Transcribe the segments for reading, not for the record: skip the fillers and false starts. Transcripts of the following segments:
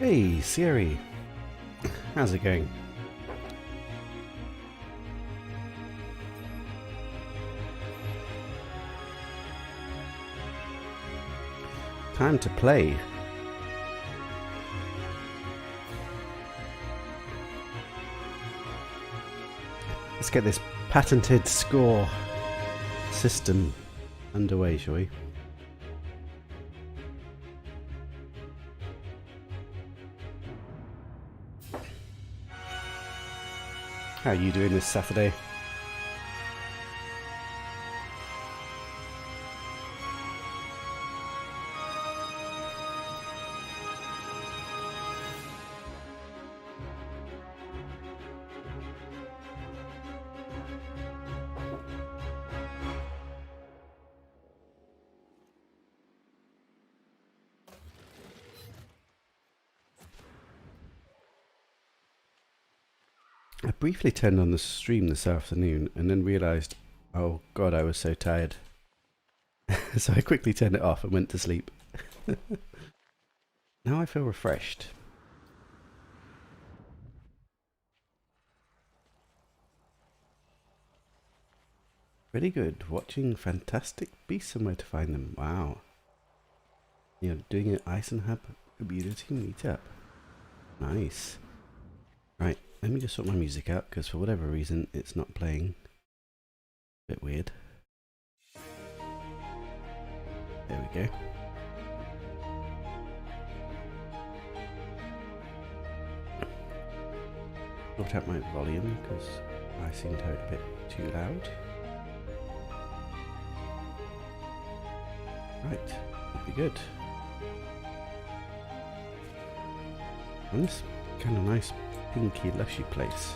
Hey Siri, how's it going? Time to play. Let's get this patented score system underway, shall we? How are you doing this Saturday? I briefly turned on the stream this afternoon and then realised, oh god, I was so tired. So I quickly turned it off and went to sleep. Now I feel refreshed. Pretty good. Watching Fantastic Beasts and Where to Find Them. Wow. You're doing an Eisenhub community meetup. Nice. Right, let me just sort my music out because for whatever reason it's not playing. Bit weird. There we go. Sort out my volume because I seem to have it a bit too loud. Right, that'd be good. And this kind of nice pinky lushy place.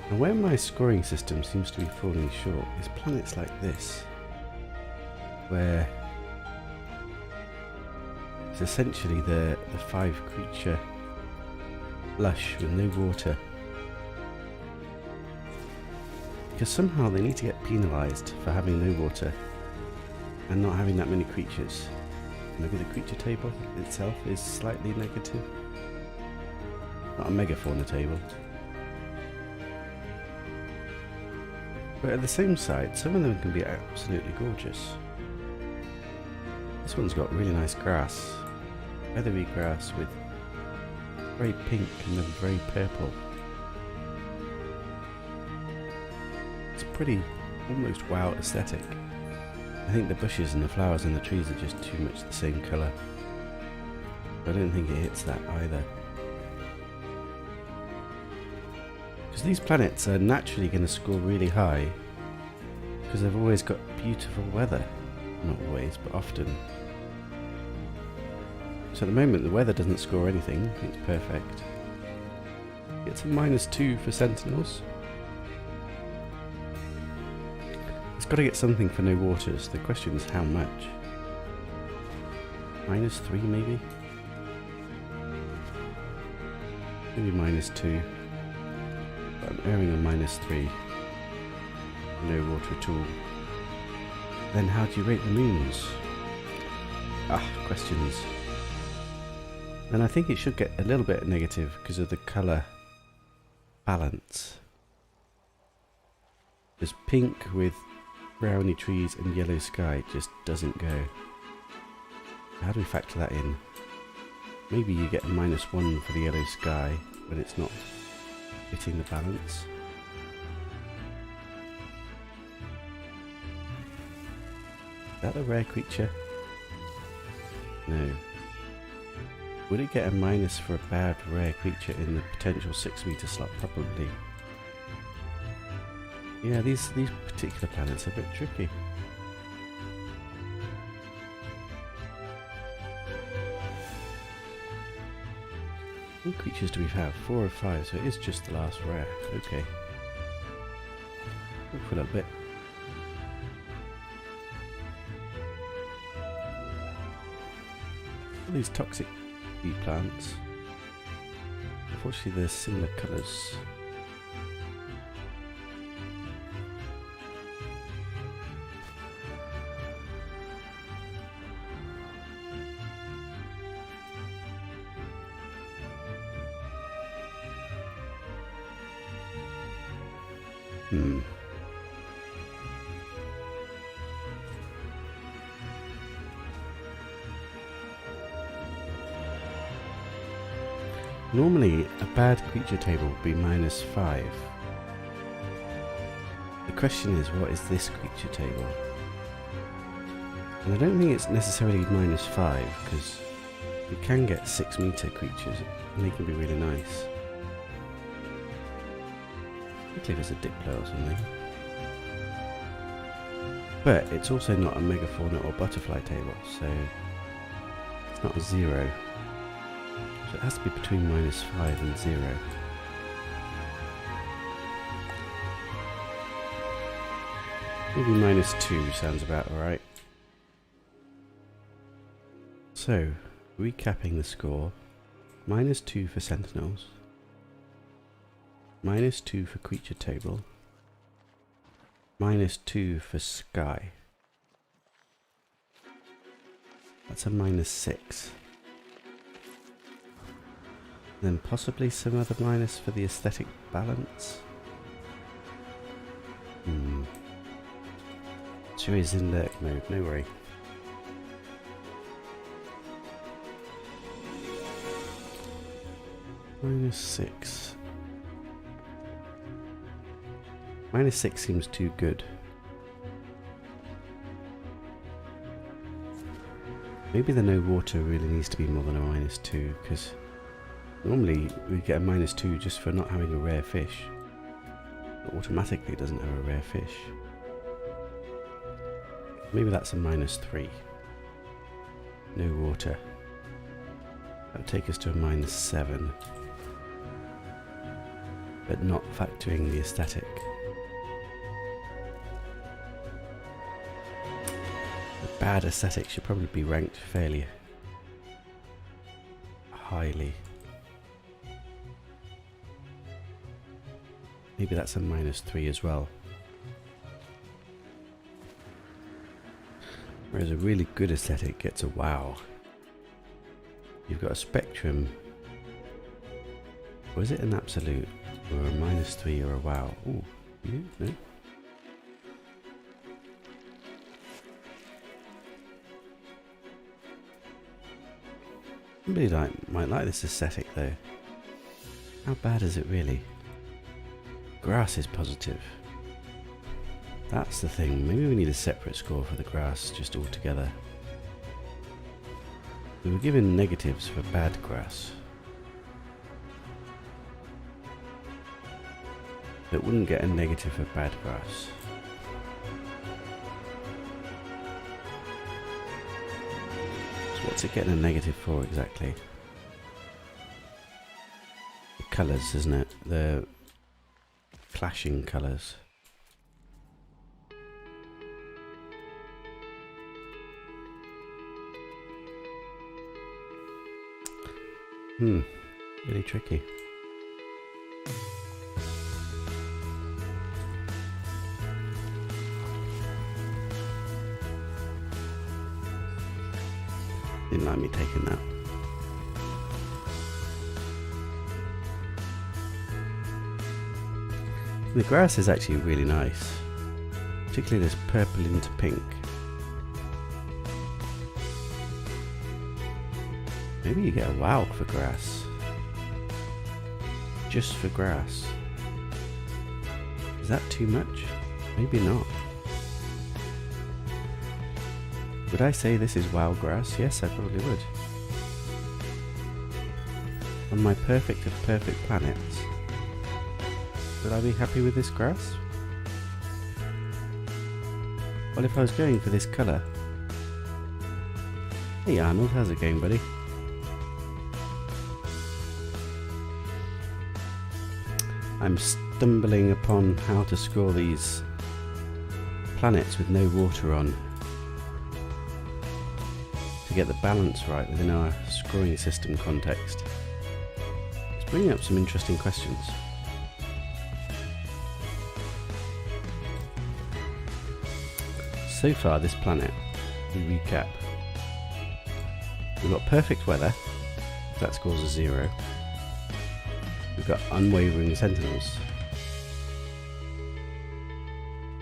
And where my scoring system seems to be falling short is planets like this, where it's essentially the 5 creature lush with no water. Because somehow they need to get penalised for having no water and not having that many creatures. Maybe the creature table itself is slightly negative. Not a megafauna table. But at the same side, some of them can be absolutely gorgeous. This one's got really nice grass. Feathery grass with very pink and then very purple. It's pretty, almost wow aesthetic. I think the bushes and the flowers and the trees are just too much the same colour. I don't think it hits that either. Because these planets are naturally going to score really high because they've always got beautiful weather. Not always, but often. So at the moment the weather doesn't score anything, it's perfect. It's a -2 for Sentinels. It's got to get something for no waters. The question is how much? -3 maybe? Maybe -2. But I'm erring on -3. No water at all. Then how do you rate the moons? Questions. And I think it should get a little bit negative because of the colour balance. There's pink with browny trees and yellow sky just doesn't go. How do we factor that in? Maybe you get a -1 for the yellow sky when it's not hitting the balance. Is that a rare creature? No. Would it get a minus for a bad rare creature in the potential 6-meter slot? Probably. Yeah, these particular planets are a bit tricky. What creatures do we have? 4 or 5, so it is just the last rare. Okay. Look for a little bit. All these toxic bee plants. Unfortunately, they're similar colours. Normally, a bad creature table would be -5. The question is, what is this creature table? And I don't think it's necessarily -5, because you can get 6-meter creatures, and they can be really nice. Particularly if it's a Diplo or something. But it's also not a Mega Fauna or Butterfly table, so it's not a 0. So it has to be between -5 and 0. Maybe -2 sounds about alright. So, recapping the score, -2 for Sentinels, -2 for Creature Table, -2 for Sky. That's a -6. Then possibly some other minus for the aesthetic balance. Sure is in lurk mode, no worry. -6. -6 seems too good. Maybe the no water really needs to be more than a -2, because normally we get a -2 just for not having a rare fish. It automatically doesn't have a rare fish. Maybe that's a -3. No water. That would take us to a -7. But not factoring the aesthetic. The bad aesthetic should probably be ranked fairly highly. Maybe that's a -3 as well. Whereas a really good aesthetic gets a wow. You've got a spectrum. Or is it an absolute? Or a -3 or a wow? Ooh, yeah, no. Somebody might like this aesthetic though. How bad is it really? Grass is positive. That's the thing. Maybe we need a separate score for the grass just altogether. We were given negatives for bad grass. It wouldn't get a negative for bad grass. So what's it getting a negative for exactly? The colours, isn't it? The clashing colours. Really tricky. Didn't like me taking that. The grass is actually really nice, particularly this purple into pink. Maybe you get a wow for grass. Just for grass. Is that too much? Maybe not. Would I say this is wow grass? Yes, I probably would. On my perfect of perfect planets, would I be happy with this grass? Well, if I was going for this colour... Hey Arnold, how's it going, buddy? I'm stumbling upon how to score these planets with no water on to get the balance right within our scoring system context. It's bringing up some interesting questions. So far this planet, we recap. We've got perfect weather, that scores a 0. We've got unwavering sentinels.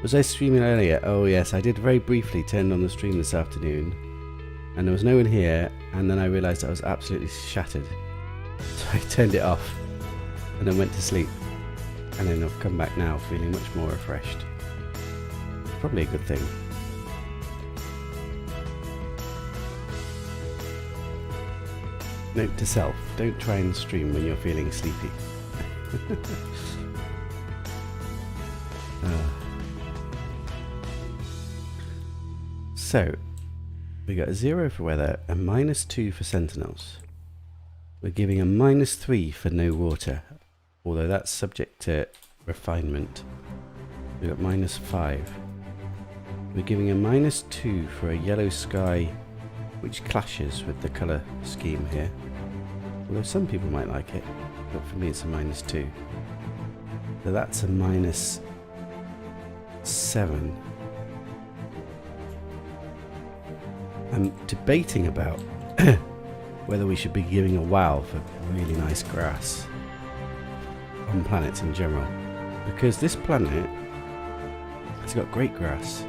Was I streaming earlier? Oh yes, I did very briefly turn on the stream this afternoon. And there was no one here, and then I realised I was absolutely shattered. So I turned it off, and then went to sleep. And then I've come back now feeling much more refreshed. Probably a good thing. Note to self, don't try and stream when you're feeling sleepy. So, we got a 0 for weather, a -2 for sentinels. We're giving a -3 for no water, although that's subject to refinement. We got -5. We're giving a -2 for a yellow sky, which clashes with the colour scheme here. Although some people might like it, but for me it's a -2. So that's a -7. I'm debating about whether we should be giving a wow for really nice grass on planets in general, because this planet has got great grass,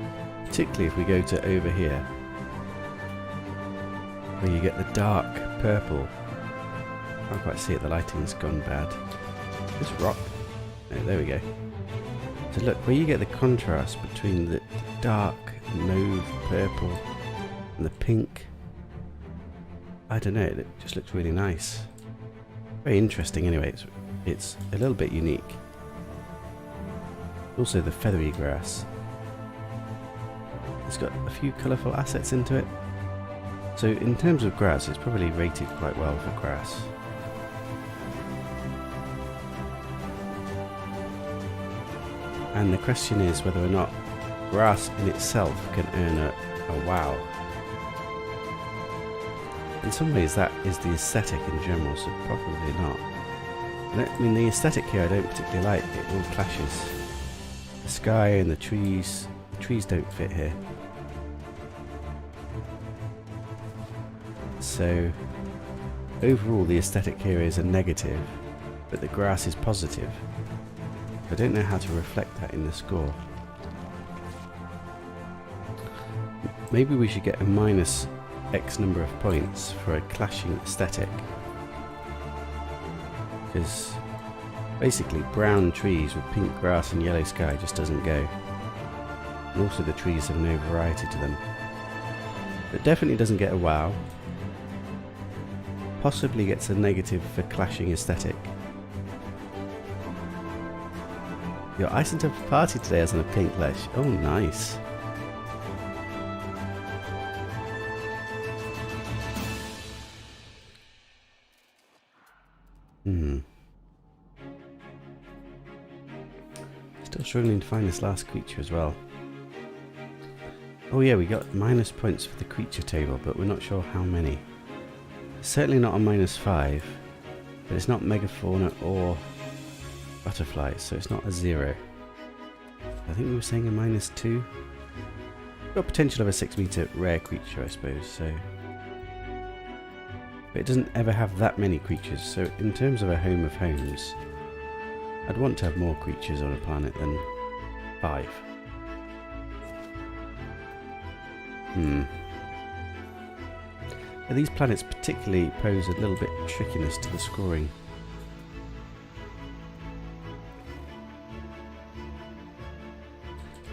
particularly if we go to over here where you get the dark purple. I can't quite see it, the lighting's gone bad. This rock, oh, there we go. So look, where you get the contrast between the dark mauve purple and the pink, I don't know, it just looks really nice. Very interesting anyway, it's a little bit unique. Also the feathery grass. It's got a few colourful assets into it. So in terms of grass, it's probably rated quite well for grass. And the question is whether or not grass in itself can earn a wow. In some ways that is the aesthetic in general, so probably not. I mean, the aesthetic here I don't particularly like, it all clashes. The sky and the trees don't fit here. So overall the aesthetic here is a negative, but the grass is positive. I don't know how to reflect that in the score. Maybe we should get a minus X number of points for a clashing aesthetic. Because basically brown trees with pink grass and yellow sky just doesn't go. And also the trees have no variety to them. It definitely doesn't get a wow. Possibly gets a negative for clashing aesthetic. Your isotope party today has a pink flesh. Oh, nice. Still struggling to find this last creature as well. Oh yeah, we got minus points for the creature table, but we're not sure how many. It's certainly not a -5, but it's not megafauna or butterflies, so it's not a 0. I think we were saying a -2. Got potential of a 6-meter rare creature, I suppose, so. But it doesn't ever have that many creatures, so in terms of a home of homes, I'd want to have more creatures on a planet than 5. But these planets particularly pose a little bit of trickiness to the scoring.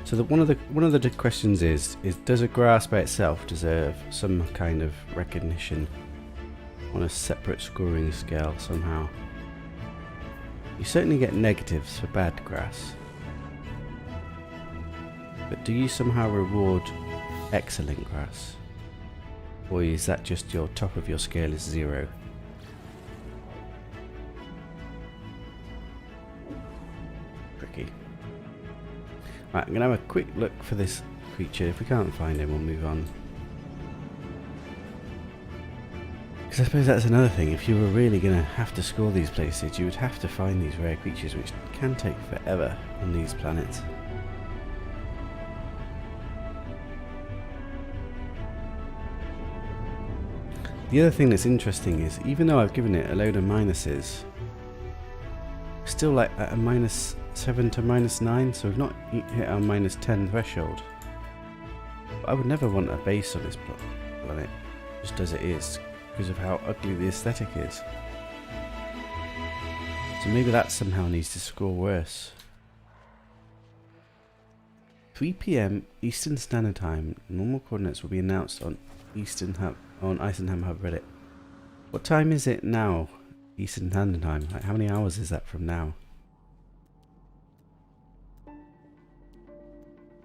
So one of the questions is does a grass by itself deserve some kind of recognition on a separate scoring scale somehow? You certainly get negatives for bad grass, but do you somehow reward excellent grass? Or is that just your top of your scale is 0? Tricky. Right, I'm going to have a quick look for this creature. If we can't find him, we'll move on. Because I suppose that's another thing. If you were really going to have to score these places, you would have to find these rare creatures, which can take forever on these planets. The other thing that's interesting is, even though I've given it a load of minuses, still like at a -7 7 to -9, so we've not hit our -10 threshold. But I would never want a base on this planet, just as it is, because of how ugly the aesthetic is. So maybe that somehow needs to score worse. 3 PM Eastern Standard Time. Normal coordinates will be announced on Isenham Hub Reddit. What time is it now? Eastern Standard Time. Like, how many hours is that from now?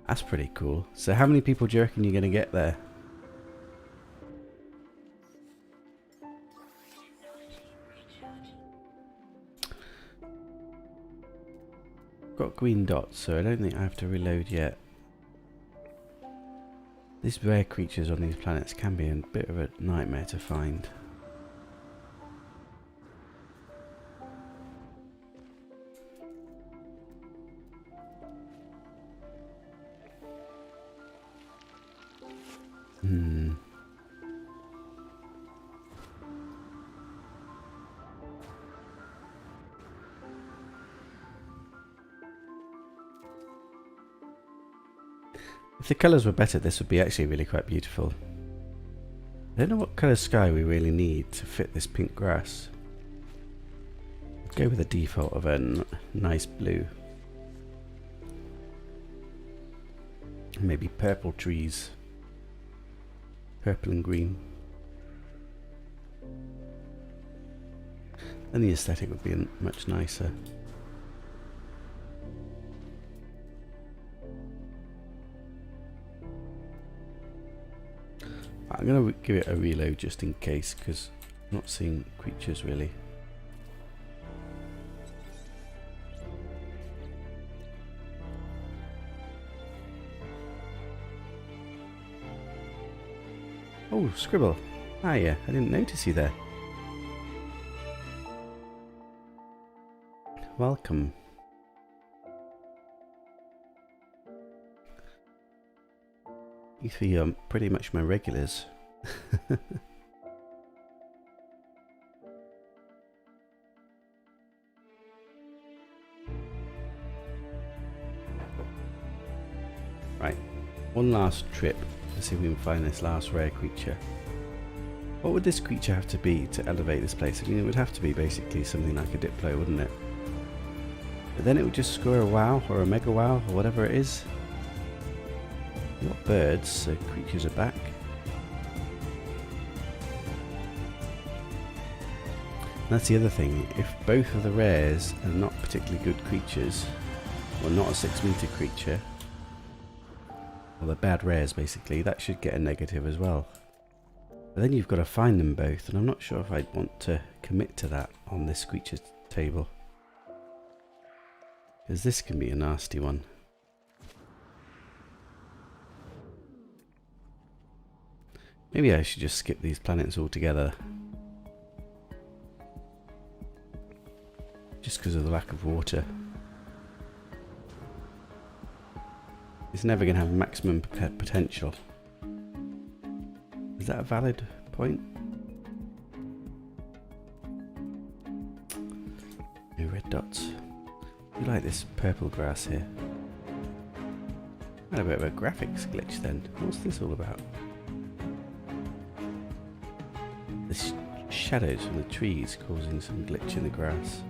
That's pretty cool. So how many people do you reckon you're going to get there? Got green dots, so I don't think I have to reload yet. These rare creatures on these planets can be a bit of a nightmare to find. If the colours were better, this would be actually really quite beautiful. I don't know what colour sky we really need to fit this pink grass. Let's go with the default of a nice blue. Maybe purple trees. Purple and green. Then the aesthetic would be much nicer. I'm going to give it a reload just in case, because I'm not seeing creatures really. Oh, Scribble. Ah, yeah, I didn't notice you there. Welcome. You three are pretty much my regulars. Right, one last trip to see if we can find this last rare creature. What would this creature have to be to elevate this place? I mean, it would have to be basically something like a Diplo, wouldn't it? But then it would just score a wow or a mega wow or whatever it is. We've got birds, so creatures are back. And that's the other thing, if both of the rares are not particularly good creatures, or not a 6-meter creature, or they're bad rares basically, that should get a negative as well. But then you've got to find them both, and I'm not sure if I'd want to commit to that on this creature table. Because this can be a nasty one. Maybe I should just skip these planets altogether. Just because of the lack of water. It's never going to have maximum potential. Is that a valid point? No red dots. I like this purple grass here. Had a bit of a graphics glitch then. What's this all about? The shadows from the trees causing some glitch in the grass.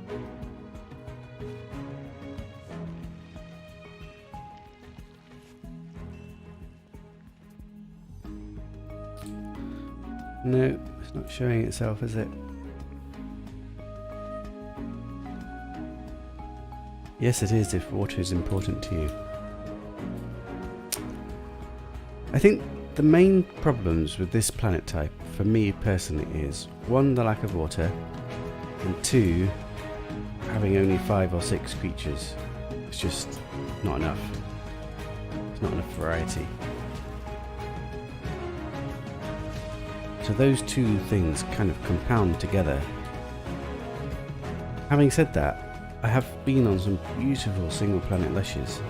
No, it's not showing itself, is it? Yes, it is, if water is important to you. I think the main problems with this planet type, for me personally, is 1, the lack of water, and 2, having only 5 or 6 creatures. It's just not enough. It's not enough variety. So those two things kind of compound together. Having said that, I have been on some beautiful single planet lushes.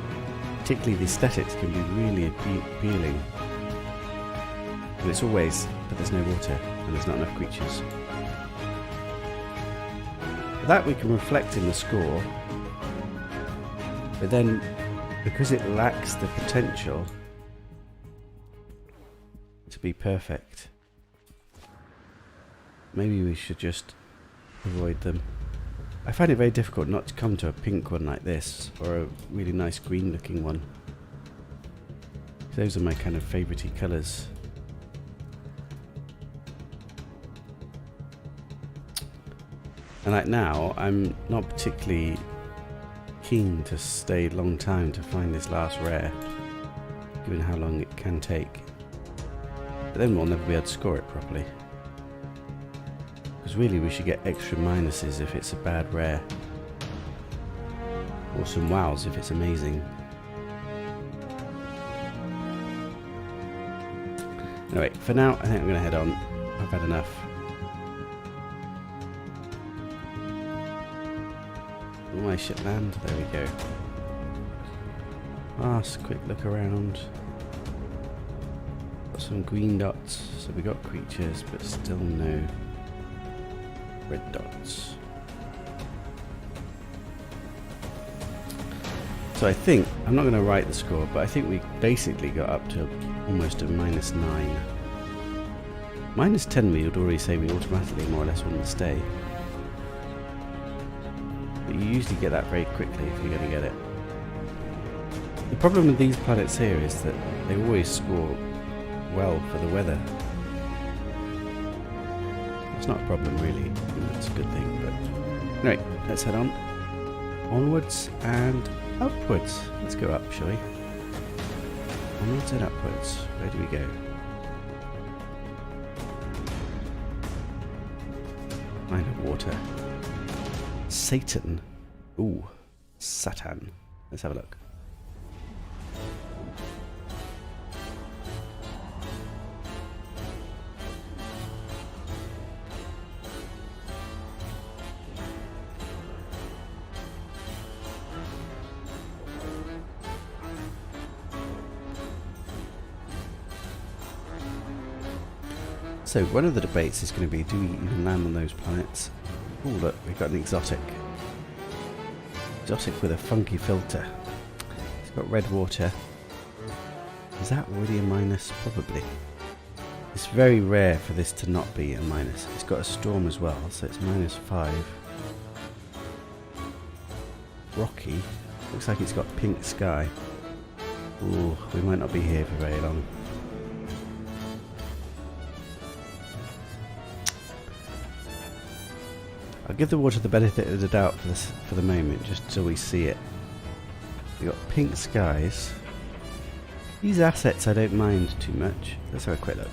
Particularly the aesthetics can be really appealing. And it's always, but there's no water and there's not enough creatures. That we can reflect in the score. But then, because it lacks the potential to be perfect, maybe we should just avoid them. I find it very difficult not to come to a pink one like this, or a really nice green looking one. Those are my kind of favourite colours. And like now, I'm not particularly keen to stay a long time to find this last rare, given how long it can take. But then we'll never be able to score it properly. Because really we should get extra minuses if it's a bad rare. Or some wows if it's amazing. Anyway, for now I think I'm going to head on. I've had enough. Oh, I should land. There we go. Last quick look around. Got some green dots. So we got creatures, but still no red dots. So I think, I'm not going to write the score, but I think we basically got up to almost a -9. -10 we would already say we automatically more or less wouldn't stay. But you usually get that very quickly if you're going to get it. The problem with these planets here is that they always score well for the weather. It's not a problem really, it's a good thing, but anyway, let's head on. Onwards and upwards. Let's go up, shall we? Onwards and upwards. Where do we go? Line of water. Satan. Ooh, Satan. Let's have a look. So one of the debates is going to be, do we even land on those planets? Oh look, we've got an exotic. Exotic with a funky filter. It's got red water. Is that already a minus? Probably. It's very rare for this to not be a minus. It's got a storm as well, so it's -5. Rocky. Looks like it's got pink sky. Ooh, we might not be here for very long. I'll give the water the benefit of the doubt for this for the moment, just till we see it. We've got pink skies. These assets I don't mind too much. Let's have a quick look.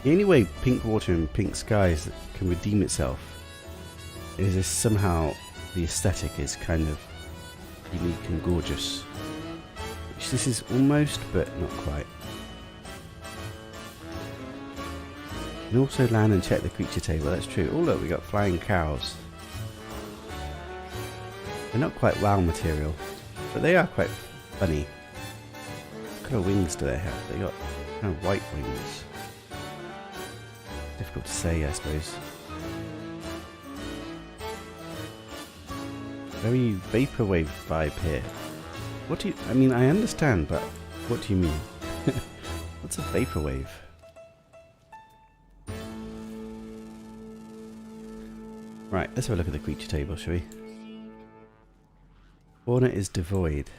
The only way pink water and pink skies can redeem itself is if somehow the aesthetic is kind of unique and gorgeous. Which this is almost, but not quite. And also land and check the creature table, that's true. Oh look, we got flying cows. They're not quite WoW material, but they are quite funny. What kind of wings do they have? They got kind of white wings. Difficult to say, I suppose. Very vaporwave vibe here. What do you... I mean, I understand, but what do you mean? What's a vaporwave? Right, let's have a look at the creature table, shall we? Fauna is devoid.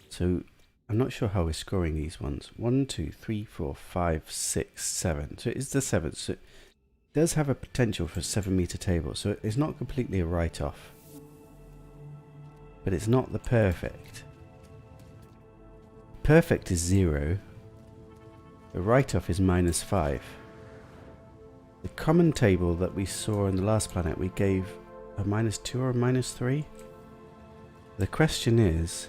So, I'm not sure how we're scoring these ones. 1, 2, 3, 4, 5, 6, 7. So it is the 7th. So it does have a potential for a 7-meter table. So it's not completely a write-off. But it's not the perfect. Perfect is 0. The write-off is -5. The common table that we saw in the last planet, we gave a -2 or a -3. The question is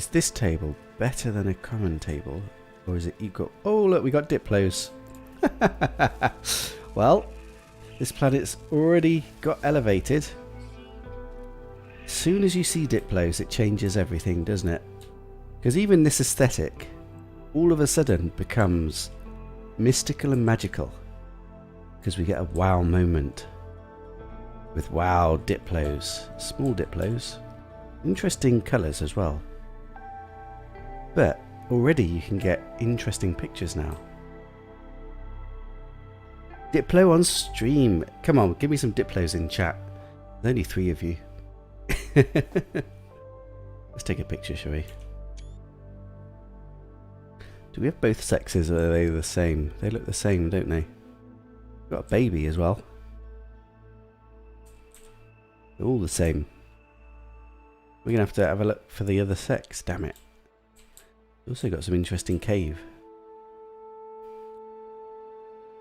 this table better than a common table, or is it equal? Oh look, we got Diplos. Well, this planet's already got elevated. As soon as you see Diplos, it changes everything, doesn't it? Because even this aesthetic, all of a sudden becomes mystical and magical. Because we get a wow moment with wow Diplos, small Diplos. Interesting colours as well. But already you can get interesting pictures now. Diplo on stream. Come on, give me some Diplos in chat. There's only 3 of you. Let's take a picture, shall we? Do we have both sexes, or are they the same? They look the same, don't they? We've got a baby as well. They're all the same. We're going to have a look for the other sex, damn it. Also got some interesting cave.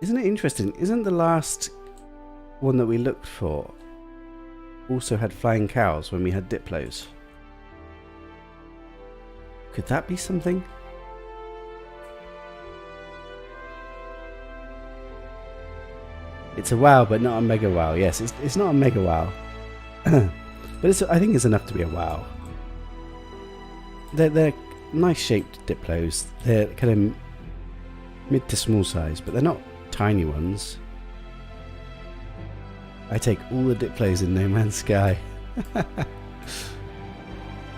Isn't it interesting? Isn't the last one that we looked for also had flying cows when we had Diplos? Could that be something? It's a wow, but not a mega wow. Yes, it's not a mega wow. But I think it's enough to be a wow. They're nice shaped Diplos. They're kind of mid to small size, but they're not tiny ones. I take all the Diplos in No Man's Sky.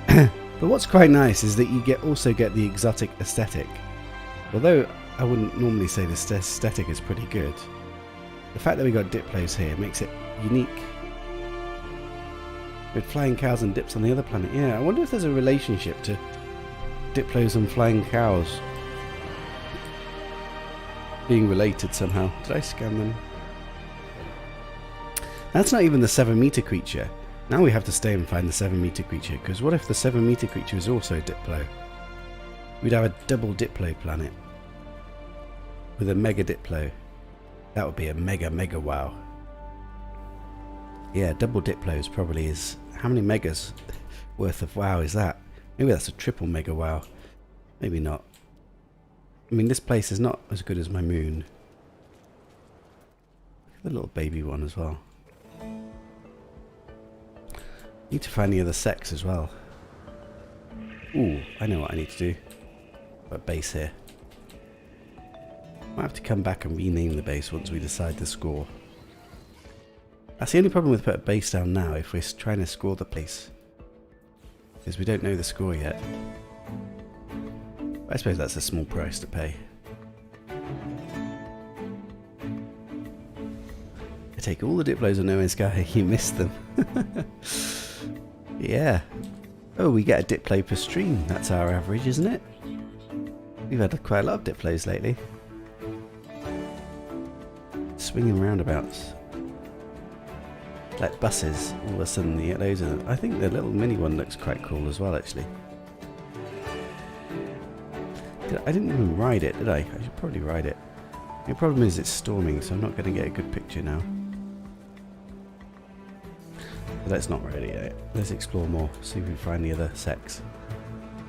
But what's quite nice is that you also get the exotic aesthetic. Although I wouldn't normally say the aesthetic is pretty good, the fact that we got Diplos here makes it unique. With flying cows and dips on the other planet. Yeah, I wonder if there's a relationship to Diplos and flying cows being related somehow. Did I scan them? That's not even the 7-meter creature. Now we have to stay and find the 7-meter creature, because what if the 7-meter creature is also Diplo? We'd have a double Diplo planet with a mega Diplo. That would be a mega wow. Yeah, double Diplos probably is... How many megas worth of wow is that? Maybe that's a triple mega wow. Maybe not. I mean, this place is not as good as my moon. Look at the little baby one as well. Need to find the other sex as well. Ooh, I know what I need to do. Got a base here. Might have to come back and rename the base once we decide the score. That's the only problem with putting a base down now if we're trying to score the place. Because we don't know the score yet. I suppose that's a small price to pay. I take all the Diplos on No Man's Sky. You missed them. Yeah. Oh, we get a Diplo per stream. That's our average, isn't it? We've had quite a lot of Diplos lately. Swinging roundabouts. Like buses, all of a sudden you get loads of them. I think the little mini one looks quite cool as well, actually. I didn't even ride it, did I? I should probably ride it. The problem is it's storming, so I'm not going to get a good picture now. But let's not ride it yet. Let's explore more, see if we can find the other sex.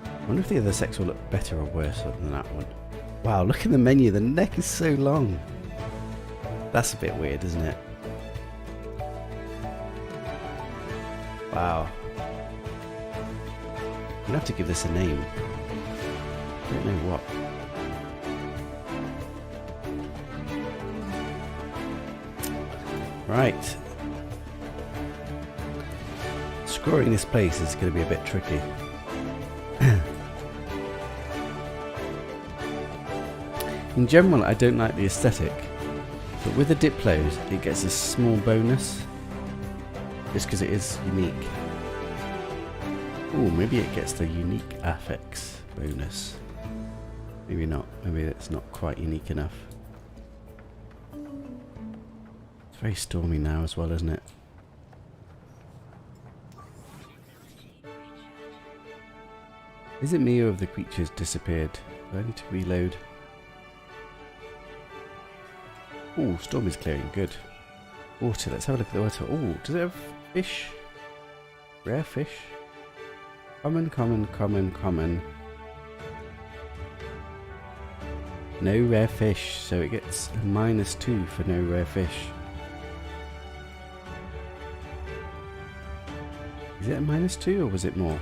I wonder if the other sex will look better or worse than that one. Wow, look at the menu, the neck is so long. That's a bit weird, isn't it? Wow. I'm gonna have to give this a name. I don't know what. Right. Scoring this place is going to be a bit tricky. In general, I don't like the aesthetic, but with the Diplos, it gets a small bonus. Just because it is unique. Oh, maybe it gets the unique affix bonus. Maybe not. Maybe it's not quite unique enough. It's very stormy now as well, isn't it? Is it me or have the creatures disappeared? Do I need to reload? Oh, storm is clearing. Good. Water. Let's have a look at the water. Oh, does it have fish? Rare fish? Common, common, common, common. No rare fish, so it gets a -2 for no rare fish. Is it a -2 or was it more?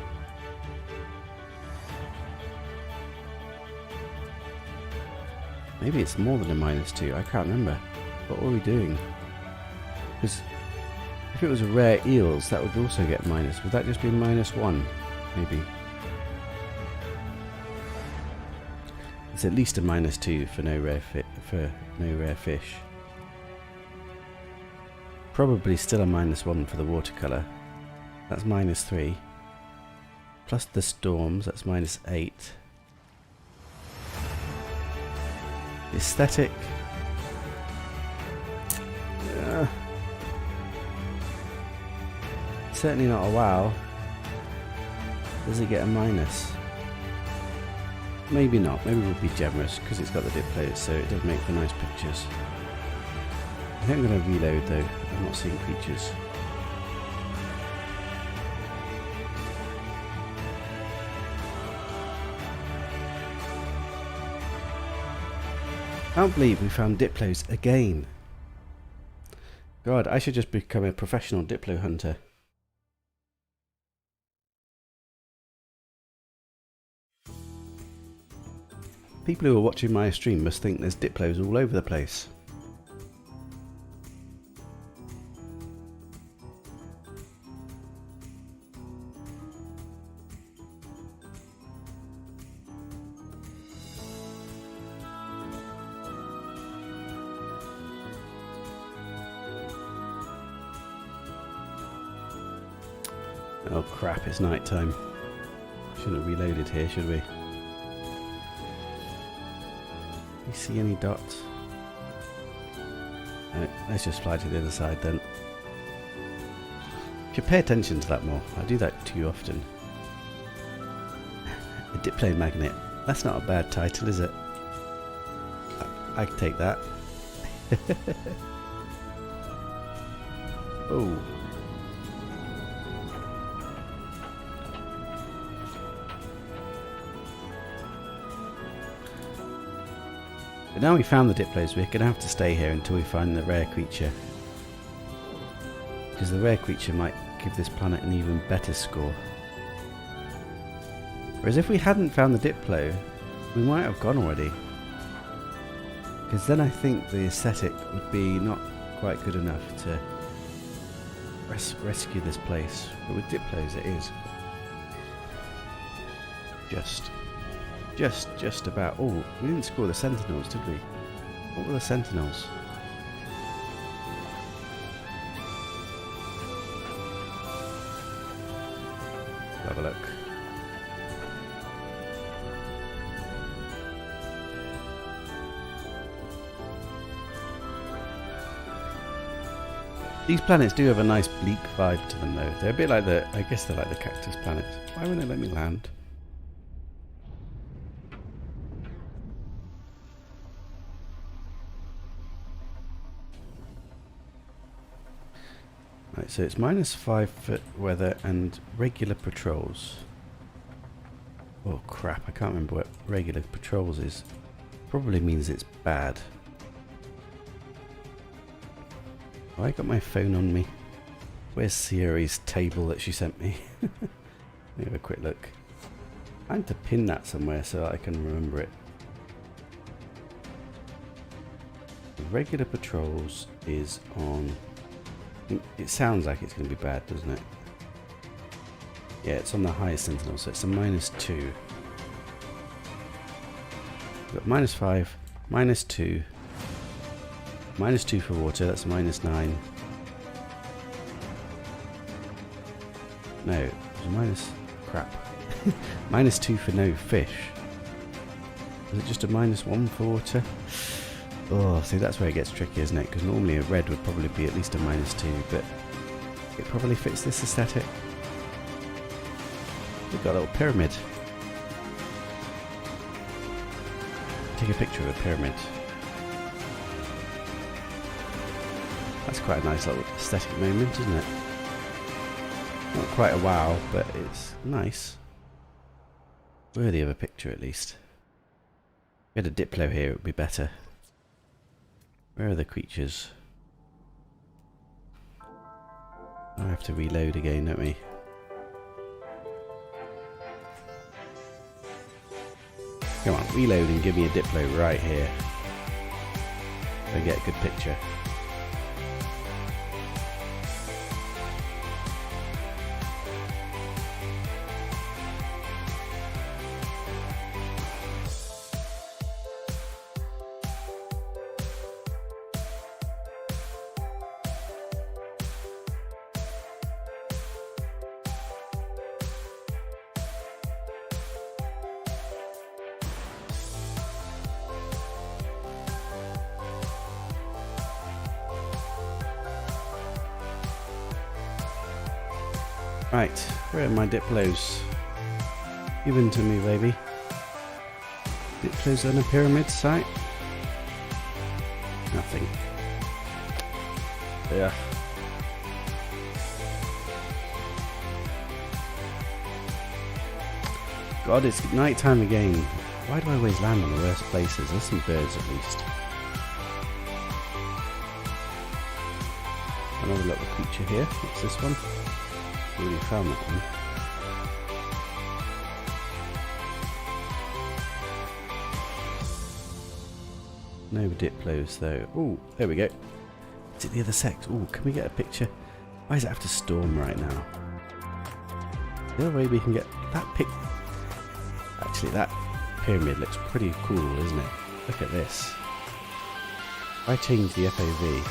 Maybe it's more than a -2, I can't remember. What were we doing? Because If it was a rare eels, that would also get minus. Would that just be -1? Maybe. It's at least a -2 for no rare fish. Probably still a -1 for the watercolour. That's -3. Plus the storms, that's -8. Aesthetic. Certainly not a wow. Does it get a minus? Maybe not. Maybe we'll be generous because it's got the Diplos, so it does make for nice pictures. I think I'm going to reload though. I'm not seeing creatures. I can't believe we found Diplos again. God, I should just become a professional Diplo hunter. People who are watching my stream must think there's Diplos all over the place. Oh crap, it's night time. Shouldn't have reloaded here, should we? You see any dots? Let's just fly to the other side then. Should pay attention to that more. I do that too often. A Diplo magnet. That's not a bad title, is it? I can take that. Oh. But now we found the Diplos, we're going to have to stay here until we find the rare creature. Because the rare creature might give this planet an even better score. Whereas if we hadn't found the Diplo, we might have gone already. Because then I think the aesthetic would be not quite good enough to rescue this place. But with Diplos it is. Just about. Oh, we didn't score the Sentinels, did we? What were the Sentinels? Have a look. These planets do have a nice bleak vibe to them though. They're a bit like I guess they're like the cactus planets. Why won't they let me land? Right, so it's -5 for weather and regular patrols. Oh crap, I can't remember what regular patrols is. Probably means it's bad. Oh, I got my phone on me. Where's Sierra's table that she sent me? Let me have a quick look. I need to pin that somewhere so I can remember it. The regular patrols is on... It sounds like it's going to be bad, doesn't it? Yeah, it's on the highest sentinel, so it's a -2. We've got -5, -2, -2 for water, that's -9. No, it's a minus... crap. -2 for no fish. Is it just a -1 for water? Oh, see, that's where it gets tricky, isn't it? Because normally a red would probably be at least a -2, but it probably fits this aesthetic. We've got a little pyramid. Take a picture of a pyramid. That's quite a nice little aesthetic moment, isn't it? Not quite a wow, but it's nice. Worthy of a picture, at least. If we had a Diplo here, it would be better. Where are the creatures? I have to reload again, don't we? Come on, reload and give me a Diplo right here. So I get a good picture. Right, where are my Diplos? Give them to me, baby. Diplos on a pyramid site? Nothing. Yeah. God, it's night time again. Why do I always land on the worst places? There's some birds at least. Another little creature here. What's this one? Already found that one. No Diplos though. Oh, there we go. Is it the other sex? Oh, can we get a picture? Why does it have to storm right now? The other way we can get that pic. Actually, that pyramid looks pretty cool, isn't it? Look at this. If I change the FOV.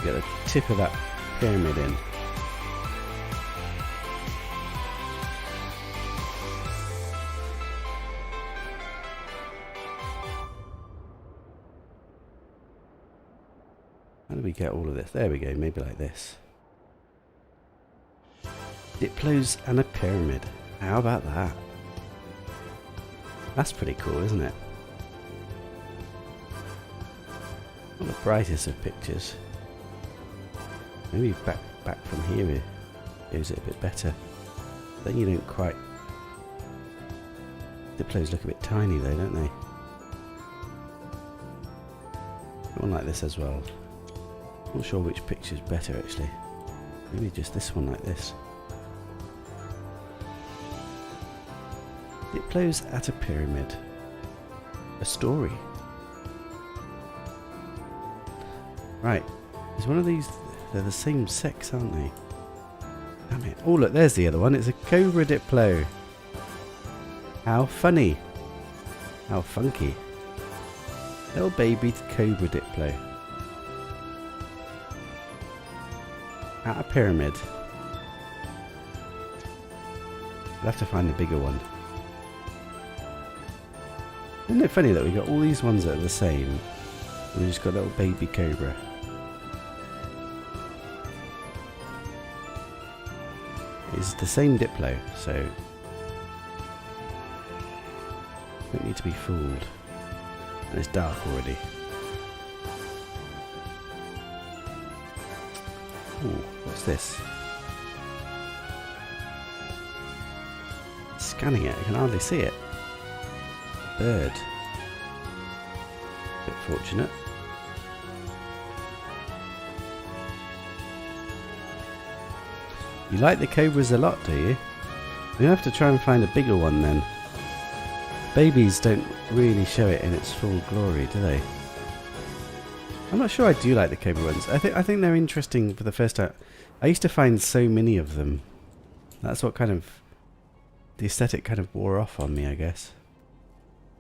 Get the tip of that pyramid in. How do we get all of this? There we go, maybe like this. Diplos and a pyramid. How about that? That's pretty cool, isn't it? Not the brightest of pictures. Maybe back from here it gives it a bit better. Then you don't quite... Diplos look a bit tiny though, don't they? One like this as well. Not sure which picture's better actually. Maybe just this one like this. Diplos at a pyramid. A story. Right. Is one of these... They're the same sex, aren't they? Damn it. Oh look, there's the other one. It's a Cobra Diplo. How funny. How funky. Little baby Cobra Diplo. At a pyramid. We'll have to find the bigger one. Isn't it funny that we got all these ones that are the same, and we just got a little baby Cobra. It's the same Diplo, so don't need to be fooled. And it's dark already. Ooh, what's this? Scanning it, I can hardly see it. Bird. Bit fortunate. You like the Cobras a lot, do you? We have to try and find a bigger one then. Babies don't really show it in its full glory, do they? I'm not sure I do like the Cobra ones. I think they're interesting for the first time. I used to find so many of them. That's what kind of... The aesthetic kind of wore off on me, I guess.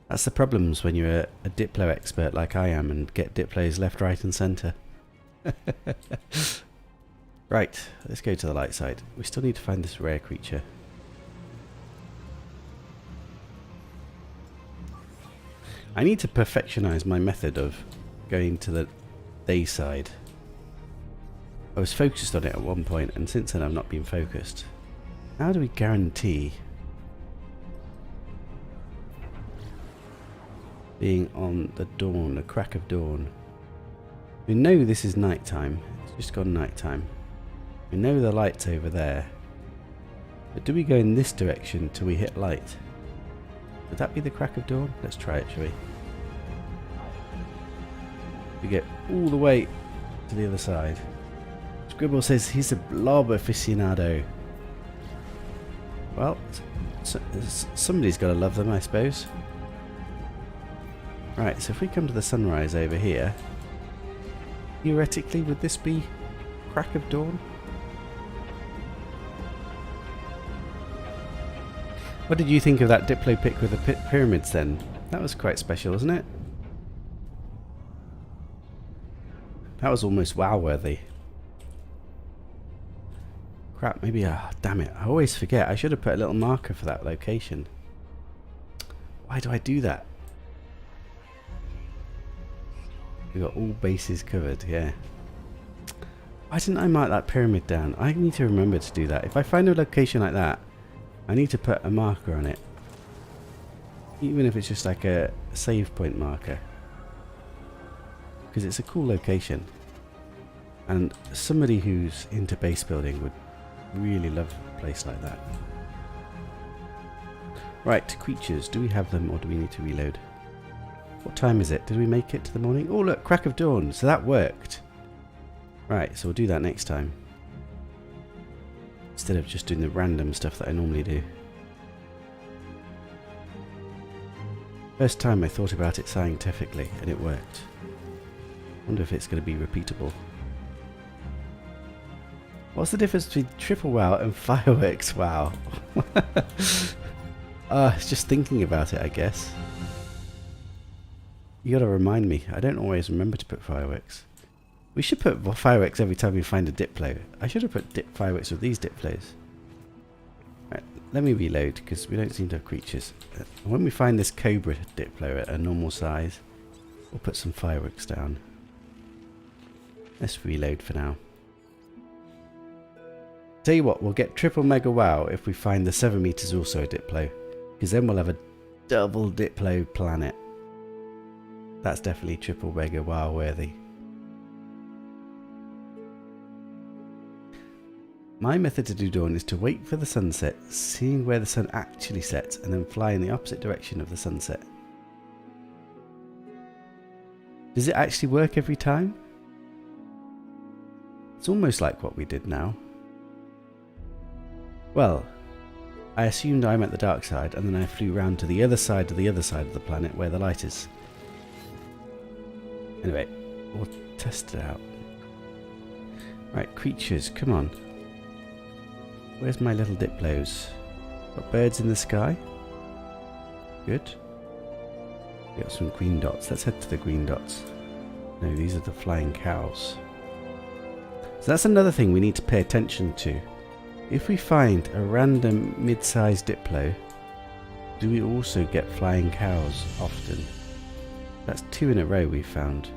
That's the problems when you're a Diplo expert like I am and get Diplos left, right and centre. Right, let's go to the light side. We still need to find this rare creature. I need to perfectionize my method of going to the day side. I was focused on it at one point, and since then I've not been focused. How do we guarantee being on the dawn, the crack of dawn? We know this is night time. It's just gone night time. We know the light's over there. But do we go in this direction till we hit light? Would that be the crack of dawn? Let's try it, shall we? We get all the way to the other side. Scribble says he's a blob aficionado. Well, somebody's got to love them, I suppose. Right, so if we come to the sunrise over here, theoretically, would this be crack of dawn? What did you think of that Diplo pic with the pyramids then? That was quite special, wasn't it? That was almost wow-worthy. Crap, maybe... damn it. I always forget. I should have put a little marker for that location. Why do I do that? We got all bases covered, yeah. Why didn't I mark that pyramid down? I need to remember to do that. If I find a location like that, I need to put a marker on it. Even if it's just like a save point marker. Because it's a cool location. And somebody who's into base building would really love a place like that. Right, creatures. Do we have them or do we need to reload? What time is it? Did we make it to the morning? Oh look, crack of dawn. So that worked. Right, so we'll do that next time. Instead of just doing the random stuff that I normally do. First time I thought about it scientifically and it worked. Wonder if it's going to be repeatable. What's the difference between triple wow and fireworks wow? It's just thinking about it, I guess. You gotta remind me. I don't always remember to put fireworks. We should put fireworks every time we find a diplo. I should have put fireworks with these diplos. Right, let me reload because we don't seem to have creatures. When we find this cobra diplo at a normal size, we'll put some fireworks down. Let's reload for now. Tell you what, we'll get triple mega wow if we find the 7 meters also a diplo. Because then we'll have a double diplo planet. That's definitely triple mega wow worthy. My method to do dawn is to wait for the sunset, seeing where the sun actually sets, and then fly in the opposite direction of the sunset. Does it actually work every time? It's almost like what we did now. Well, I assumed I'm at the dark side, and then I flew round to the other side of the planet where the light is. Anyway, we'll test it out. Right, creatures, come on. Where's my little diplos? Got birds in the sky. Good. We got some green dots. Let's head to the green dots. No, these are the flying cows. So that's another thing we need to pay attention to. If we find a random mid-sized diplo, do we also get flying cows often? That's 2 in a row we've found.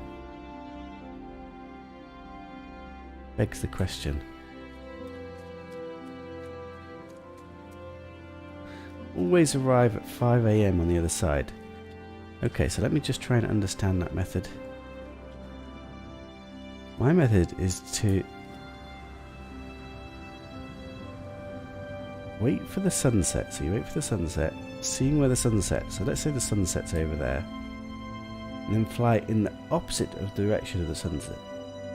Begs the question. Always arrive at 5 AM on the other side. Okay, so let me just try and understand that method. My method is to wait for the sunset. So you wait for the sunset, seeing where the sun sets. So let's say the sun sets over there. And then fly in the opposite of the direction of the sunset.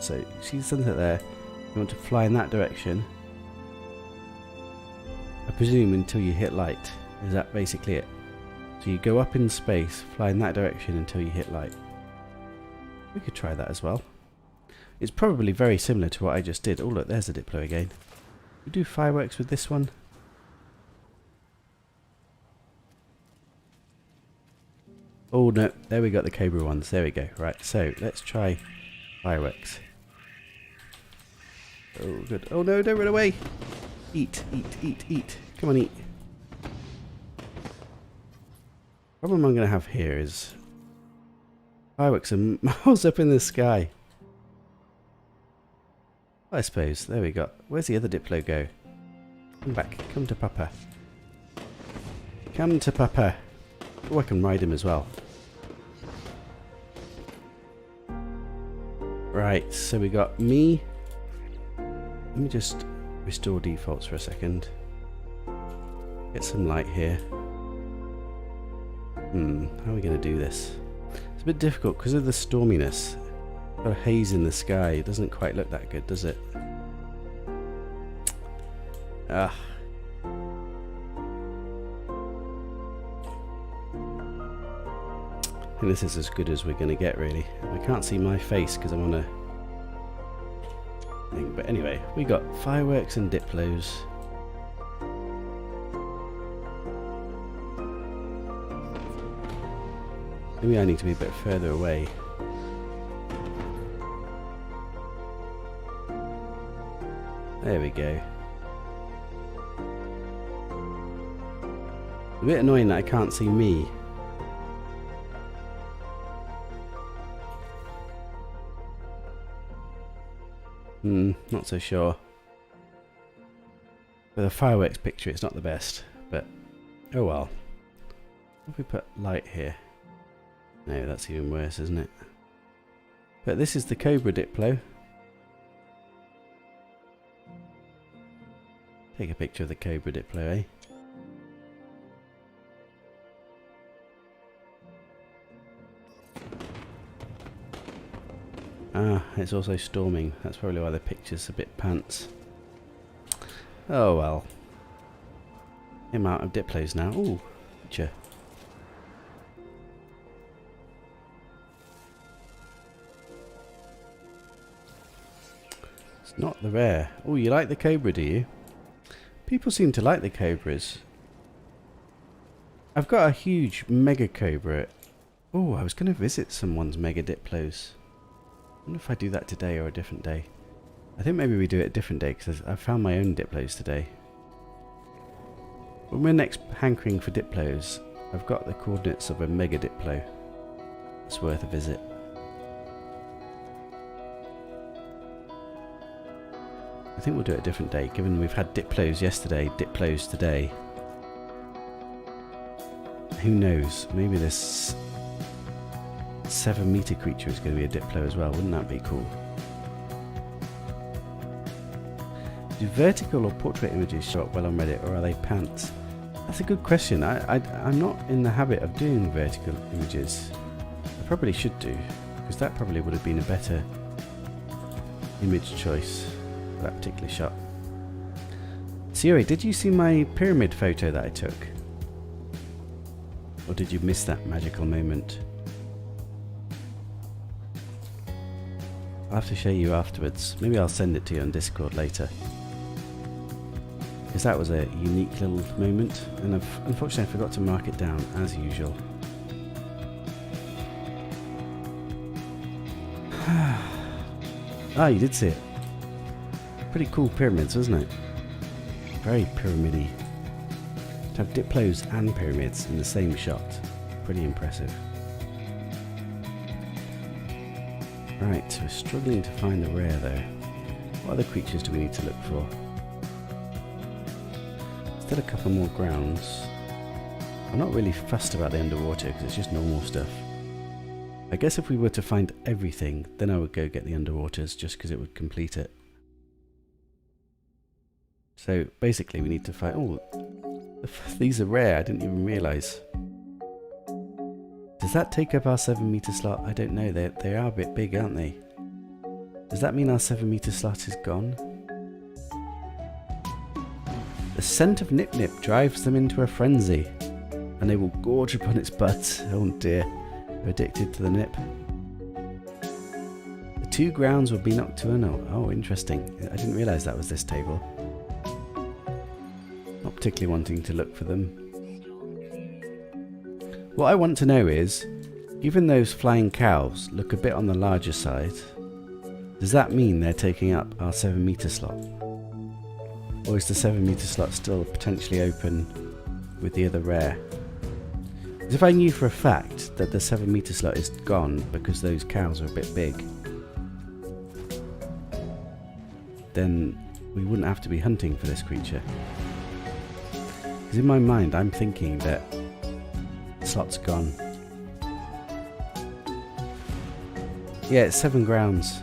So you see the sunset there. You want to fly in that direction. I presume until you hit light. Is that basically it? So you go up in space, fly in that direction until you hit light. We could try that as well. It's probably very similar to what I just did. Oh look, there's a diplo again. We do fireworks with this one. Oh no, there we got the cobra ones. There we go. Right, so let's try fireworks. Oh good. Oh no, don't run away. Eat, eat, eat, eat. Come on, eat. Problem I'm going to have here is fireworks are miles up in the sky. I suppose. There we go. Where's the other diplo go? Come back. Come to Papa. Come to Papa. Oh, I can ride him as well. Right, so we got me. Let me just restore defaults for a second. Get some light here. How are we going to do this? It's a bit difficult because of the storminess. Got a haze in the sky. It doesn't quite look that good, does it? Ah. I think this is as good as we're going to get, really. I can't see my face because I'm on a thing. But anyway, we got fireworks and diplos. Maybe I need to be a bit further away. There we go. A bit annoying that I can't see me. Not so sure. With a fireworks picture, it's not the best, but oh well. What if we put light here? No, that's even worse, isn't it? But this is the Cobra Diplo. Take a picture of the Cobra Diplo, eh? Ah, it's also storming. That's probably why the picture's a bit pants. Oh well. I'm out of Diplos now. Ooh, picture. It's not the rare. Oh, you like the Cobra, do you? People seem to like the Cobras. I've got a huge Mega Cobra. Oh, I was going to visit someone's Mega Diplos. I wonder if I do that today or a different day. I think maybe we do it a different day because I found my own Diplos today. When we're next hankering for Diplos, I've got the coordinates of a Mega Diplo. It's worth a visit. I think we'll do it a different day, given we've had Diplos yesterday, Diplos today. Who knows? Maybe this 7-meter creature is going to be a Diplo as well. Wouldn't that be cool? Do vertical or portrait images show up well on Reddit, or are they pants? That's a good question. I'm not in the habit of doing vertical images. I probably should do, because that probably would have been a better image choice for that particular shot. Siri, did you see my pyramid photo that I took? Or did you miss that magical moment? I'll have to show you afterwards. Maybe I'll send it to you on Discord later. Because that was a unique little moment, and unfortunately I forgot to mark it down as usual. Ah, you did see it. Pretty cool pyramids, wasn't it? Very pyramidy. To have Diplos and pyramids in the same shot. Pretty impressive. Right, we're struggling to find the rare though. What other creatures do we need to look for? Still a couple more grounds. I'm not really fussed about the underwater because it's just normal stuff. I guess if we were to find everything, then I would go get the underwaters just because it would complete it. So basically we need to find... Oh, these are rare, I didn't even realise. Does that take up our 7-meter slot? I don't know, they are a bit big, aren't they? Does that mean our 7-meter slot is gone? The scent of Nip Nip drives them into a frenzy, and they will gorge upon its butt. Oh dear, they're addicted to the nip. The 2 grounds will be nocturnal. Oh, interesting. I didn't realise that was this table. Not particularly wanting to look for them. What I want to know is, even those flying cows look a bit on the larger side, does that mean they're taking up our 7-meter slot? Or is the 7-meter slot still potentially open with the other rare? Because if I knew for a fact that the 7-meter slot is gone because those cows are a bit big, then we wouldn't have to be hunting for this creature. Because in my mind I'm thinking that the slot's gone. Yeah, it's 7 grounds.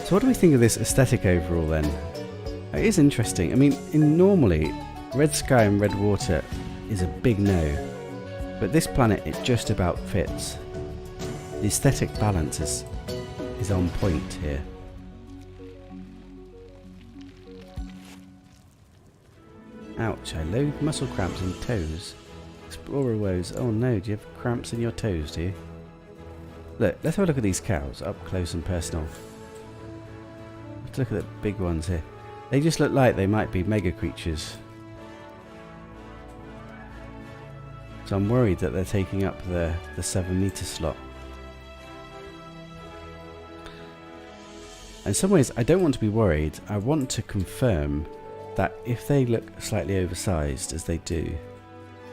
So what do we think of this aesthetic overall then? It is interesting. I mean, normally, red sky and red water is a big no. But this planet, it just about fits. The aesthetic balance is on point here. Ouch, I load muscle cramps in toes. Explorer woes. Oh no, do you have cramps in your toes, do you? Look, let's have a look at these cows up close and personal. Let's look at the big ones here. They just look like they might be mega creatures. So I'm worried that they're taking up the 7-meter slot. In some ways, I don't want to be worried. I want to confirm that if they look slightly oversized, as they do,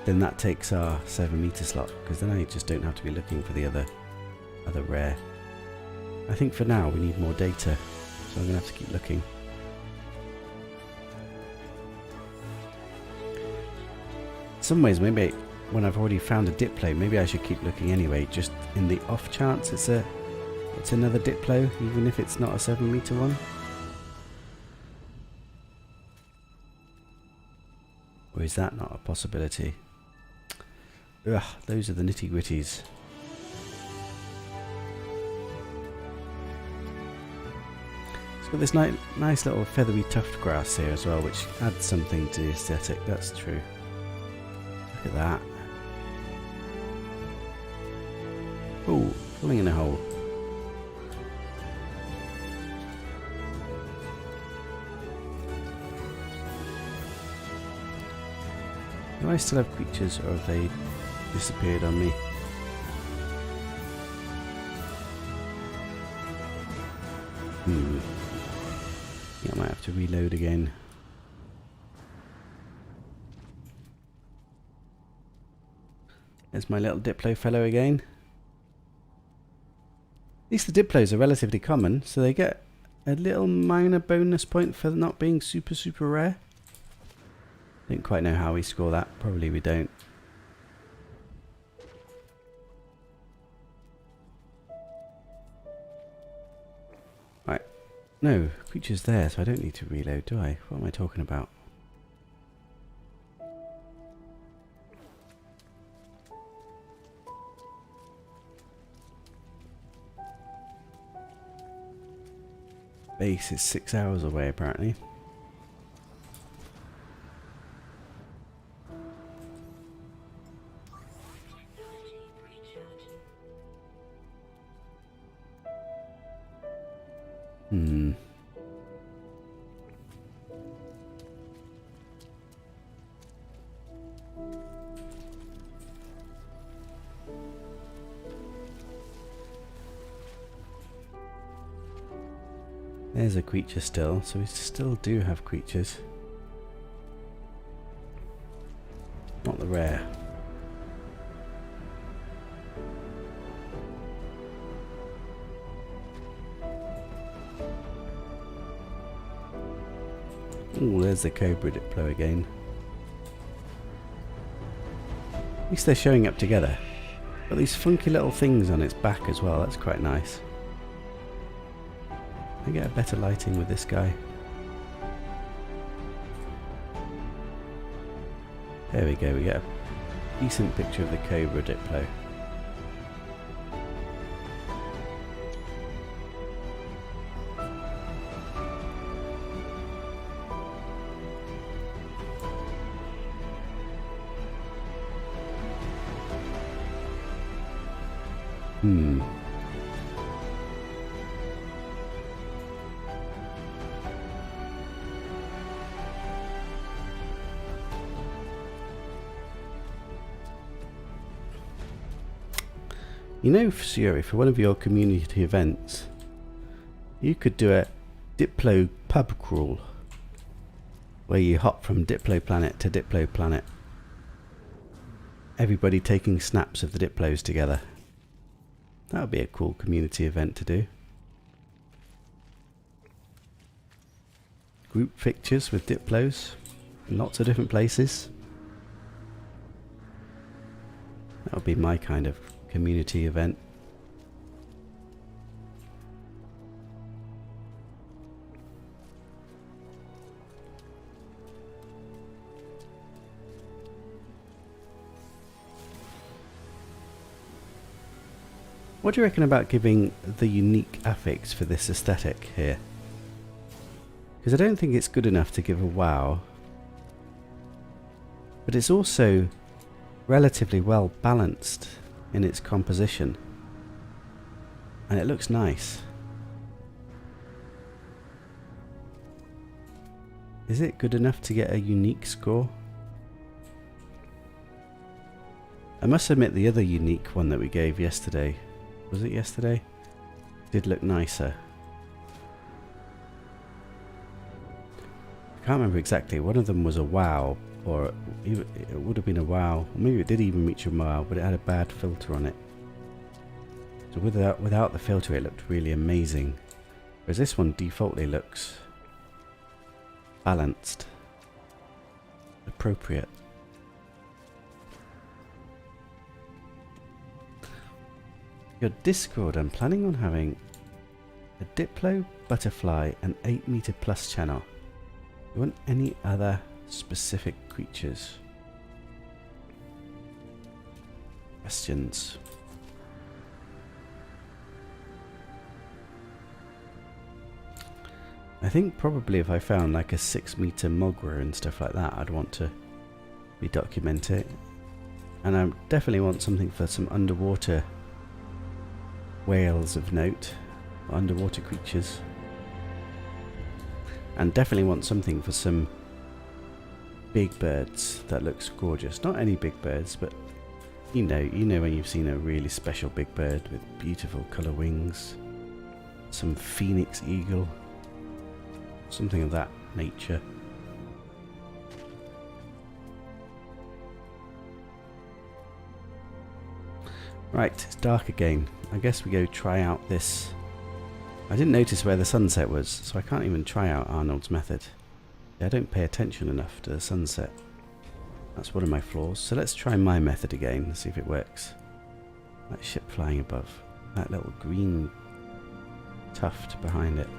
then that takes our 7-meter slot, because then I just don't have to be looking for the other rare. I think for now we need more data, so I'm going to have to keep looking. In some ways, maybe when I've already found a Diplo, maybe I should keep looking anyway, just in the off chance it's another Diplo, even if it's not a 7-meter one. Or is that not a possibility? Ugh, those are the nitty gritties. It's got this nice little feathery tuft grass here as well, which adds something to the aesthetic, that's true. Look at that. Oh, falling in a hole. Do I still have creatures, or have they disappeared on me? Yeah, I might have to reload again. There's my little Diplo fellow again. At least the Diplos are relatively common, so they get a little minor bonus point for not being super rare. Don't quite know how we score that. Probably we don't. Right. No, creature's there, so I don't need to reload, do I? What am I talking about? Base is 6 hours away, apparently. There's a creature still, so we still do have creatures. Not the rare. Oh, there's the Cobra Diplo again. At least they're showing up together. Got these funky little things on its back as well, that's quite nice. I get a better lighting with this guy. There we go, we get a decent picture of the Cobra Diplo. You know, Suri, for one of your community events, you could do a Diplo pub crawl, where you hop from Diplo planet to Diplo planet. Everybody taking snaps of the Diplos together. That would be a cool community event to do. Group pictures with Diplos in lots of different places. That would be my kind of community event. What do you reckon about giving the unique affix for this aesthetic here? Because I don't think it's good enough to give a wow, but it's also relatively well balanced in its composition, and it looks nice. Is it good enough to get a unique score? I must admit the other unique one that we gave yesterday, was it yesterday? Did look nicer. I can't remember exactly. One of them was a wow, or even, it would have been a wow. Maybe it did even reach a wow, but it had a bad filter on it. So without the filter, it looked really amazing. Whereas this one defaultly looks balanced, appropriate. Your Discord, I'm planning on having a Diplo, Butterfly, and 8-meter plus channel. You want any other specific creatures? Questions? I think probably if I found like a 6-meter Mogra and stuff like that, I'd want to redocument it. And I definitely want something for some underwater whales of note, underwater creatures. And definitely want something for some big birds that looks gorgeous. Not any big birds, but you know when you've seen a really special big bird with beautiful colour wings. Some phoenix eagle. Something of that nature. Right, it's dark again. I guess we go try out this. I didn't notice where the sunset was, so I can't even try out Arnold's method. Yeah, I don't pay attention enough to the sunset. That's one of my flaws. So let's try my method again and see if it works. That ship flying above. That little green tuft behind it.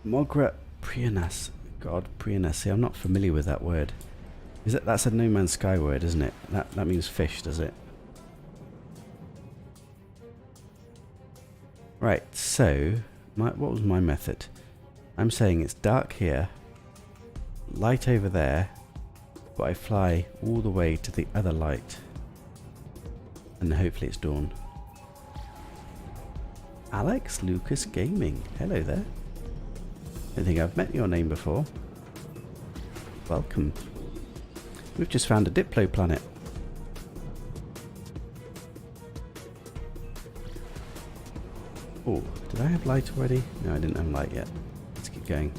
Mogra Prianas. God, Prianas. See, I'm not familiar with that word. That's a No Man's Sky word, isn't it? That means fish, does it? Right, so what was my method? I'm saying it's dark here, light over there, but I fly all the way to the other light. And hopefully it's dawn. Alex Lucas Gaming. Hello there. I don't think I've met your name before. Welcome. We've just found a Diplo planet. Oh, did I have light already? No, I didn't have light yet. Let's keep going.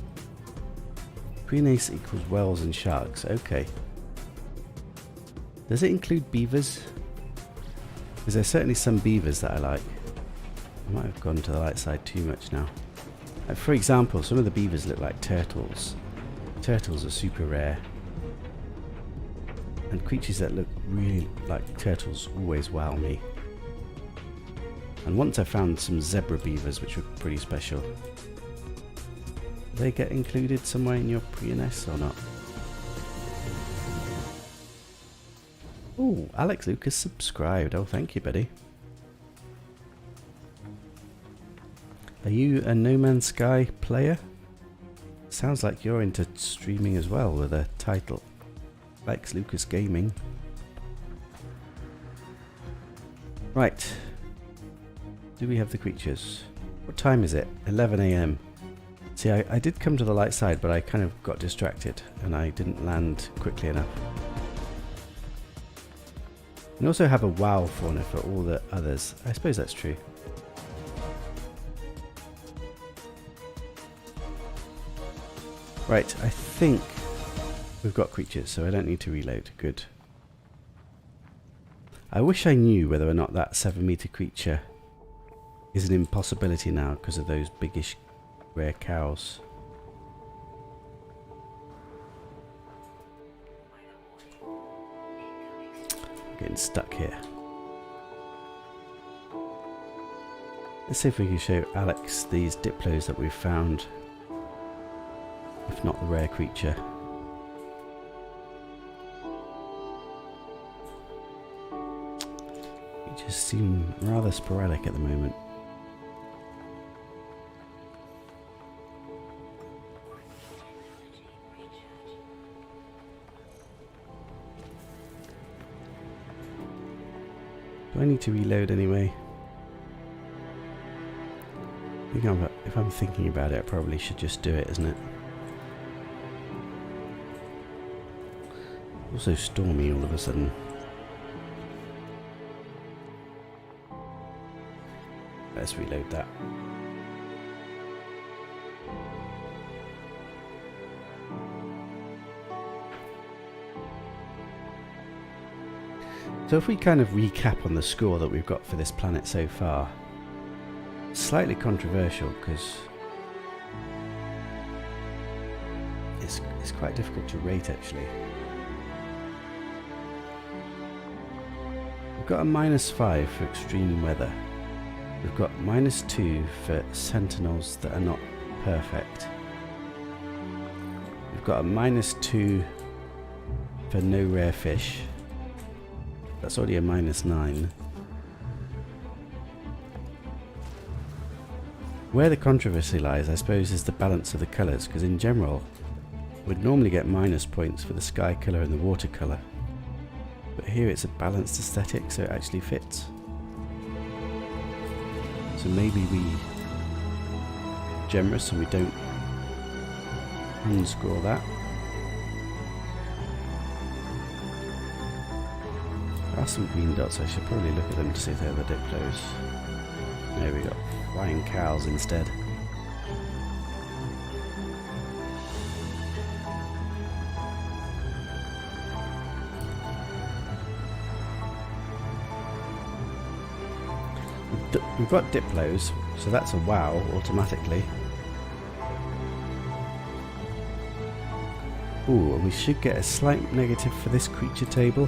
Prenace equals whales and sharks. Okay. Does it include beavers? Because there's certainly some beavers that I like. I might have gone to the light side too much now. For example, some of the beavers look like turtles. Turtles are super rare. And creatures that look really like turtles always wow me. And once I found some zebra beavers, which were pretty special. Do they get included somewhere in your pre-NS or not? Oh, Alex Lucas subscribed. Oh, thank you, buddy. Are you a No Man's Sky player? Sounds like you're into streaming as well with a title. Alex Lucas Gaming. Right. Do we have the creatures? What time is it? 11 AM. See, I did come to the light side, but I kind of got distracted and I didn't land quickly enough. And also have a WoW fauna for all the others. I suppose that's true. Right, I think we've got creatures, so I don't need to reload. Good. I wish I knew whether or not that 7-meter creature is an impossibility now because of those biggish rare cows. I'm getting stuck here. Let's see if we can show Alex these Diplos that we've found. If not the rare creature. They just seem rather sporadic at the moment. Do I need to reload anyway? I think if I'm thinking about it, I probably should just do it, isn't it? Also stormy all of a sudden. Let's reload that. So if we kind of recap on the score that we've got for this planet so far, slightly controversial because it's quite difficult to rate actually. We've got a -5 for extreme weather. We've got -2 for sentinels that are not perfect. We've got a -2 for no rare fish. That's already a -9. Where the controversy lies, I suppose, is the balance of the colours, because in general, we'd normally get minus points for the sky colour and the water colour. But here it's a balanced aesthetic, so it actually fits. So maybe we're generous and we don't unscore that. There are some green dots, I should probably look at them to see if they're the Diplos. There we go, flying cows instead. We've got Diplos, so that's a wow automatically. Ooh, and we should get a slight negative for this creature table.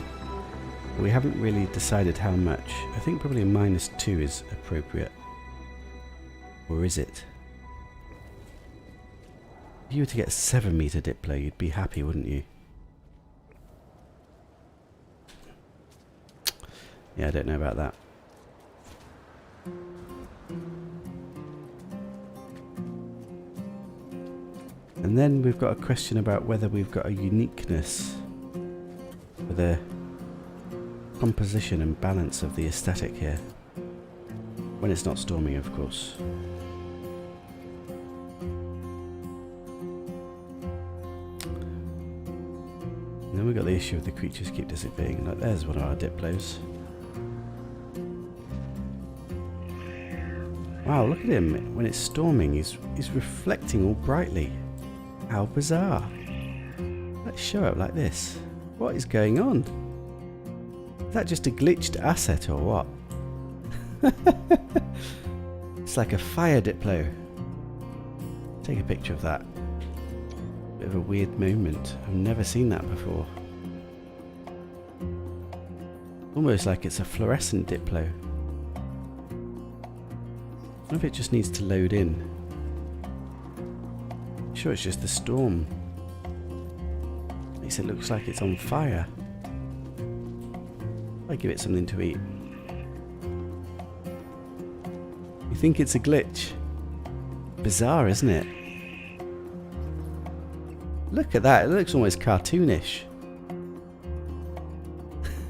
But we haven't really decided how much. I think probably a -2 is appropriate. Or is it? If you were to get a 7-meter Diplo, you'd be happy, wouldn't you? Yeah, I don't know about that. And then we've got a question about whether we've got a uniqueness for the composition and balance of the aesthetic here. When it's not storming, of course. And then we've got the issue of the creatures keep disappearing. Like, there's one of our Diplos. Wow, look at him. When it's storming, he's reflecting all brightly. How bizarre. Let's show up like this. What is going on? Is that just a glitched asset or what? It's like a fire Diplo. Take a picture of that. Bit of a weird moment. I've never seen that before. Almost like it's a fluorescent Diplo. I wonder if it just needs to load in. I'm sure it's just the storm. Makes it look like it's on fire. I give it something to eat. You think it's a glitch? Bizarre, isn't it? Look at that, it looks almost cartoonish.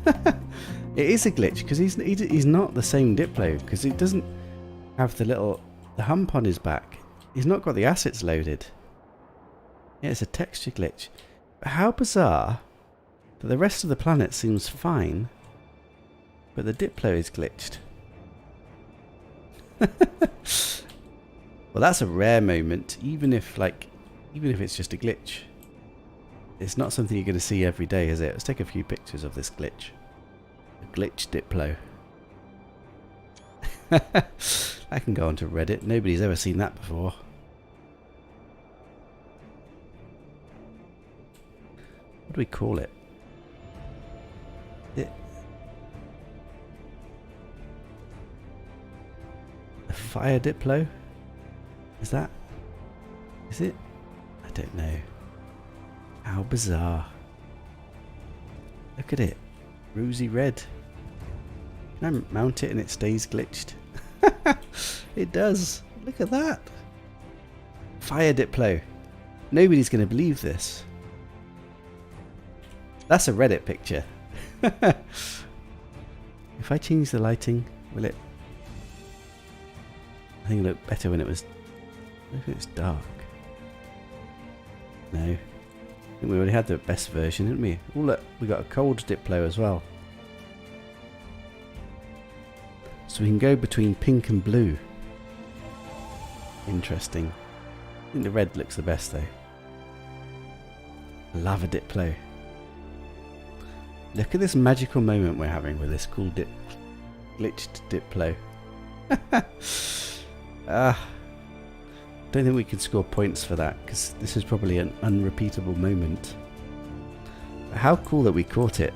It is a glitch because he's not the same Diplo, because it doesn't have the hump on his back. He's not got the assets loaded. Yeah, it's a texture glitch. But how bizarre that the rest of the planet seems fine, but the Diplo is glitched. Well, that's a rare moment, even if it's just a glitch. It's not something you're going to see every day, is it? Let's take a few pictures of this glitch. A glitch Diplo. I can go onto Reddit. Nobody's ever seen that before. What do we call it? A fire Diplo? Is it? I don't know. How bizarre. Look at it. Rosy red. Can I mount it and it stays glitched? It does. Look at that. Fire Diplo. Nobody's going to believe this. That's a Reddit picture. If I change the lighting, will it? I think it looked better when it was. If it's dark. No. I think we already had the best version, didn't we? Oh look, we got a cold Diplo as well. So we can go between pink and blue. Interesting. I think the red looks the best though. Lava Diplo. Look at this magical moment we're having with this cool glitched Diplo. Don't think we can score points for that because this is probably an unrepeatable moment. But how cool that we caught it.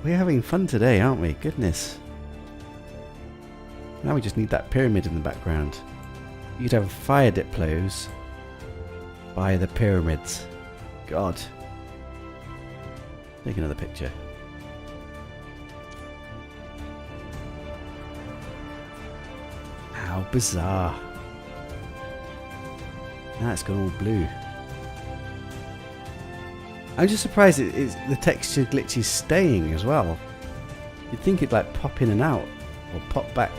We're having fun today, aren't we? Goodness. Now we just need that pyramid in the background. You'd have fire Diplos by the pyramids. God. Take another picture. How bizarre. Now it's gone all blue. I'm just surprised the texture glitch is staying as well. You'd think it'd like pop in and out or pop back.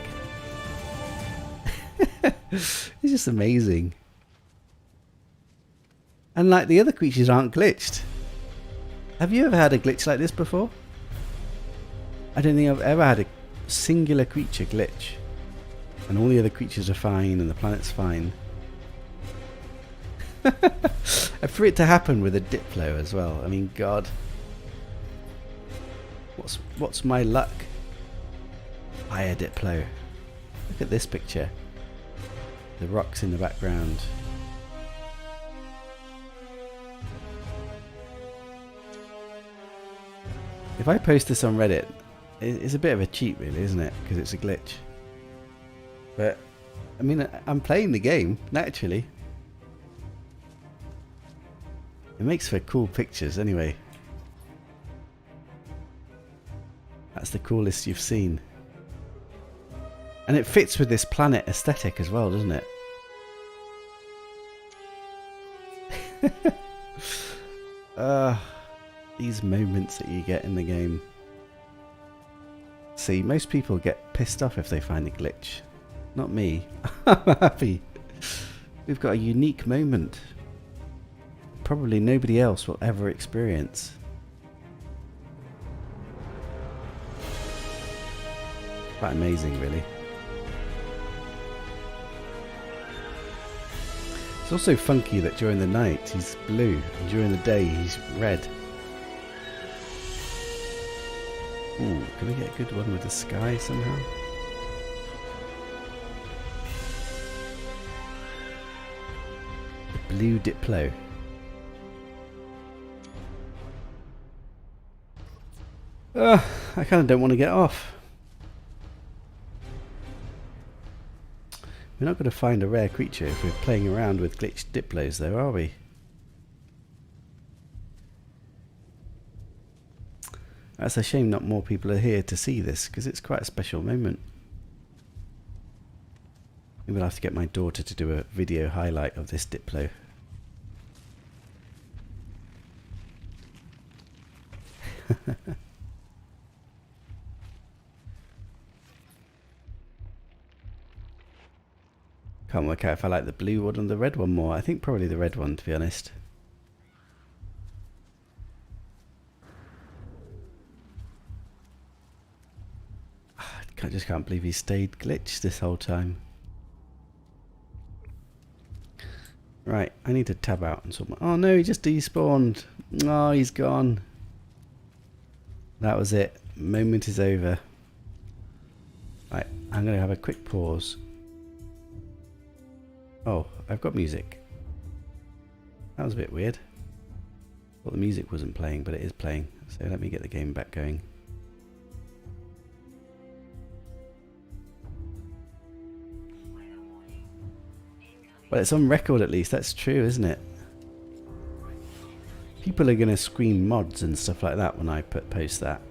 It's just amazing. And like the other creatures aren't glitched. Have you ever had a glitch like this before? I don't think I've ever had a singular creature glitch. And all the other creatures are fine and the planet's fine. And for it to happen with a Diplo as well, I mean, God. What's my luck? Fire Diplo. Look at this picture. The rocks in the background. If I post this on Reddit, it's a bit of a cheat really, isn't it? Because it's a glitch. But, I mean, I'm playing the game, naturally. It makes for cool pictures anyway. That's the coolest you've seen. And it fits with this planet aesthetic as well, doesn't it? These moments that you get in the game. See, most people get pissed off if they find a glitch. Not me. I'm happy. We've got a unique moment. Probably nobody else will ever experience. Quite amazing, really. It's also funky that during the night he's blue and during the day he's red. Ooh, can we get a good one with the sky somehow? The blue Diplo. I kind of don't want to get off. We're not going to find a rare creature if we're playing around with glitched Diplos though, are we? That's a shame not more people are here to see this, because it's quite a special moment. Maybe I'll have to get my daughter to do a video highlight of this Diplo. Can't work out if I like the blue one or the red one more. I think probably the red one, to be honest. I just can't believe he stayed glitched this whole time. Right, I need to tab out and sort my... Oh no, he just despawned. Oh, he's gone. That was it. Moment is over. Right, I'm going to have a quick pause. Oh, I've got music. That was a bit weird. Well, the music wasn't playing, but it is playing. So let me get the game back going. Well, it's on record at least. That's true, isn't it? People are going to scream mods and stuff like that when I post that.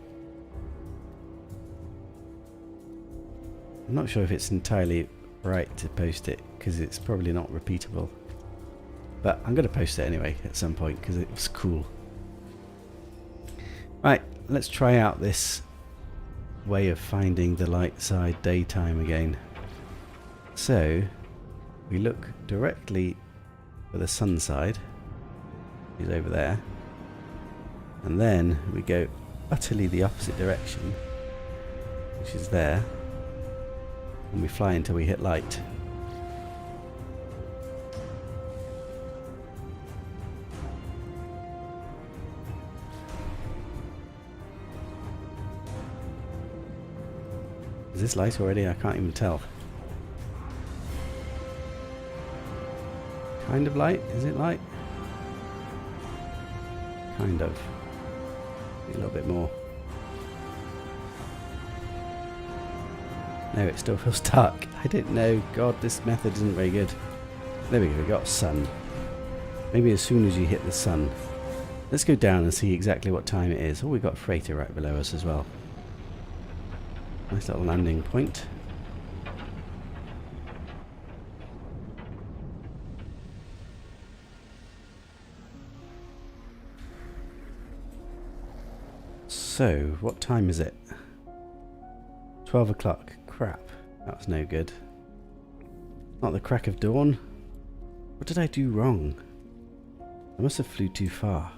I'm not sure if it's entirely right to post it because it's probably not repeatable. But I'm going to post it anyway at some point because it was cool. Right, let's try out this way of finding the light side daytime again. So... we look directly for the sun side, he's over there, and then we go utterly the opposite direction, which is there, and we fly until we hit light. Is this light already? I can't even tell. Kind of light? Is it light? Kind of. A little bit more. No, it still feels dark. I don't know. God, this method isn't very good. There we go, we got sun. Maybe as soon as you hit the sun. Let's go down and see exactly what time it is. Oh, we got a freighter right below us as well. Nice little landing point. So, what time is it? 12 o'clock. Crap. That was no good. Not the crack of dawn. What did I do wrong? I must have flew too far.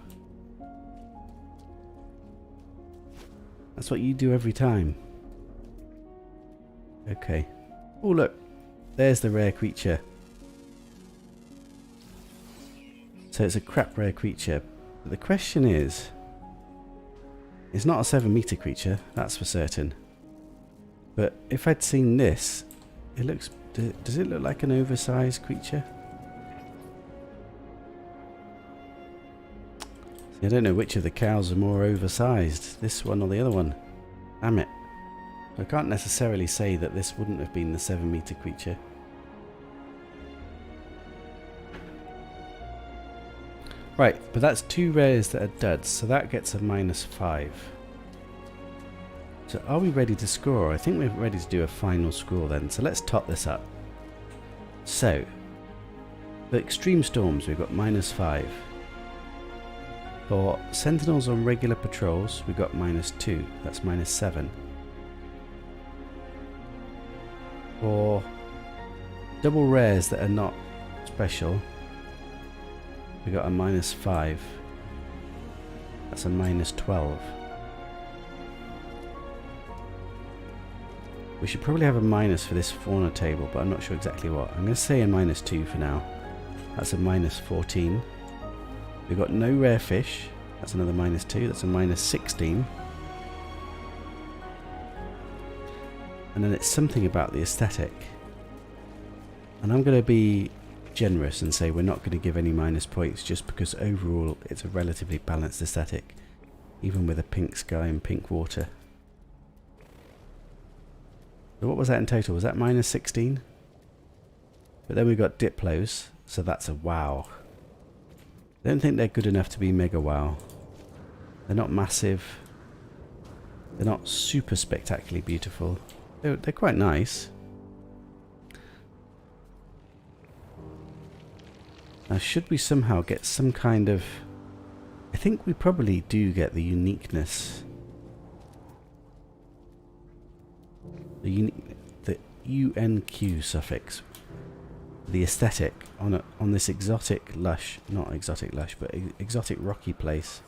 That's what you do every time. Okay. Oh look, there's the rare creature. So it's a crap rare creature. But the question is, it's not a 7-meter creature, that's for certain. But if I'd seen this, it looks... Does it look like an oversized creature? See, I don't know which of the cows are more oversized, this one or the other one. Damn it. I can't necessarily say that this wouldn't have been the 7-meter creature. Right, but that's 2 rares that are duds, so that gets a -5. So are we ready to score? I think we're ready to do a final score then, so let's top this up. So, for extreme storms we've got -5. For sentinels on regular patrols we've got -2, that's -7. For double rares that are not special, we got a -5. That's a -12. We should probably have a minus for this fauna table, but I'm not sure exactly what. I'm going to say a -2 for now. That's a -14. We've got no rare fish. That's another -2. That's a -16. And then it's something about the aesthetic. And I'm going to be generous and say we're not going to give any minus points just because overall it's a relatively balanced aesthetic, even with a pink sky and pink water. So what was that in total? Was that -16? But then we've got Diplos, so that's a wow. I don't think they're good enough to be mega wow. They're not massive. They're not super spectacularly beautiful. They're quite nice. Now should we somehow get some kind of... I think we probably do get the uniqueness. The UNQ suffix. The aesthetic on this exotic lush, not exotic lush, but exotic rocky place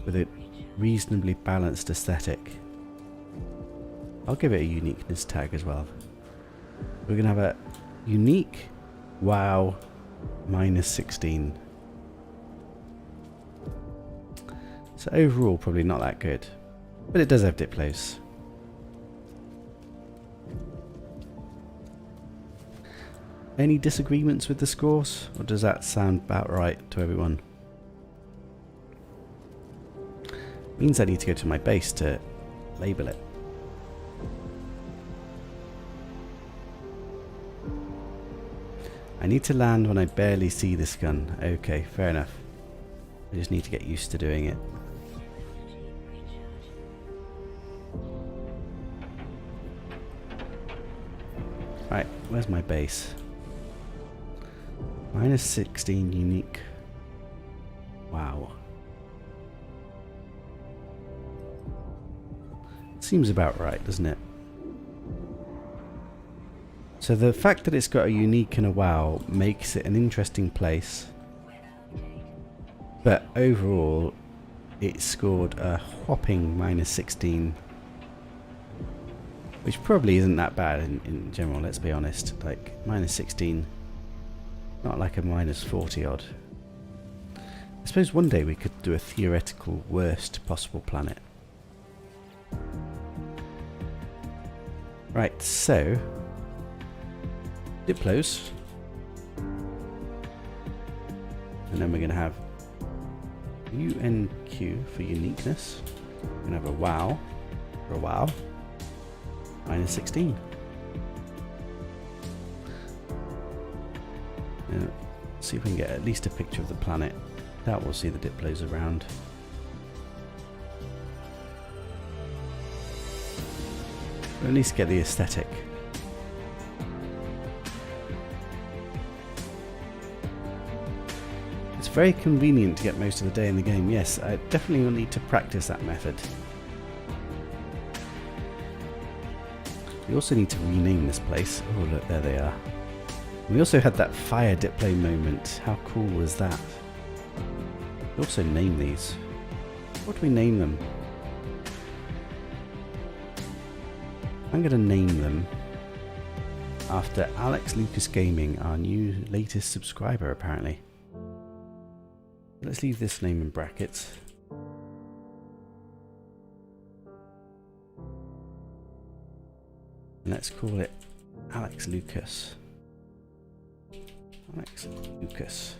with a reasonably balanced aesthetic. I'll give it a uniqueness tag as well. We're going to have a unique wow -16. So overall probably not that good, but it does have Diplos. Any disagreements with the scores, or does that sound about right to everyone? Means I need to go to my base to label it. I need to land when I barely see this gun. Okay, fair enough. I just need to get used to doing it. Right, where's my base? -16 unique. Wow. Seems about right, doesn't it? So the fact that it's got a unique and a wow makes it an interesting place. But overall, it scored a whopping -16. Which probably isn't that bad in general, let's be honest. Like, -16, not like a -40 odd. I suppose one day we could do a theoretical worst possible planet. Right, so Diplos, and then we're going to have UNQ for uniqueness. We're going to have a wow for a wow, minus 16. Now, see if we can get at least a picture of the planet. That will see the Diplos around. Or at least get the aesthetic. It's very convenient to get most of the day in the game. Yes, I definitely will need to practice that method. We also need to rename this place. Oh look, there they are. We also had that fire Diplo moment. How cool was that? We also name these. What do we name them? I'm going to name them after Alex Lucas Gaming, our new latest subscriber apparently. Let's leave this name in brackets. And let's call it Alex Lucas. Alex Lucas.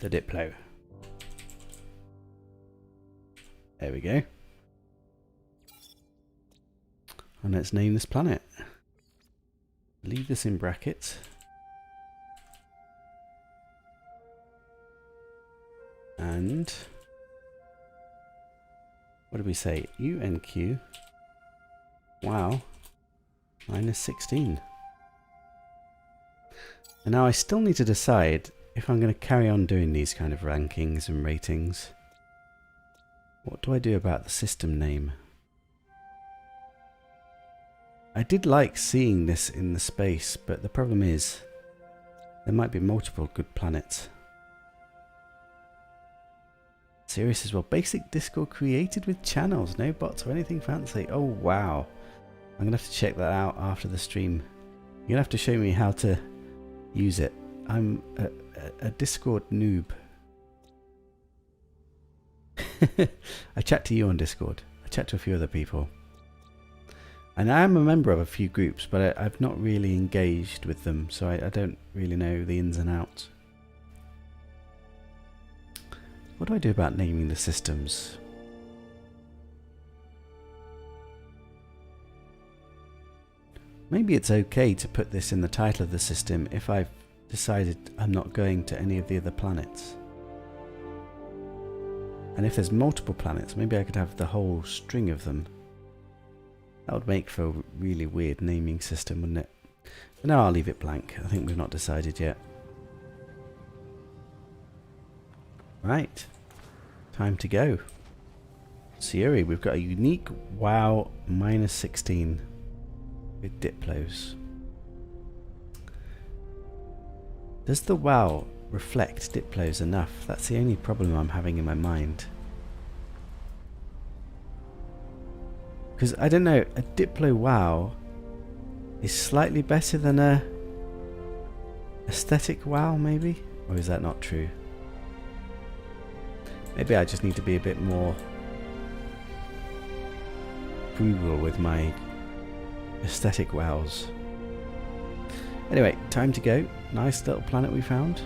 The Diplo. There we go. And let's name this planet. Leave this in brackets. And what did we say? UNQ. Wow. Minus 16. And now I still need to decide if I'm going to carry on doing these kind of rankings and ratings. What do I do about the system name? I did like seeing this in the space, but the problem is there might be multiple good planets. Serious as well. Basic Discord created with channels, no bots or anything fancy. Oh wow. I'm going to have to check that out after the stream. You're going to have to show me how to use it. I'm a Discord noob. I chat to you on Discord. I chat to a few other people. And I am a member of a few groups, but I've not really engaged with them, so I don't really know the ins and outs. What do I do about naming the systems? Maybe it's okay to put this in the title of the system if I've decided I'm not going to any of the other planets. And if there's multiple planets, maybe I could have the whole string of them. That would make for a really weird naming system, wouldn't it? But now I'll leave it blank. I think we've not decided yet. Right. Time to go. Siri, we've got a unique wow minus 16 with Diplos. Does the wow reflect Diplos enough? That's the only problem I'm having in my mind. Because I don't know, a Diplo wow is slightly better than a aesthetic wow maybe? Or is that not true? Maybe I just need to be a bit more frugal with my aesthetic wows. Anyway, time to go. Nice little planet we found.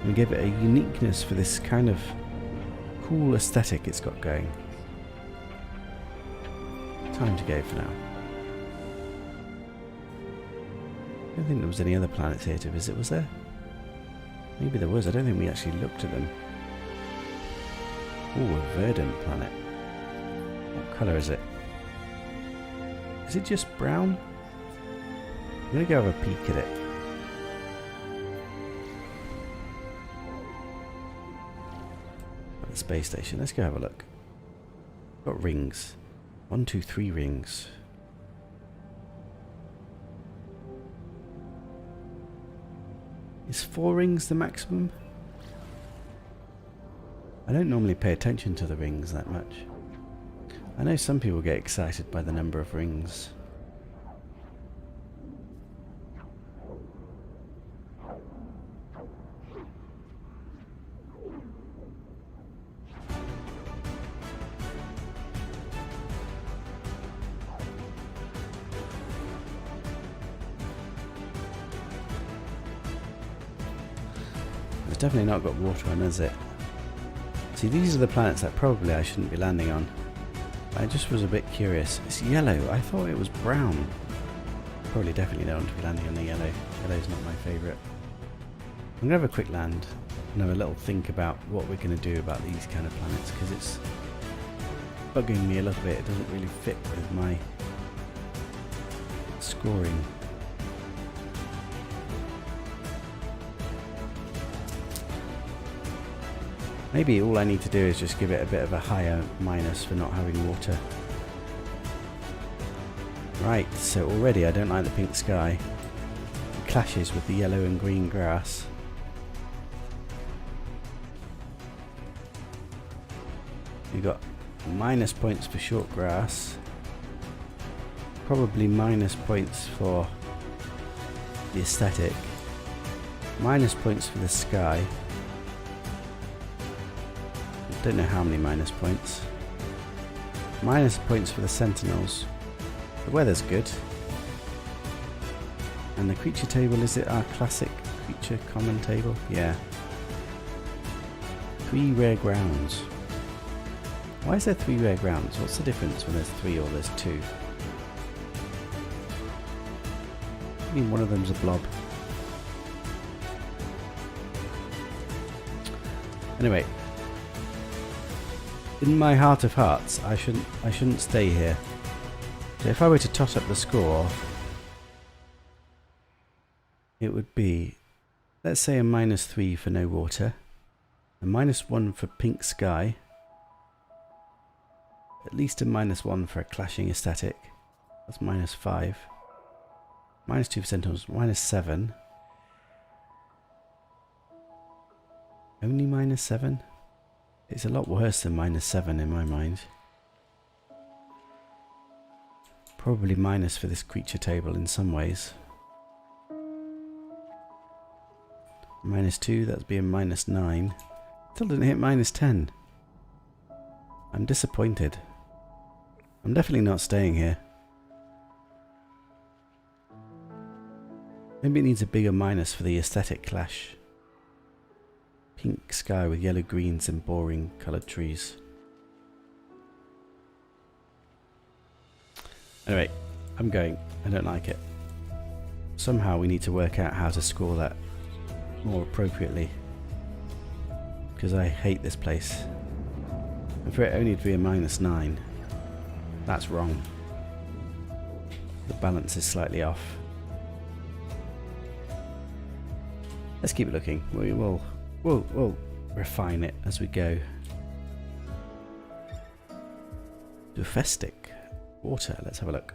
And give it a uniqueness for this kind of cool aesthetic it's got going. Time to go for now. I don't think there was any other planets here to visit, was there? Maybe there was. I don't think we actually looked at them. Ooh, a verdant planet. What colour is it? Is it just brown? I'm going to go have a peek at it. At the space station. Let's go have a look. Got rings. 1, 2, 3 rings. Is 4 rings the maximum? I don't normally pay attention to the rings that much. I know some people get excited by the number of rings. It's definitely not got water on, has it? See, these are the planets that probably I shouldn't be landing on. I just was a bit curious. It's yellow. I thought it was brown. Probably definitely don't want to be landing on the yellow. Yellow's not my favourite. I'm going to have a quick land and have a little think about what we're going to do about these kind of planets, because it's bugging me a little bit. It doesn't really fit with my scoring. Maybe all I need to do is just give it a bit of a higher minus for not having water. Right, so already I don't like the pink sky. It clashes with the yellow and green grass. We've got minus points for short grass. Probably minus points for the aesthetic. Minus points for the sky. Don't know how many minus points. Minus points for the sentinels. The weather's good. And the creature table, is it our classic creature common table? Yeah. 3 rare grounds. Why is there 3 rare grounds? What's the difference when there's 3 or there's 2? I mean, one of them's a blob. Anyway. In my heart of hearts, I shouldn't stay here. So if I were to toss up the score, it would be, let's say, a -3 for no water, a -1 for pink sky, at least a -1 for a clashing aesthetic. That's -5. -2 for sentinels, -7. Only -7? It's a lot worse than -7 in my mind. Probably minus for this creature table in some ways. -2, that's being -9. Still didn't hit -10. I'm disappointed. I'm definitely not staying here. Maybe it needs a bigger minus for the aesthetic clash. Pink sky with yellow greens and boring coloured trees. Anyway, I'm going. I don't like it. Somehow we need to work out how to score that more appropriately, because I hate this place. And for it only to be a -9, that's wrong. The balance is slightly off. Let's keep looking. We'll refine it as we go. Dufestic water. Let's have a look.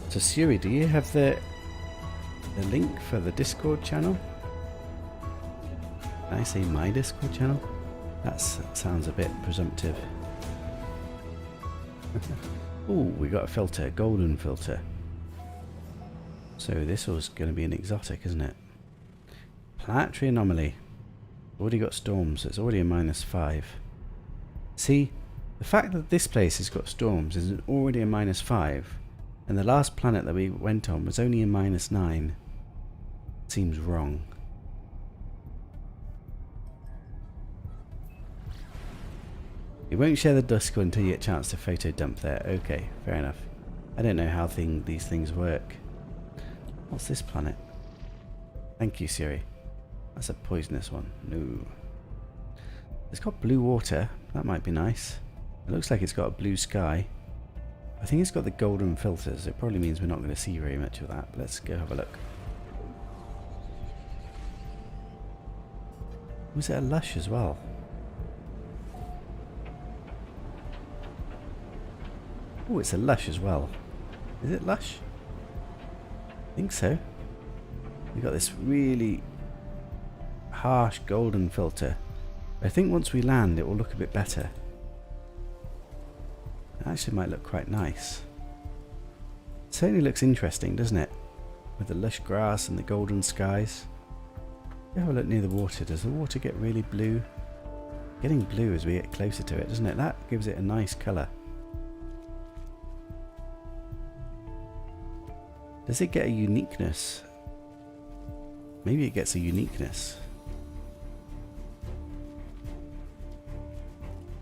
So Siri, do you have the link for the Discord channel? Can I say my Discord channel? That sounds a bit presumptive. Oh, we got a filter, golden filter. So this was going to be an exotic, isn't it? Planetary anomaly. Already got storms, so it's already a -5. See, the fact that this place has got storms is already a -5, and the last planet that we went on was only a -9. Seems wrong. You won't share the dust until you get a chance to photo dump there. Okay, fair enough. I don't know how these things work. What's this planet? Thank you, Siri. That's a poisonous one. No. It's got blue water. That might be nice. It looks like it's got a blue sky. I think it's got the golden filters. It probably means we're not going to see very much of that. But let's go have a look. Was it a lush as well? Oh, it's a lush as well. Is it lush? I think so. We've got this really harsh golden filter. I think once we land it will look a bit better. It actually might look quite nice. It certainly looks interesting, doesn't it? With the lush grass and the golden skies. Have a look near the water. Does the water get really blue? Getting blue as we get closer to it, doesn't it? That gives it a nice colour. Does it get a uniqueness? Maybe it gets a uniqueness.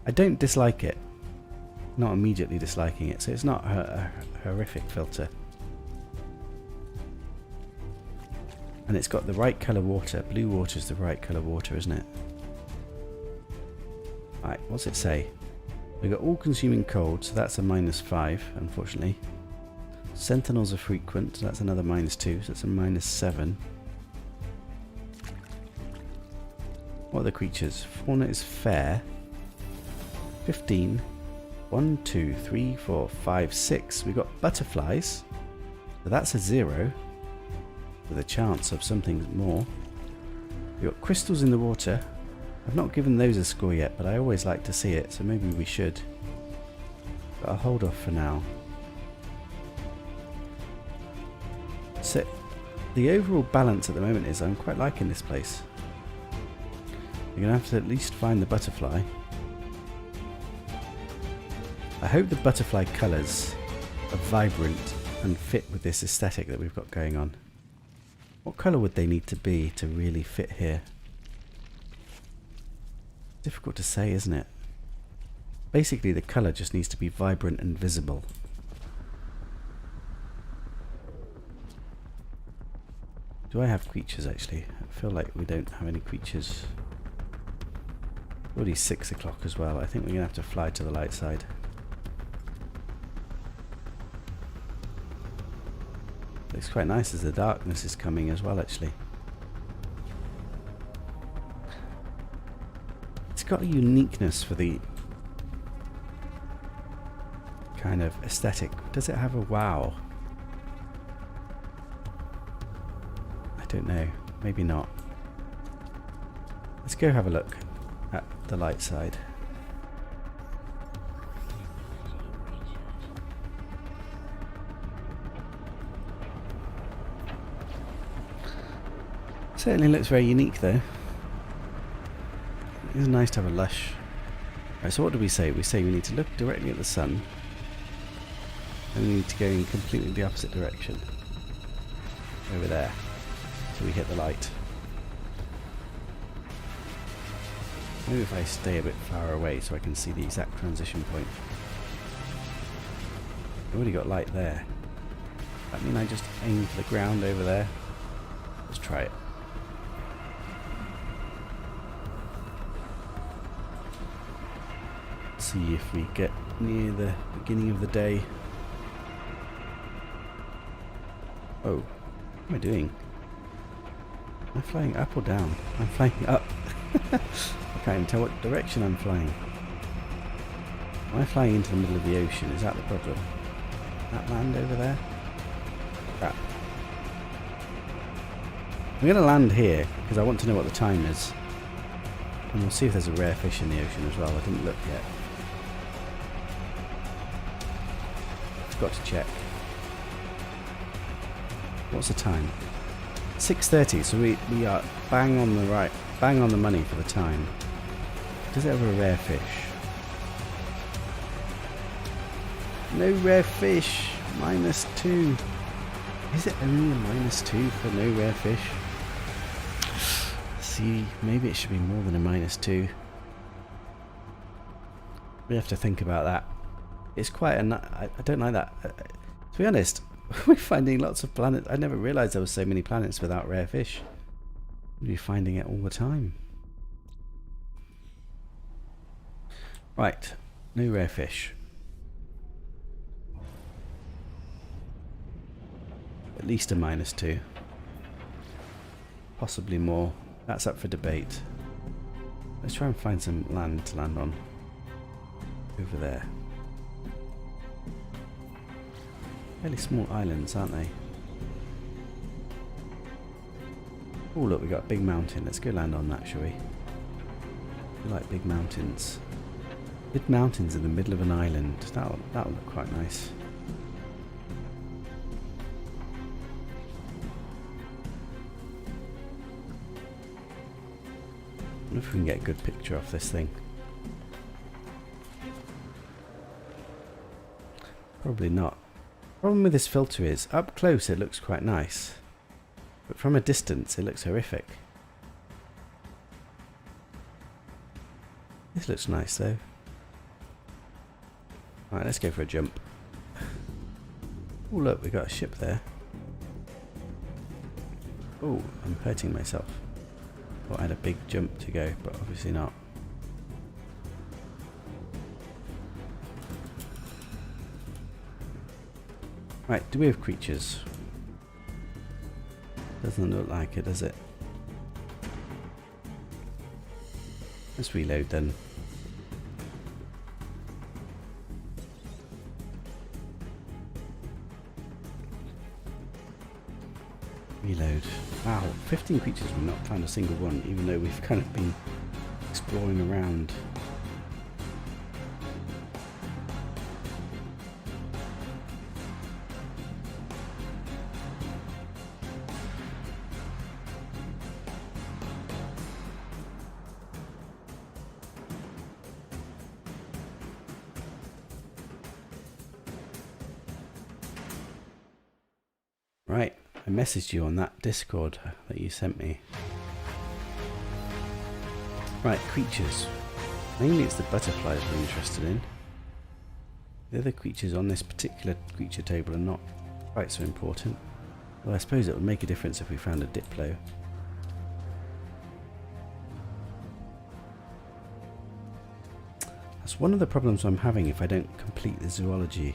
I don't dislike it. Not immediately disliking it, so it's not a horrific filter. And it's got the right colour water. Blue water is the right colour water, isn't it? Right, what's it say? We've got all-consuming cold, so that's a -5, unfortunately. Sentinels are frequent, so that's another -2, so that's a -7. What are the creatures? Fauna is fair. 15. 1, 2, 3, 4, 5, 6. We've got butterflies, so that's a 0. With a chance of something more. We've got crystals in the water. I've not given those a score yet, but I always like to see it, so maybe we should. But I'll hold off for now. So, the overall balance at the moment is I'm quite liking this place. You're going to have to at least find the butterfly. I hope the butterfly colours are vibrant and fit with this aesthetic that we've got going on. What colour would they need to be to really fit here? Difficult to say, isn't it? Basically, the colour just needs to be vibrant and visible. Do I have creatures, actually? I feel like we don't have any creatures. Already 6 o'clock as well. I think we're going to have to fly to the light side. Looks quite nice as the darkness is coming as well, actually. It's got a uniqueness for the kind of aesthetic. Does it have a wow? I don't know. Maybe not. Let's go have a look at the light side. Certainly looks very unique though. It's nice to have a lush. Right, so what do we say? We say we need to look directly at the sun. And we need to go in completely the opposite direction. Over there. So we hit the light. Maybe if I stay a bit far away so I can see the exact transition point. I've already got light there. That mean I just aim for the ground over there? Let's try it. See if we get near the beginning of the day. Oh, what am I doing? Am I flying up or down? I'm flying up. I can't even tell what direction I'm flying. Am I flying into the middle of the ocean? Is that the problem? That land over there? Crap. I'm going to land here because I want to know what the time is. And we'll see if there's a rare fish in the ocean as well. I didn't look yet. Got to check. What's the time? 6:30, so we are bang on the money for the time. Does it have a rare fish? No rare fish. -2. Is it only a -2 for no rare fish? See, maybe it should be more than a -2. We have to think about that. It's quite I don't like that. To be honest, we're finding lots of planets. I never realised there were so many planets without rare fish. We'd be finding it all the time. Right, no rare fish. At least a -2. Possibly more. That's up for debate. Let's try and find some land to land on. Over there. Fairly small islands, aren't they? Oh look, we got a big mountain. Let's go land on that, shall we? We like big mountains. Big mountains in the middle of an island. That'll look quite nice. I wonder if we can get a good picture off this thing. Probably not. Problem with this filter is, up close it looks quite nice, but from a distance it looks horrific. This looks nice though. Alright, let's go for a jump. Oh look, we got a ship there. Oh, I'm hurting myself. Thought I had a big jump to go, but obviously not. Right, do we have creatures? Doesn't look like it, does it? Let's reload then. Reload. Wow, 15 creatures, we've not found a single one, even though we've kind of been exploring around. Right, I messaged you on that Discord that you sent me. Right, creatures. Mainly it's the butterflies we're interested in. The other creatures on this particular creature table are not quite so important. Well, I suppose it would make a difference if we found a Diplo. That's one of the problems I'm having if I don't complete the zoology.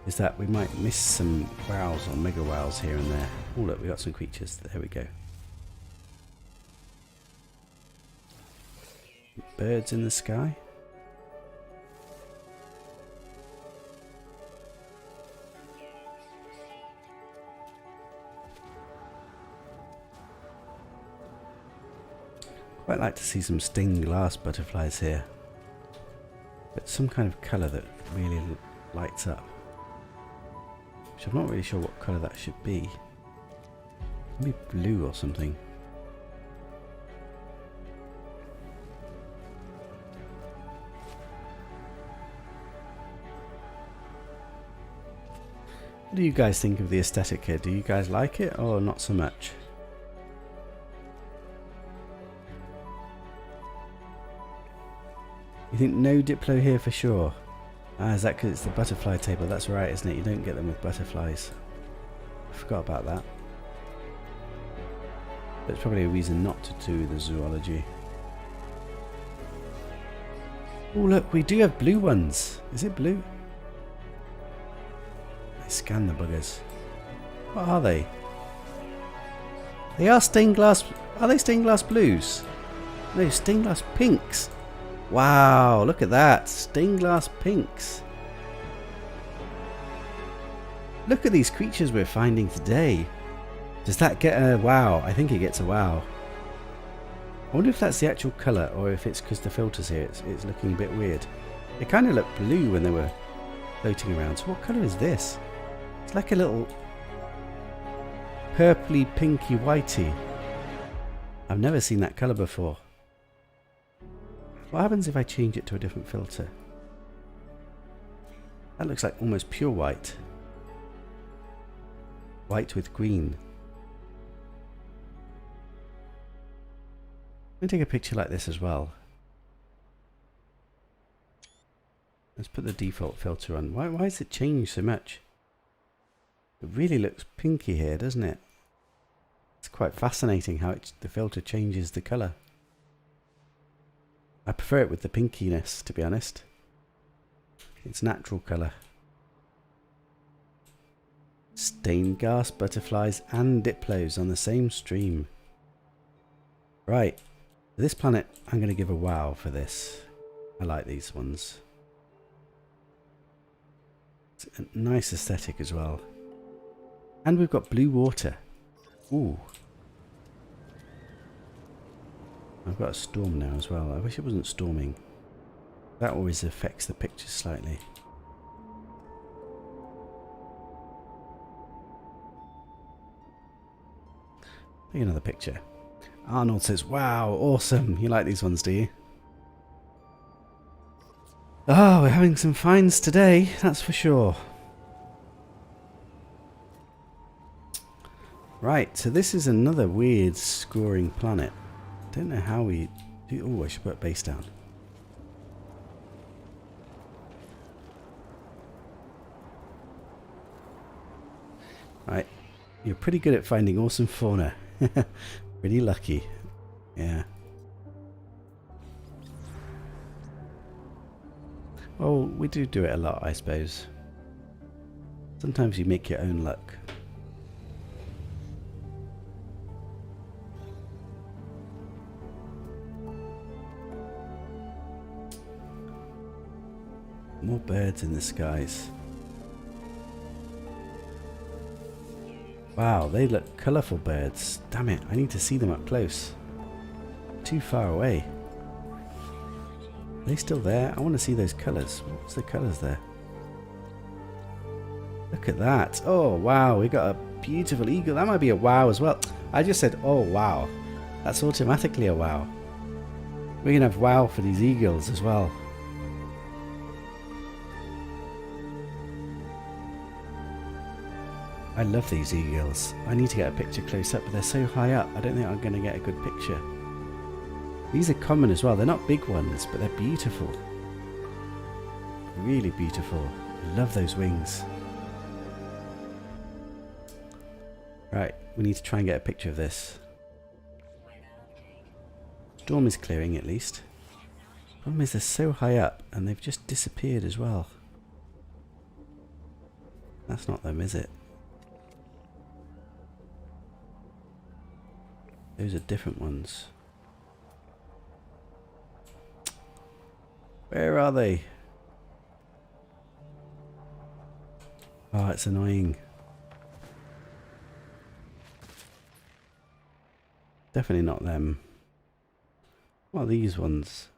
Is that we might miss some wows or mega wows here and there. Oh look, we got some creatures. There we go. Birds in the sky. Quite like to see some stained glass butterflies here. But some kind of colour that really lights up. Which I'm not really sure what colour that should be. Maybe blue or something. What do you guys think of the aesthetic here? Do you guys like it or not so much? You think no Diplo here for sure? Ah, is that because it's the butterfly table? That's right, isn't it? You don't get them with butterflies. I forgot about that. There's probably a reason not to do the zoology. Oh look, we do have blue ones. Is it blue? I scan the buggers. What are they? They are stained glass. Are they stained glass blues? No, stained glass pinks. Wow, look at that. Stained glass pinks. Look at these creatures we're finding today. Does that get a wow? I think it gets a wow. I wonder if that's the actual colour or if it's because the filter's here. It's looking a bit weird. They kind of look blue when they were floating around. So what colour is this? It's like a little purpley pinky whitey. I've never seen that colour before. What happens if I change it to a different filter? That looks like almost pure white. White with green. Let me take a picture like this as well. Let's put the default filter on. Why has it changed so much? It really looks pinky here, doesn't it? It's quite fascinating how the filter changes the colour. I prefer it with the pinkiness, to be honest. It's natural colour. Stained glass butterflies and Diplos on the same stream. Right. This planet, I'm going to give a wow for this. I like these ones. It's a nice aesthetic as well. And we've got blue water. Ooh. I've got a storm now as well. I wish it wasn't storming. That always affects the picture slightly. Take another picture. Arnold says, wow, awesome. You like these ones, do you? Oh, we're having some finds today, that's for sure. Right, so this is another weird scoring planet. Don't know how we do. Oh, I should put base down. Right, you're pretty good at finding awesome fauna. Pretty lucky. Yeah. Oh, we do it a lot, I suppose. Sometimes you make your own luck. More birds in the skies. Wow, they look colourful birds. Damn it, I need to see them up close. Too far away. Are they still there? I want to see those colours. What's the colours there? Look at that. Oh, wow, we got a beautiful eagle. That might be a wow as well. I just said, oh, wow. That's automatically a wow. We're going to have wow for these eagles as well. I love these eagles. I need to get a picture close up, but they're so high up, I don't think I'm going to get a good picture. These are common as well. They're not big ones, but they're beautiful. Really beautiful. I love those wings. Right, we need to try and get a picture of this. Storm is clearing at least. Problem is they're so high up and they've just disappeared as well. That's not them, is it? Those are different ones. Where are they? Oh, it's annoying. Definitely not them. What are these ones?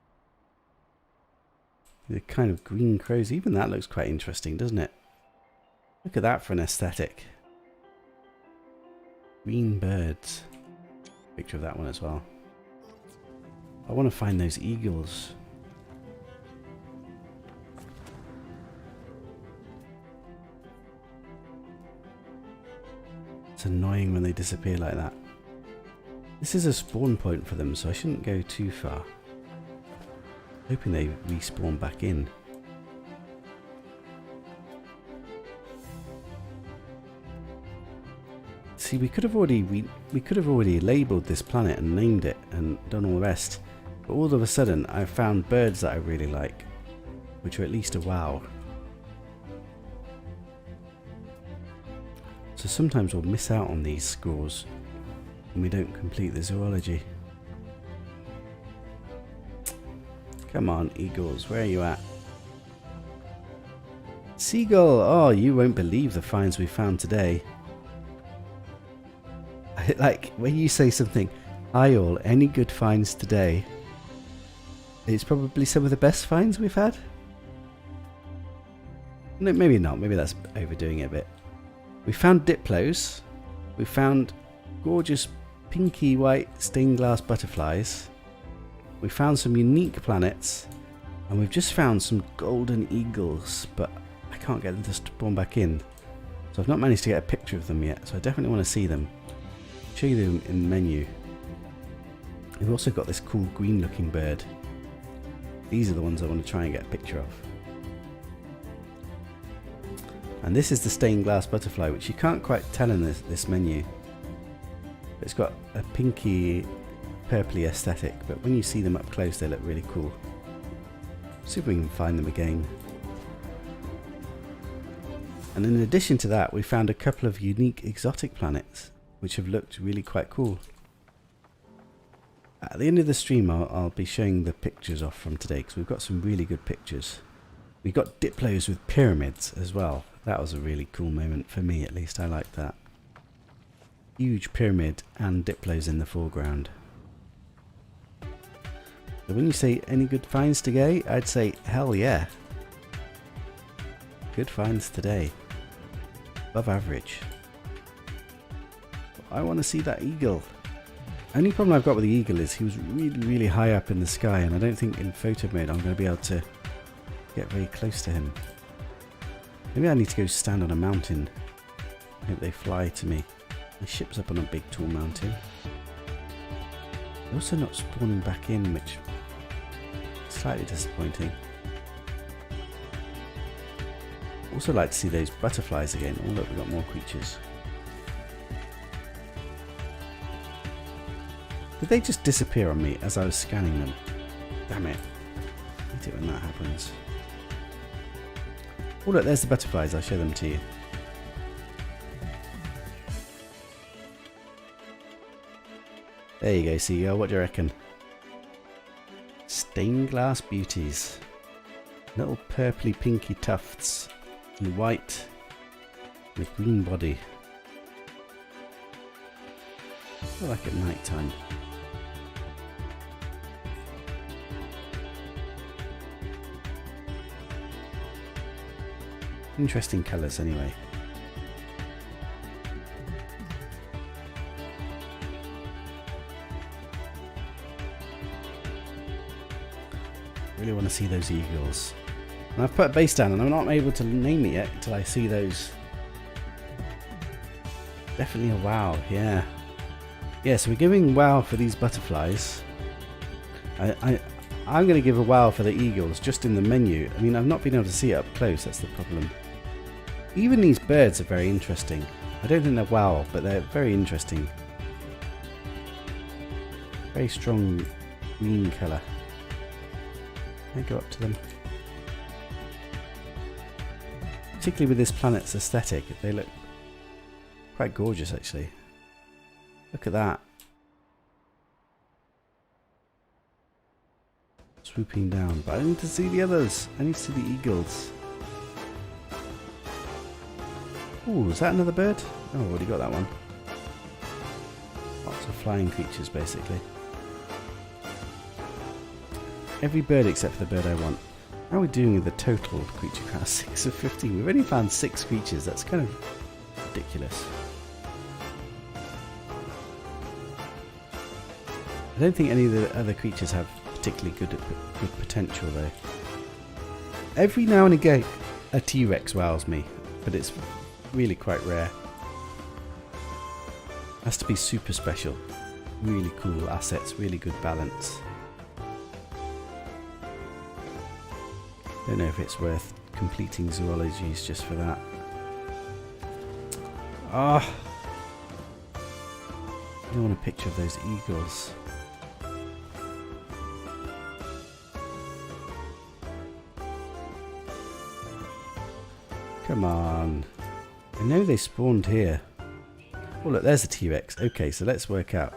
They're kind of green crows. Even that looks quite interesting, doesn't it? Look at that for an aesthetic. Green birds. Picture of that one as well. I want to find those eagles. It's annoying when they disappear like that. This is a spawn point for them, so I shouldn't go too far. Hoping they respawn back in. See, we could have already labelled this planet and named it and done all the rest. But all of a sudden, I found birds that I really like, which are at least a wow. So sometimes we'll miss out on these scores when we don't complete the zoology. Come on, eagles, where are you at? Seagull! Oh, you won't believe the finds we found today. Like, when you say something, hi all, any good finds today? It's probably some of the best finds we've had? No, maybe not. Maybe that's overdoing it a bit. We found diplos. We found gorgeous pinky white stained glass butterflies. We found some unique planets. And we've just found some golden eagles, but I can't get them to spawn back in. So I've not managed to get a picture of them yet, so I definitely want to see them. Show you them in the menu. We've also got this cool green looking bird. These are the ones I want to try and get a picture of. And this is the stained glass butterfly, which you can't quite tell in this menu. It's got a pinky, purpley aesthetic, but when you see them up close, they look really cool. See if we can find them again. And in addition to that, we found a couple of unique exotic planets, which have looked really quite cool. At the end of the stream, I'll be showing the pictures off from today, because we've got some really good pictures. We got diplos with pyramids as well. That was a really cool moment for me, at least. I liked that. Huge pyramid and diplos in the foreground. So when you say any good finds today, I'd say hell yeah. Good finds today. Above average. I want to see that eagle. Only problem I've got with the eagle is he was really, really high up in the sky, and I don't think in photo mode I'm going to be able to get very close to him. Maybe I need to go stand on a mountain. Hope they fly to me. My ship's up on a big tall mountain. They're also not spawning back in, which is slightly disappointing. Also like to see those butterflies again. Oh look, we've got more creatures. Did they just disappear on me as I was scanning them? Damn it. I hate it when that happens. Oh look, there's the butterflies. I'll show them to you. There you go, seagull. What do you reckon? Stained glass beauties. Little purpley pinky tufts. And white. And a green body. I feel like at night time. Interesting colours anyway. Really want to see those eagles. And I've put a base down and I'm not able to name it yet until I see those. Definitely a wow, yeah. Yeah, so we're giving wow for these butterflies. I'm going to give a wow for the eagles just in the menu. I mean, I've not been able to see it up close, that's the problem. Even these birds are very interesting. I don't think they're wow, but they're very interesting. Very strong green colour. Can I go up to them? Particularly with this planet's aesthetic, they look quite gorgeous actually. Look at that. Swooping down, but I need to see the others. I need to see the eagles. Oh, is that another bird? Oh, I've already got that one. Lots of flying creatures basically. Every bird except for the bird I want. How are we doing with the total creature count? 6 of 15. We've only found 6 creatures. That's kind of ridiculous. I don't think any of the other creatures have particularly good potential though. Every now and again a T-Rex wows me, but it's really quite rare. Has to be super special. Really cool assets, really good balance. Don't know if it's worth completing zoologies just for that. Ah, I don't want a picture of those eagles. Come on. I know they spawned here. Oh look, there's a T-Rex. Okay, so let's work out.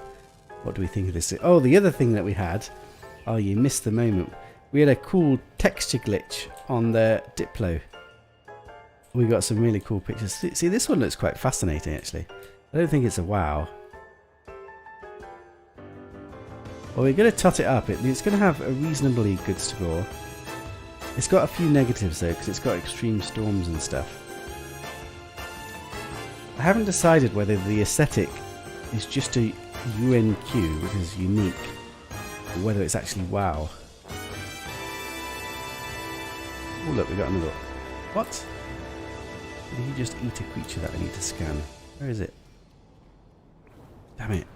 What do we think of this? Oh, the other thing that we had. Oh, you missed the moment. We had a cool texture glitch on the Diplo. We got some really cool pictures. See, this one looks quite fascinating actually. I don't think it's a wow. Well, we're going to tot it up. It's going to have a reasonably good score. It's got a few negatives though, because it's got extreme storms and stuff. I haven't decided whether the aesthetic is just a UNQ, which is unique, or whether it's actually wow. Oh look, we got another. What? Did he just eat a creature that I need to scan? Where is it? Damn it.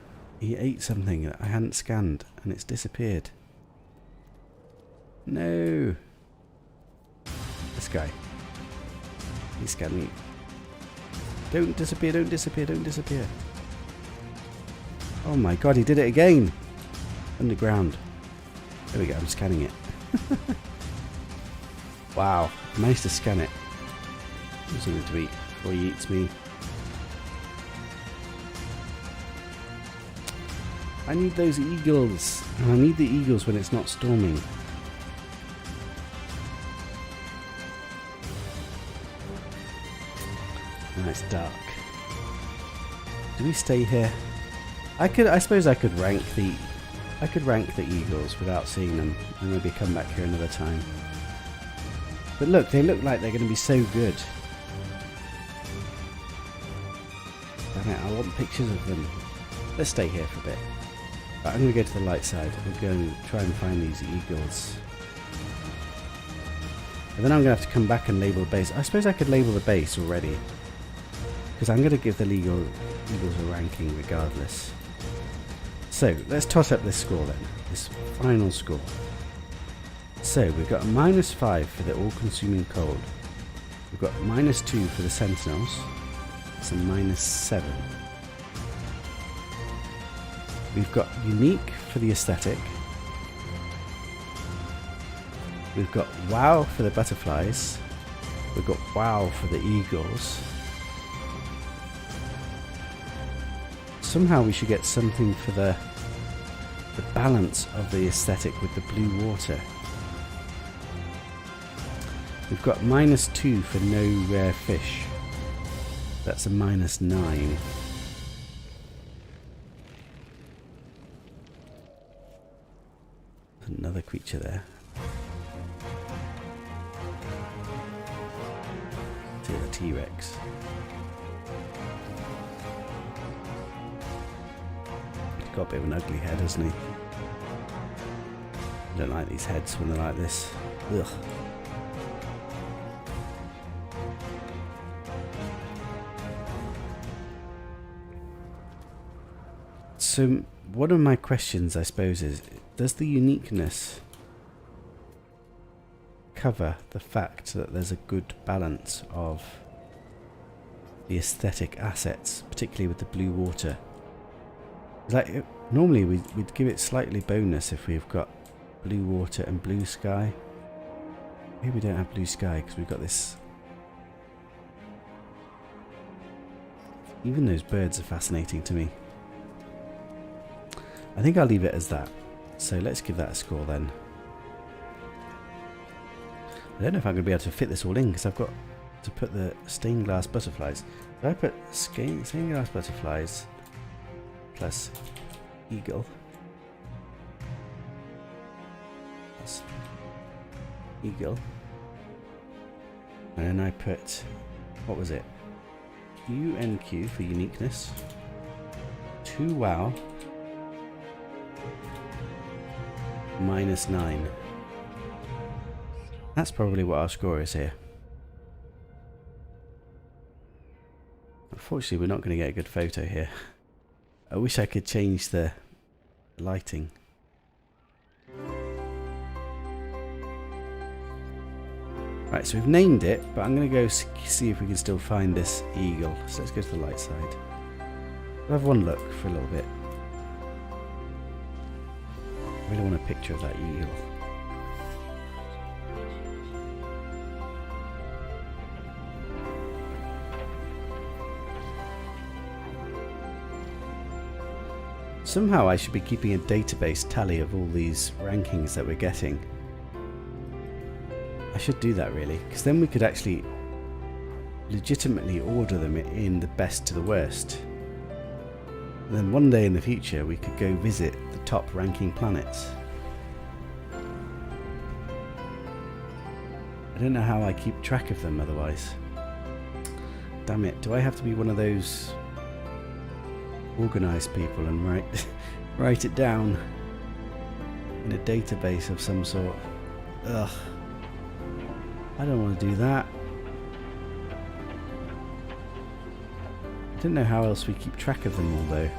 He ate something that I hadn't scanned and it's disappeared. No. This guy. He's scanning me. Don't disappear, don't disappear, don't disappear. Oh my god, he did it again. Underground. There we go, I'm scanning it. Wow, I managed to scan it. There's something to eat before he eats me. I need those eagles. And I need the eagles when it's not storming. Now it's dark. Do we stay here? I suppose I could rank the eagles without seeing them and maybe come back here another time. But look, they look like they're going to be so good. Damn it, I want pictures of them. Let's stay here for a bit. Right, I'm going to go to the light side. We'll go and try and find these eagles. And then I'm going to have to come back and label the base. I suppose I could label the base already. because I'm going to give the Eagles a ranking regardless. So let's toss up this score then, this final score. So we've got a -5 for the all-consuming cold. We've got -2 for the Sentinels. It's a -7. We've got unique for the aesthetic. We've got wow for the butterflies. We've got wow for the eagles. Somehow we should get something for the balance of the aesthetic with the blue water. We've got -2 for no rare fish. That's a -9. Another creature there. To the T-Rex. He's got a bit of an ugly head, hasn't he? I don't like these heads when they're like this. Ugh. So one of my questions, I suppose, is does the uniqueness cover the fact that there's a good balance of the aesthetic assets, particularly with the blue water? Like normally we'd give it slightly bonus if we've got blue water and blue sky. Maybe we don't have blue sky because we've got this. Even those birds are fascinating to me. I think I'll leave it as that. So let's give that a score then. I don't know if I'm going to be able to fit this all in because I've got to put the stained glass butterflies. If I put stained glass butterflies plus eagle plus eagle, and then I put, what was it? UNQ for uniqueness, 2 wow, -9. That's probably what our score is here. Unfortunately, we're not going to get a good photo here. I wish I could change the lighting. Right, so we've named it, but I'm going to go see if we can still find this eagle. So let's go to the light side. We'll have one look for a little bit. I really want a picture of that eagle. Somehow I should be keeping a database tally of all these rankings that we're getting. I should do that really, because then we could actually legitimately order them in the best to the worst. And then one day in the future we could go visit the top ranking planets. I don't know how I keep track of them otherwise. Damn it, do I have to be one of those organised people and write it down in a database of some sort? Ugh. I don't want to do that. I don't know how else we keep track of them all though.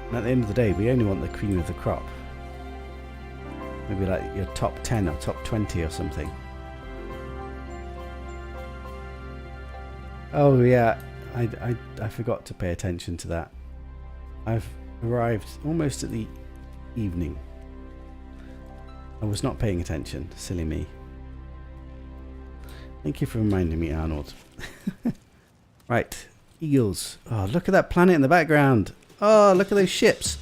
And at the end of the day, we only want the cream of the crop. Maybe like your top 10 or top 20 or something. Oh yeah, I forgot to pay attention to that. I've arrived almost at the evening. I was not paying attention, silly me. Thank you for reminding me, Arnold. Right, eagles. Oh, look at that planet in the background. Oh, look at those ships.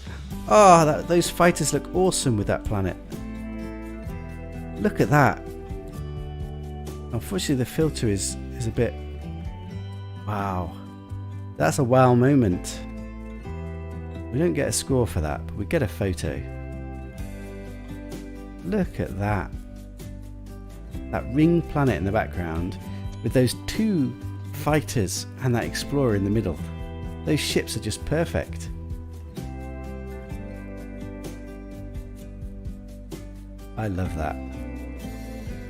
Oh, those fighters look awesome with that planet. Look at that. Unfortunately, the filter is a bit... Wow. That's a wow moment. We don't get a score for that, but we get a photo. Look at that. That ring planet in the background with those 2 fighters and that explorer in the middle. Those ships are just perfect. I love that.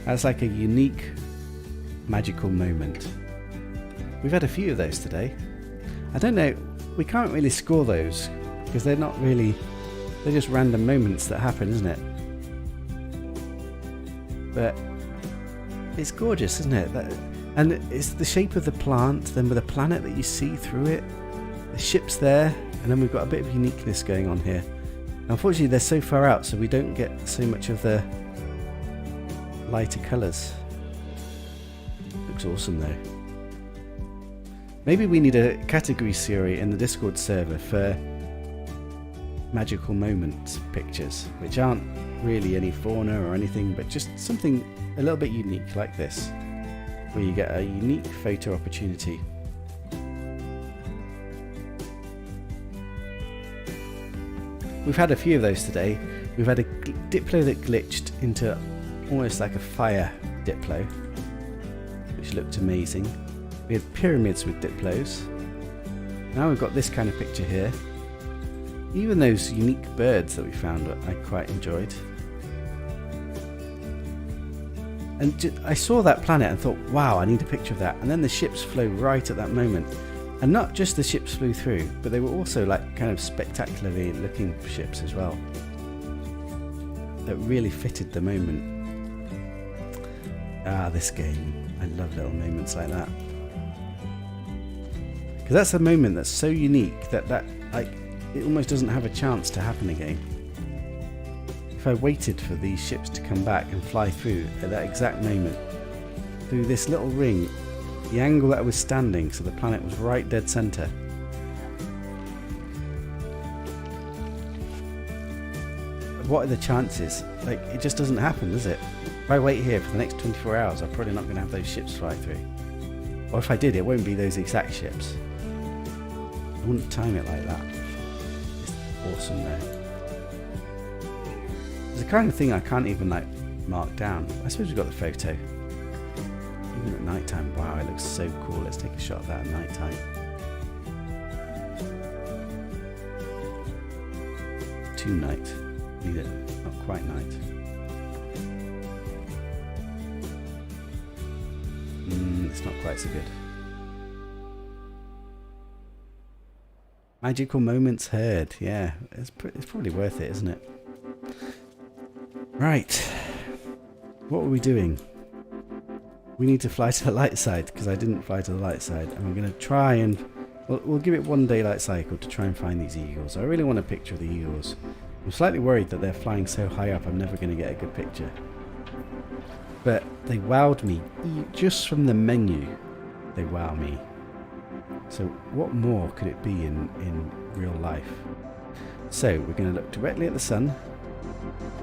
That's like a unique magical moment. We've had a few of those today. I don't know, we can't really score those because they're not really, they're just random moments that happen, isn't it? But it's gorgeous, isn't it? And it's the shape of the plant, then with a planet that you see through it, the ship's there, and then we've got a bit of uniqueness going on here. Unfortunately, they're so far out, so we don't get so much of the lighter colours. Looks awesome though. Maybe we need a category series in the Discord server for magical moment pictures, which aren't really any fauna or anything, but just something a little bit unique like this, where you get a unique photo opportunity. We've had a few of those today. We've had a Diplo that glitched into almost like a fire Diplo, which looked amazing. We had pyramids with Diplos. Now we've got this kind of picture here. Even those unique birds that we found I quite enjoyed. And I saw that planet and thought, wow, I need a picture of that. And then the ships flew right at that moment. And not just the ships flew through, but they were also like kind of spectacularly looking ships as well. That really fitted the moment. Ah, this game. I love little moments like that. Because that's a moment that's so unique that like it almost doesn't have a chance to happen again. If I waited for these ships to come back and fly through at that exact moment, through this little ring, the angle that I was standing, so the planet was right dead centre. What are the chances? Like, it just doesn't happen, does it? If I wait here for the next 24 hours, I'm probably not going to have those ships fly through. Or if I did, it won't be those exact ships. I wouldn't time it like that. It's awesome though. It's the kind of thing I can't even like mark down. I suppose we've got the photo. Even at night time, wow, it looks so cool. Let's take a shot of that at night time. Too night. Need it. Not quite night. It's not quite so good. Magical moments heard. Yeah, it's probably worth it, isn't it? Right. What are we doing? We need to fly to the light side, because I didn't fly to the light side, and we're going to try and we'll give it one daylight cycle to try and find these eagles. I really want a picture of the eagles. I'm slightly worried that they're flying so high up I'm never going to get a good picture, but they wowed me just from the menu. They wow me. So what more could it be in real life? So we're going to look directly at the sun.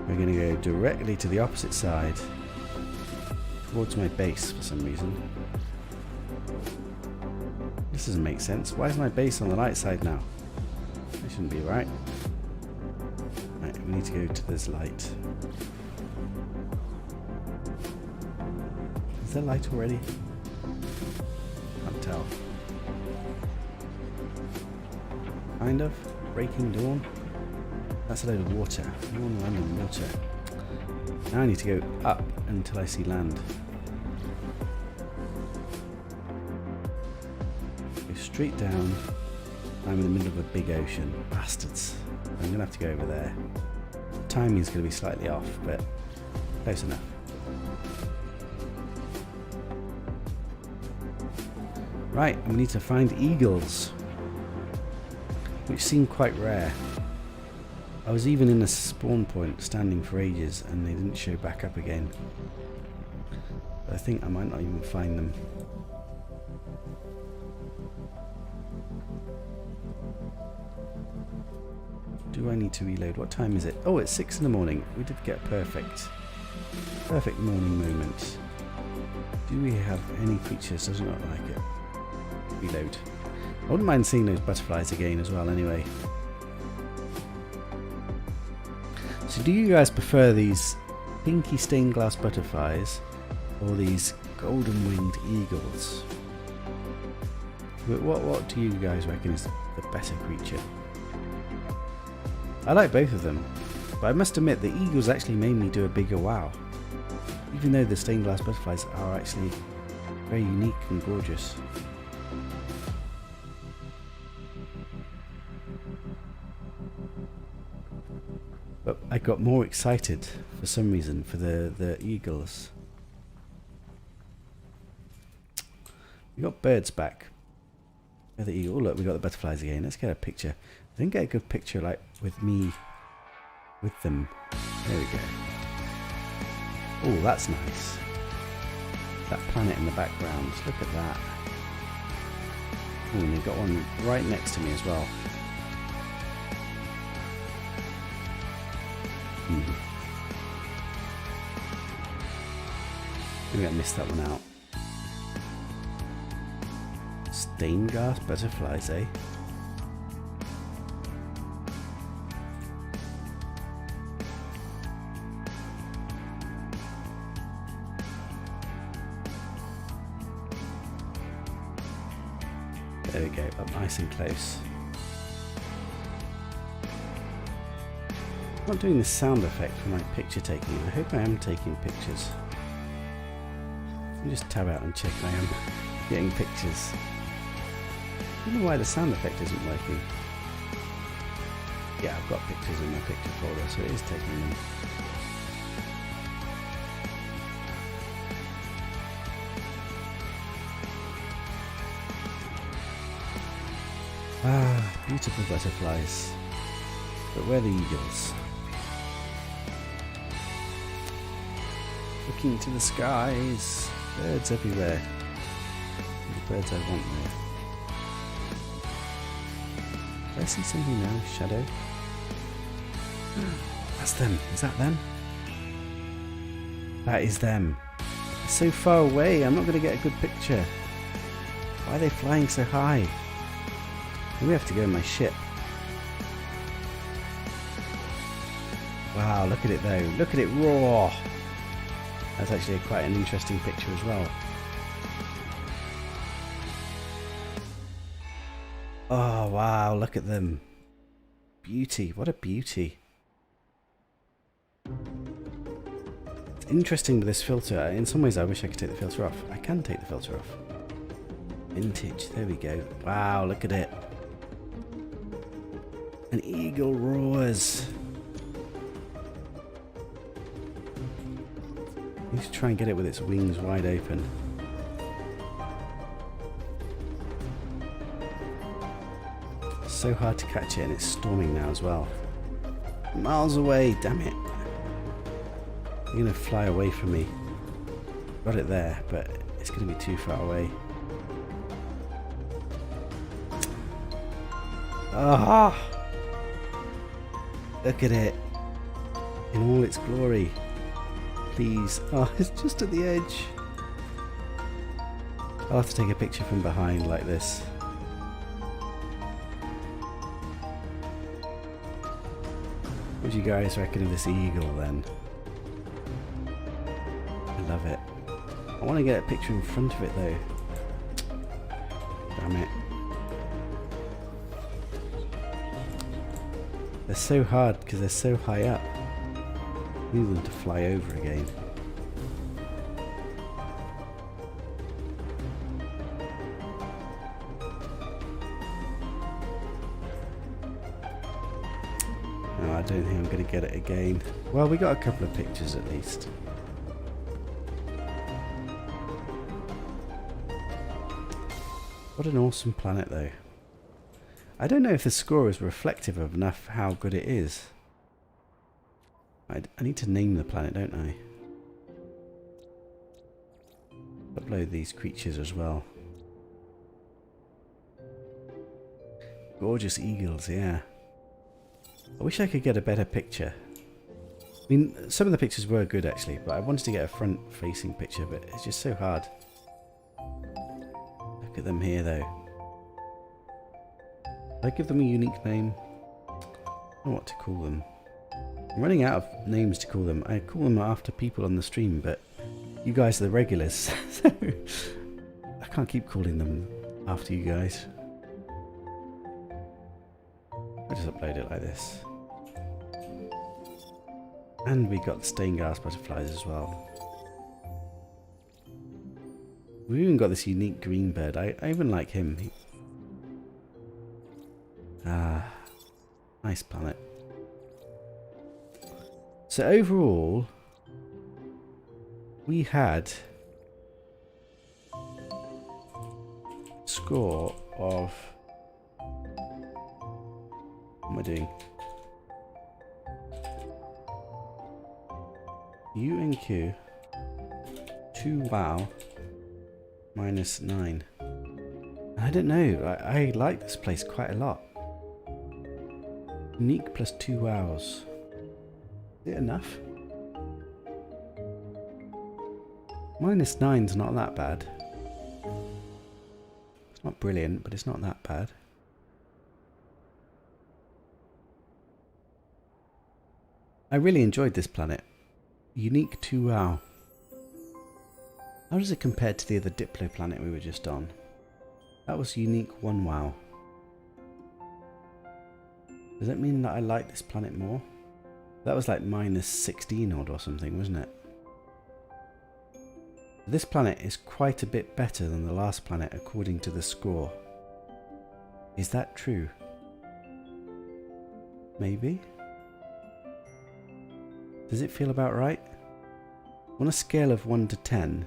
We're going to go directly to the opposite side, towards my base for some reason. This doesn't make sense. Why is my base on the light side now? That shouldn't be right. Right, we need to go to this light. Is there light already? Can't tell. Kind of. Breaking dawn. That's a load of water. I want to land in water. Now I need to go up until I see land. Go straight down. I'm in the middle of a big ocean. Bastards. I'm going to have to go over there. Timing is going to be slightly off, but close enough. Right, and we need to find eagles, which seem quite rare. I was even in a spawn point standing for ages and they didn't show back up again. But I think I might not even find them. Do I need to reload? What time is it? Oh, it's 6 in the morning. We did get perfect morning moment. Do we have any creatures? Does not like it. Reload. I wouldn't mind seeing those butterflies again as well anyway. So do you guys prefer these pinky stained glass butterflies or these golden winged eagles? What do you guys reckon is the better creature? I like both of them, but I must admit the eagles actually made me do a bigger wow. Even though the stained glass butterflies are actually very unique and gorgeous. I got more excited for some reason for the eagles. We got birds back. The eagle. Oh, look, we got the butterflies again. Let's get a picture. I didn't get a good picture like with me with them. There we go. Oh, that's nice. That planet in the background. Look at that. Oh, and we've got one right next to me as well. Maybe I missed that one out. Stained glass butterflies, eh? There we go, up nice and close. I'm not doing the sound effect for my picture taking. I hope I am taking pictures. Let me just tab out and check I am getting pictures. I don't know why the sound effect isn't working. Yeah, I've got pictures in my picture folder, so it is taking them. Ah, beautiful butterflies. But where are the eagles? Looking to the skies. Birds everywhere. The birds I want there. Do I see something now? Shadow? That's them. Is that them? That is them. They're so far away, I'm not going to get a good picture. Why are they flying so high? We have to go in my ship. Wow, look at it though. Look at it roar. That's actually quite an interesting picture as well. Oh wow, look at them. Beauty, what a beauty. It's interesting with this filter. In some ways I wish I could take the filter off. I can take the filter off. Vintage, there we go. Wow, look at it. An eagle roars. You should try and get it with its wings wide open. So hard to catch it, and it's storming now as well. Miles away, damn it. You're going to fly away from me. Got it there, but it's going to be too far away. Ah! Look at it. In all its glory. Please. Oh, it's just at the edge. I'll have to take a picture from behind like this. What do you guys reckon of this eagle then? I love it. I want to get a picture in front of it though. Damn it. They're so hard because they're so high up. I need them to fly over again. No, I don't think I'm going to get it again. Well, we got a couple of pictures at least. What an awesome planet though. I don't know if the score is reflective of enough how good it is. I need to name the planet, don't I? Upload these creatures as well. Gorgeous eagles, yeah. I wish I could get a better picture. I mean, some of the pictures were good actually, but I wanted to get a front-facing picture, but it's just so hard. Look at them here though. I give them a unique name. I don't know what to call them. I'm running out of names to call them. I call them after people on the stream, but you guys are the regulars, so I can't keep calling them after you guys. I'll just upload it like this. And we got the stained glass butterflies as well. We've even got this unique green bird. I even like him. Nice planet. So overall, we had score of, what am I doing? U and Q, 2 wow, minus 9. I don't know, I like this place quite a lot. Unique plus 2 wows. Is it enough? Minus 9's not that bad. It's not brilliant, but it's not that bad. I really enjoyed this planet. Unique 2 wow. How does it compare to the other Diplo planet we were just on? That was unique 1 wow. Does that mean that I like this planet more? That was like minus 16 odd or something, wasn't it? This planet is quite a bit better than the last planet according to the score. Is that true? Maybe? Does it feel about right? On a scale of 1 to 10,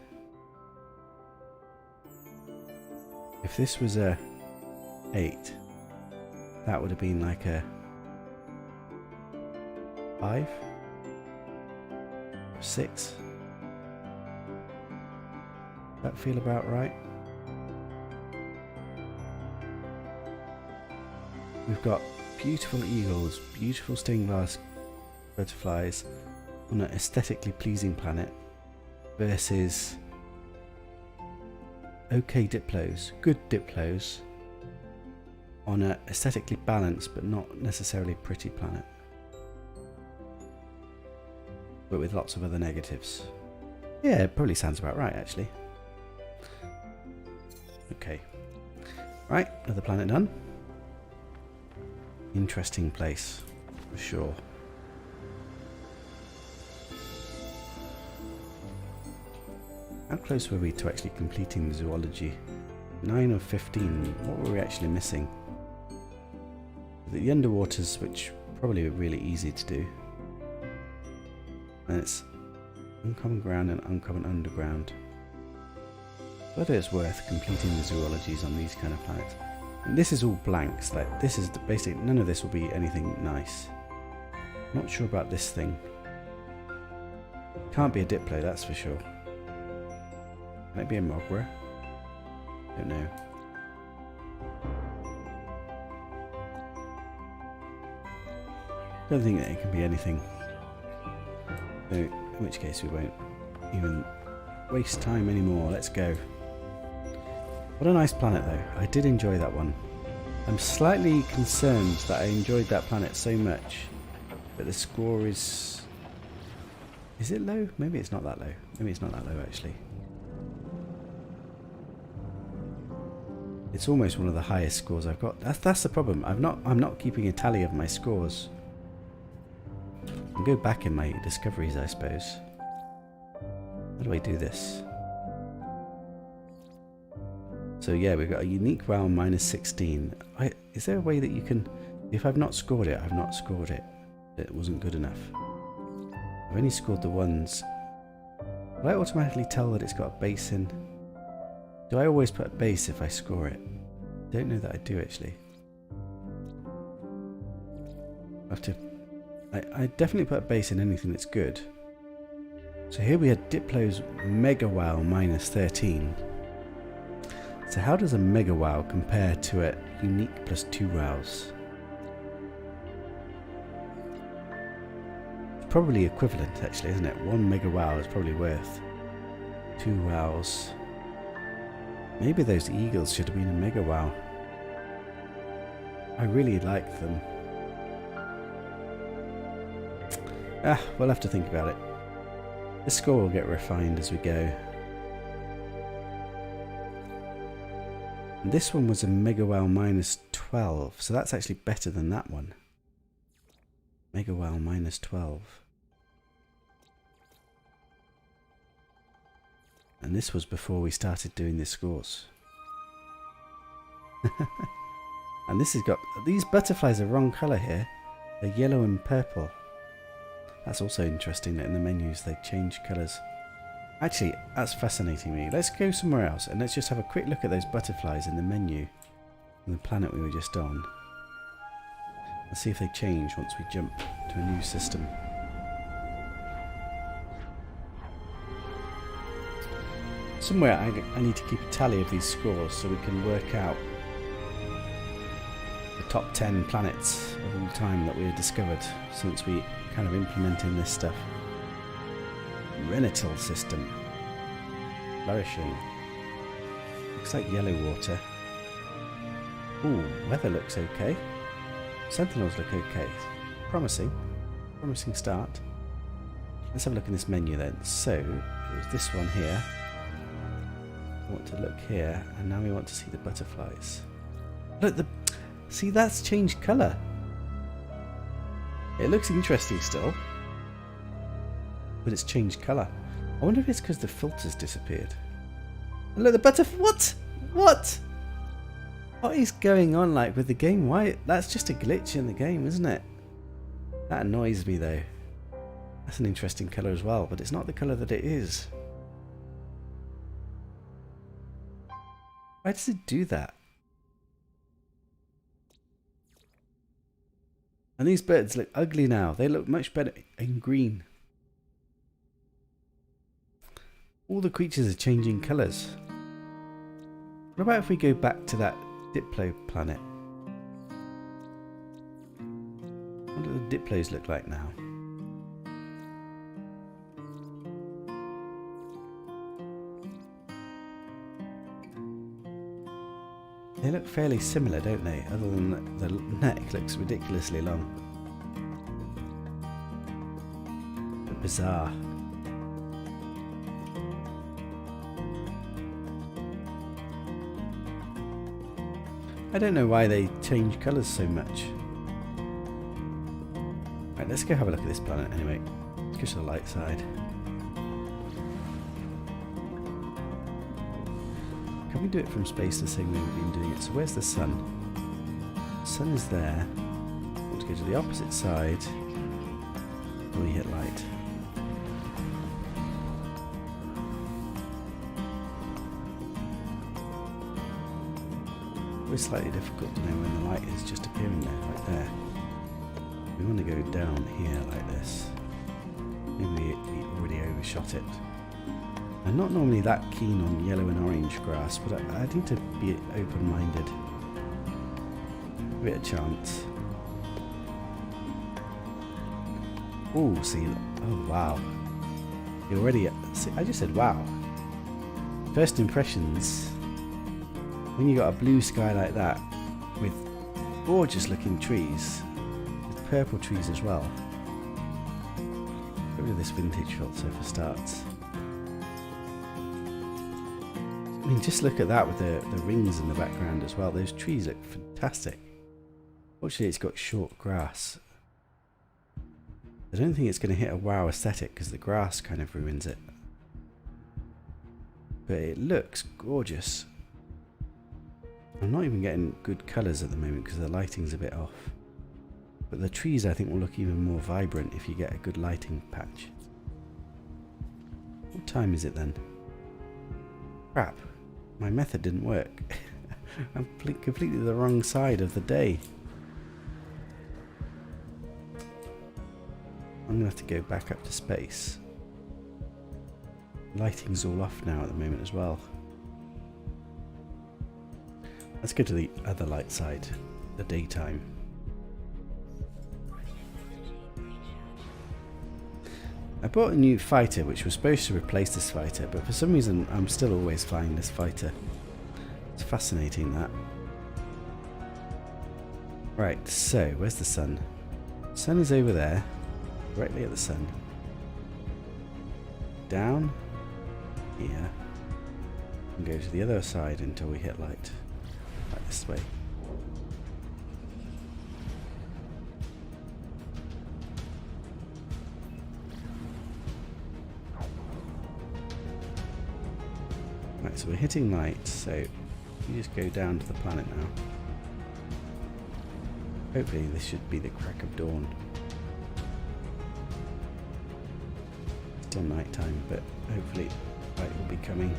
if this was a 8, that would have been like a 5? Or 6? That feel about right? We've got beautiful eagles, beautiful stained glass butterflies on an aesthetically pleasing planet versus okay Diplos, good Diplos on an aesthetically balanced but not necessarily pretty planet, but with lots of other negatives. Yeah, it probably sounds about right actually. Okay, right, another planet done. Interesting place for sure. How close were we to actually completing the zoology? 9 of 15. What were we actually missing? The underwaters, which probably are really easy to do. And it's uncommon ground and uncommon underground. Whether it's worth completing the zoologies on these kind of planets. And this is all blanks. Like this is the basic. None of this will be anything nice. Not sure about this thing. Can't be a Diplo, that's for sure. Can it be a Mogra? Don't know. Don't think that it can be anything. So, in which case we won't even waste time anymore. Let's go. What a nice planet though. I did enjoy that one. I'm slightly concerned that I enjoyed that planet so much that the score is... Is it low? Maybe it's not that low. Maybe it's not that low actually. It's almost one of the highest scores I've got. That's the problem. I'm not keeping a tally of my scores. I'll go back in my discoveries, I suppose. How do I do this? So yeah, we've got a unique wow minus 16. Is there a way that you can... If I've not scored it, I've not scored it. It wasn't good enough. I've only scored the ones. Will I automatically tell that it's got a base in? Do I always put a base if I score it? I don't know that I do actually. I have to... I definitely put a base in anything that's good. So here we had Diplo's Mega Wow minus 13. So how does a Mega Wow compare to a Unique plus 2 wows? It's probably equivalent actually, isn't it? 1 Mega Wow is probably worth 2 wows. Maybe those eagles should have been a Mega Wow. I really like them. We'll have to think about it. The score will get refined as we go. And this one was a Mega Wow minus 12, so that's actually better than that one. Mega Wow minus 12. And this was before we started doing the scores. And this has got... These butterflies are wrong colour here. They're yellow and purple. That's also interesting that in the menus they change colours. Actually, that's fascinating me. Let's go somewhere else and let's just have a quick look at those butterflies in the menu on the planet we were just on. Let's see if they change once we jump to a new system. Somewhere I need to keep a tally of these scores so we can work out the top 10 planets of all time that we have discovered since we kind of implementing this stuff. Renital system. Flourishing. Looks like yellow water. Ooh, weather looks okay. Sentinels look okay. Promising. Promising start. Let's have a look in this menu then. So, it was this one here. I want to look here, and now we want to see the butterflies. Look, see, that's changed colour. It looks interesting still, but it's changed colour. I wonder if it's because the filter's disappeared. And look, the butterfly. What? What? What is going on like with the game? Why? That's just a glitch in the game, isn't it? That annoys me though. That's an interesting colour as well, but it's not the colour that it is. Why does it do that? And these birds look ugly now. They look much better in green. All the creatures are changing colours. What about if we go back to that Diplo planet? What do the Diplos look like now? They look fairly similar, don't they? Other than the neck looks ridiculously long. But bizarre. I don't know why they change colours so much. Right, let's go have a look at this planet anyway. Let's go to the light side. Can we do it from space the same way we've been doing it? So where's the sun? The sun is there. I want to go to the opposite side when we hit light. It's slightly difficult to know when the light is just appearing there, like there. We want to go down here like this. Maybe we already overshot it. I'm not normally that keen on yellow and orange grass, but I need to be open-minded. Give it a chance. Oh, see, oh wow. You already, see, I just said wow. First impressions, when you got a blue sky like that, with gorgeous looking trees, with purple trees as well. Get rid of this vintage filter for starts. I mean, just look at that with the rings in the background as well. Those trees look fantastic. Fortunately, it's got short grass. I don't think it's going to hit a wow aesthetic because the grass kind of ruins it. But it looks gorgeous. I'm not even getting good colours at the moment because the lighting's a bit off. But the trees, I think, will look even more vibrant if you get a good lighting patch. What time is it then? Crap. My method didn't work. I'm completely the wrong side of the day. I'm going to have to go back up to space. Lighting's all off now at the moment as well. Let's go to the other light side, the daytime. I bought a new fighter which was supposed to replace this fighter, but for some reason I'm still always flying this fighter. It's fascinating that. Right, so where's the sun? The sun is over there, directly at the sun. Down here, and go to the other side until we hit light. Right, this way. Right, so we're hitting light, so you just go down to the planet now. Hopefully this should be the crack of dawn. Still night time, but hopefully light will be coming.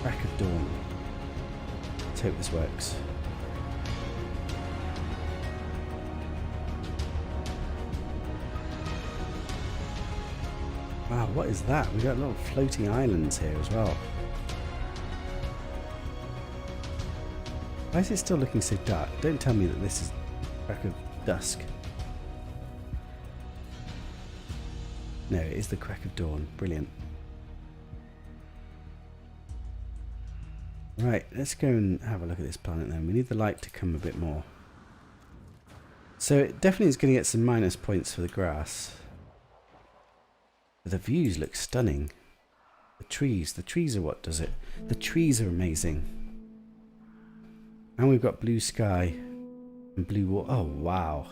Crack of dawn. Let's hope this works. Wow, what is that? We got little floating islands here as well. Why is it still looking so dark? Don't tell me that this is crack of dusk. No, it is the crack of dawn. Brilliant. Right, let's go and have a look at this planet then. We need the light to come a bit more. So it definitely is going to get some minus points for the grass. But the views look stunning. The trees are what does it. The trees are amazing. And we've got blue sky and blue water. Oh, wow.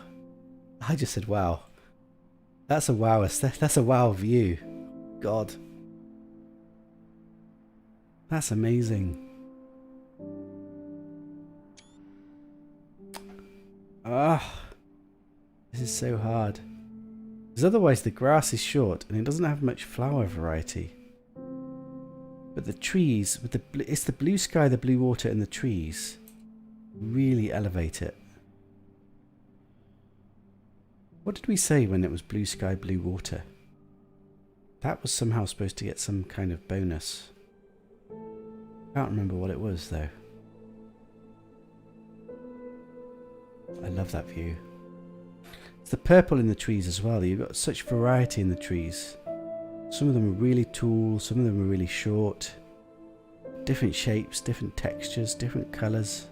I just said wow. That's a wow. That's a wow view. God. That's amazing. Ah. This is so hard. Because otherwise the grass is short and it doesn't have much flower variety. But the trees, with it's the blue sky, the blue water and the trees really elevate it. What did we say when it was blue sky, blue water? That was somehow supposed to get some kind of bonus. Can't remember what it was though. I love that view. It's the purple in the trees as well. You've got such variety in the trees. Some of them are really tall, some of them are really short. Different shapes, different textures, different colours.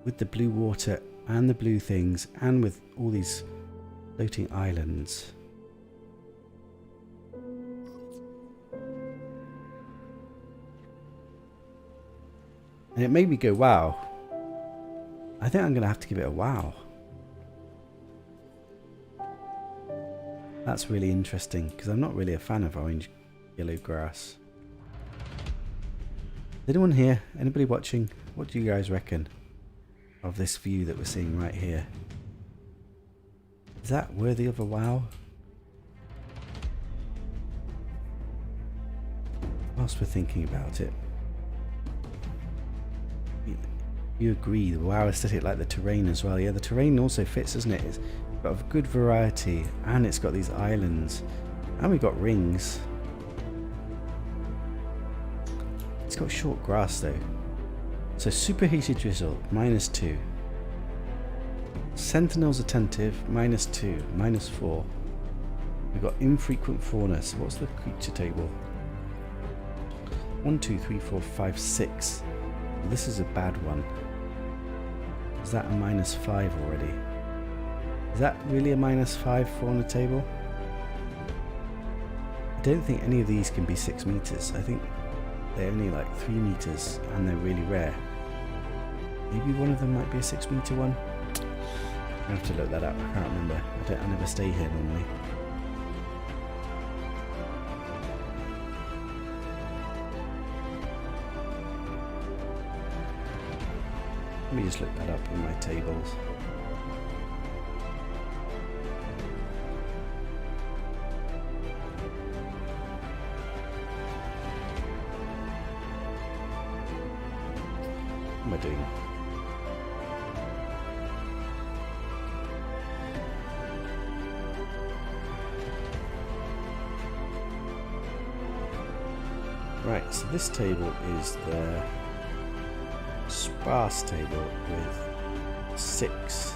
With the blue water and the blue things and with all these floating islands. And it made me go wow. I think I'm going to have to give it a wow. That's really interesting because I'm not really a fan of orange yellow grass. Anyone here? Anybody watching? What do you guys reckon of this view that we're seeing right here? Is that worthy of a wow? Whilst we're thinking about it, you agree the wow aesthetic, like the terrain as well. Yeah, the terrain also fits, doesn't it? It's got a good variety and it's got these islands and we've got rings. It's got short grass though. So superheated drizzle, -2. Sentinels attentive, -2, -4. We've got infrequent fauna. So what's the creature table? 1, 2, 3, 4, 5, 6. This is a bad one. Is that a -5 already? Is that really a -5 fauna table? I don't think any of these can be 6 meters. I think they're only like 3 meters and they're really rare. Maybe one of them might be a 6 meter one. I have to look that up. I can't remember. I never stay here normally. Let me just look that up in my tables. What am I doing? Right, so this table is the sparse table with 6.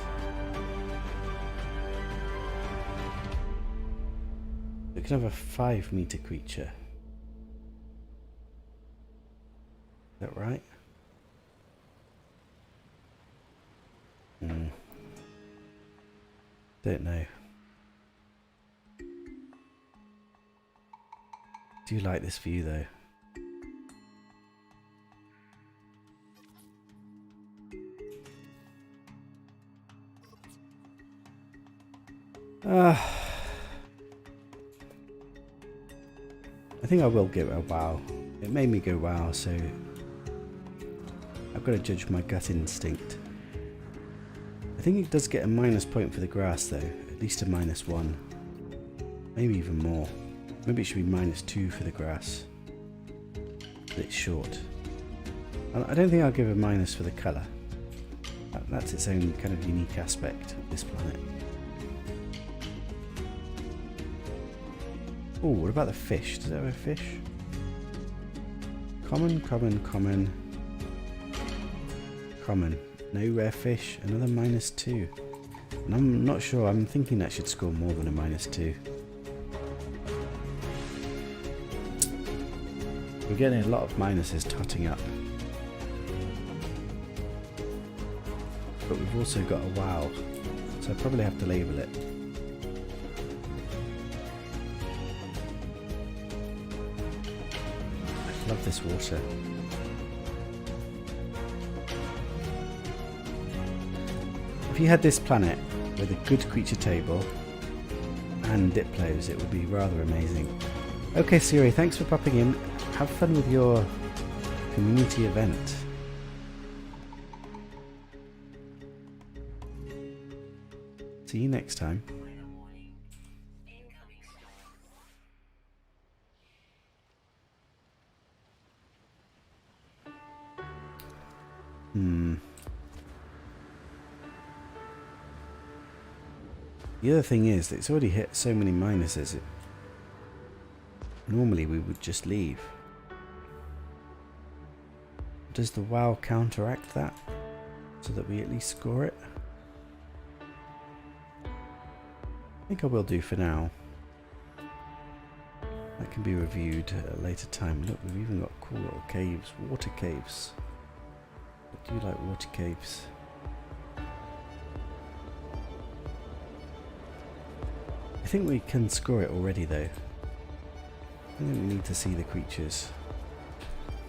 We can have a 5 meter creature. Is that right? Don't know. Do you like this view though? I think I will give it a wow. It made me go wow, so I've got to judge my gut instinct. I think it does get a -point for the grass though. at least a -1. Maybe even more. Maybe it should be -2 for the grass. But it's short. I don't think I'll give a minus for the colour. That's its own kind of unique aspect of this planet. Oh, what about the fish? Does it have a fish? Common, common, common. Common. No rare fish. Another -2. And I'm not sure. I'm thinking that should score more than a -2. We're getting a lot of minuses totting up. But we've also got a wow. So I probably have to label it. I love this water. If you had this planet with a good creature table and Diplos, it would be rather amazing. Okay Siri, thanks for popping in. Have fun with your community event. See you next time. The other thing is that it's already hit so many minuses. Normally we would just leave. Does the WoW counteract that so that we at least score it? I think I will do for now. That can be reviewed at a later time. Look, we've even got cool little caves, water caves. I do like water caves. I think we can score it already though. I think we need to see the creatures.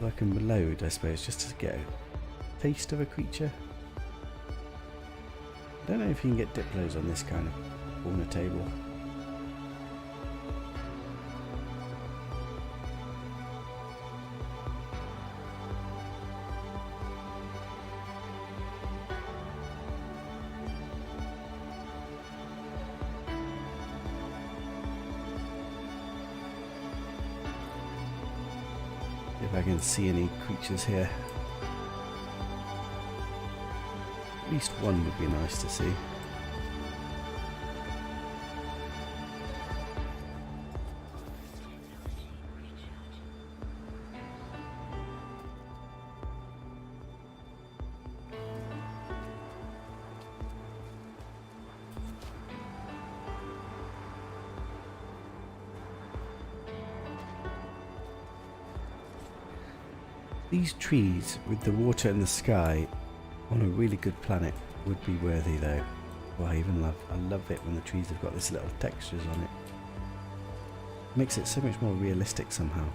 I can load, I suppose, just to get a taste of a creature. I don't know if you can get Diplos on this kind of corner table. If I can see any creatures here. At least one would be nice to see. These trees with the water and the sky on a really good planet would be worthy though. Well, I love it when the trees have got this little textures on it. Makes it so much more realistic somehow.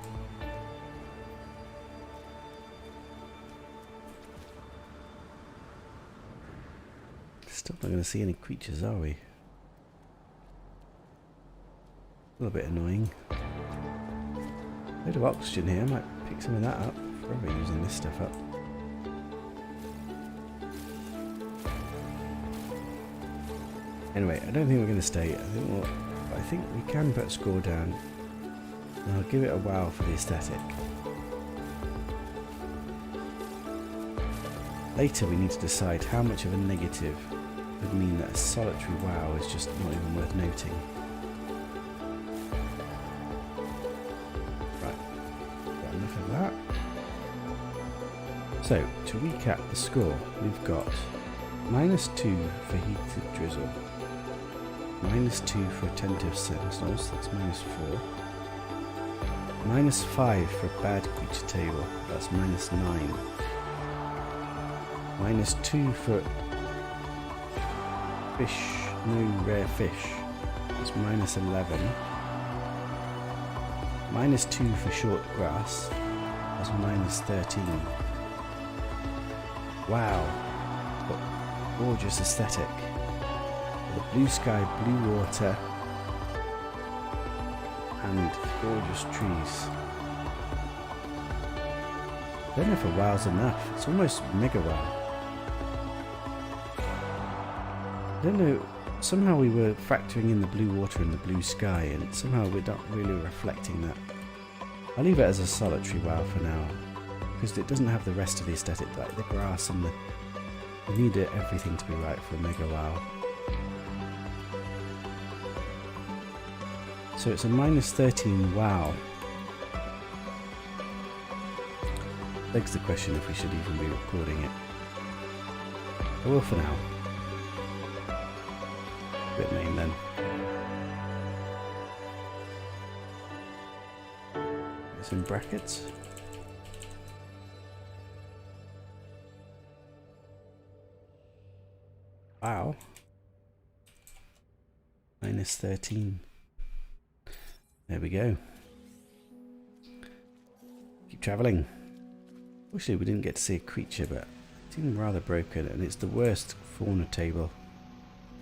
Still not going to see any creatures, are we? A little bit annoying. Load of oxygen here, I might pick some of that up. Probably using this stuff up. Anyway, I don't think we're going to stay. I think we can put a score down. And I'll give it a wow for the aesthetic. Later we need to decide how much of a negative would mean that a solitary wow is just not even worth noting. Right, got enough of that. So, to recap the score, we've got -2 for heated drizzle, -2 for attentive sentinels, that's -4, -5 for bad creature table, that's -9, -2 for fish, no rare fish, that's -11, -2 for short grass, that's -13. Wow, what gorgeous aesthetic. The blue sky, blue water, and gorgeous trees. I don't know if a wow's enough. It's almost mega wow. I don't know somehow we were factoring in the blue water and the blue sky, and somehow we're not really reflecting that. I'll leave it as a solitary wow for now, because it doesn't have the rest of the aesthetic, like the grass and the... We need everything to be right for a mega wow. So it's a -13 wow. Begs the question if we should even be recording it. I will for now. Bit name then. It's in brackets. Wow. -13. There we go. Keep travelling. Actually, we didn't get to see a creature, but it seemed rather broken, and it's the worst fauna table.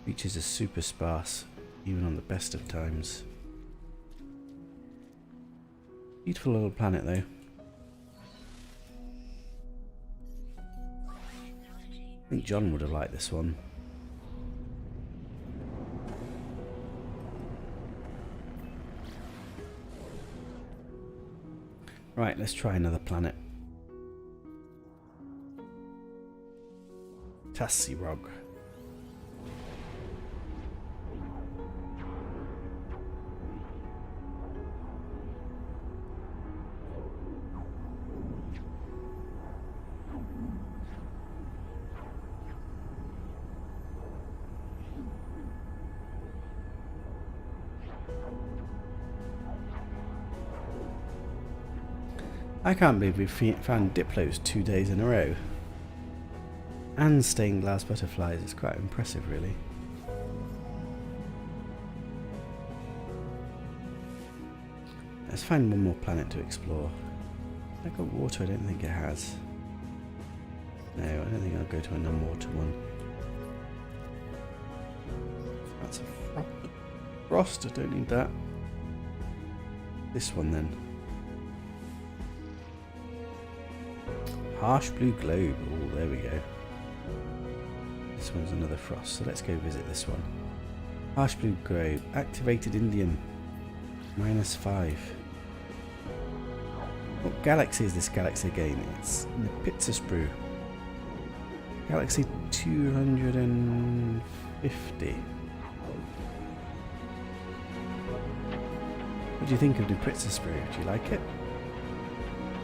Creatures are super sparse, even on the best of times. Beautiful little planet, though. I think John would have liked this one. Right, let's try another planet. Tassirog. I can't believe we've found Diplos 2 days in a row. And stained glass butterflies. It's quite impressive, really. Let's find one more planet to explore. I got water? I don't think it has. No, I don't think I'll go to a non-water one. That's a frost. I don't need that. This one then. Harsh blue globe. Oh, there we go. This one's another frost, so let's go visit this one. Harsh blue globe. Activated Indian. -5. What galaxy is this galaxy again? It's Nipitsasprue. Galaxy 250. What do you think of Nipitsasprue? Do you like it?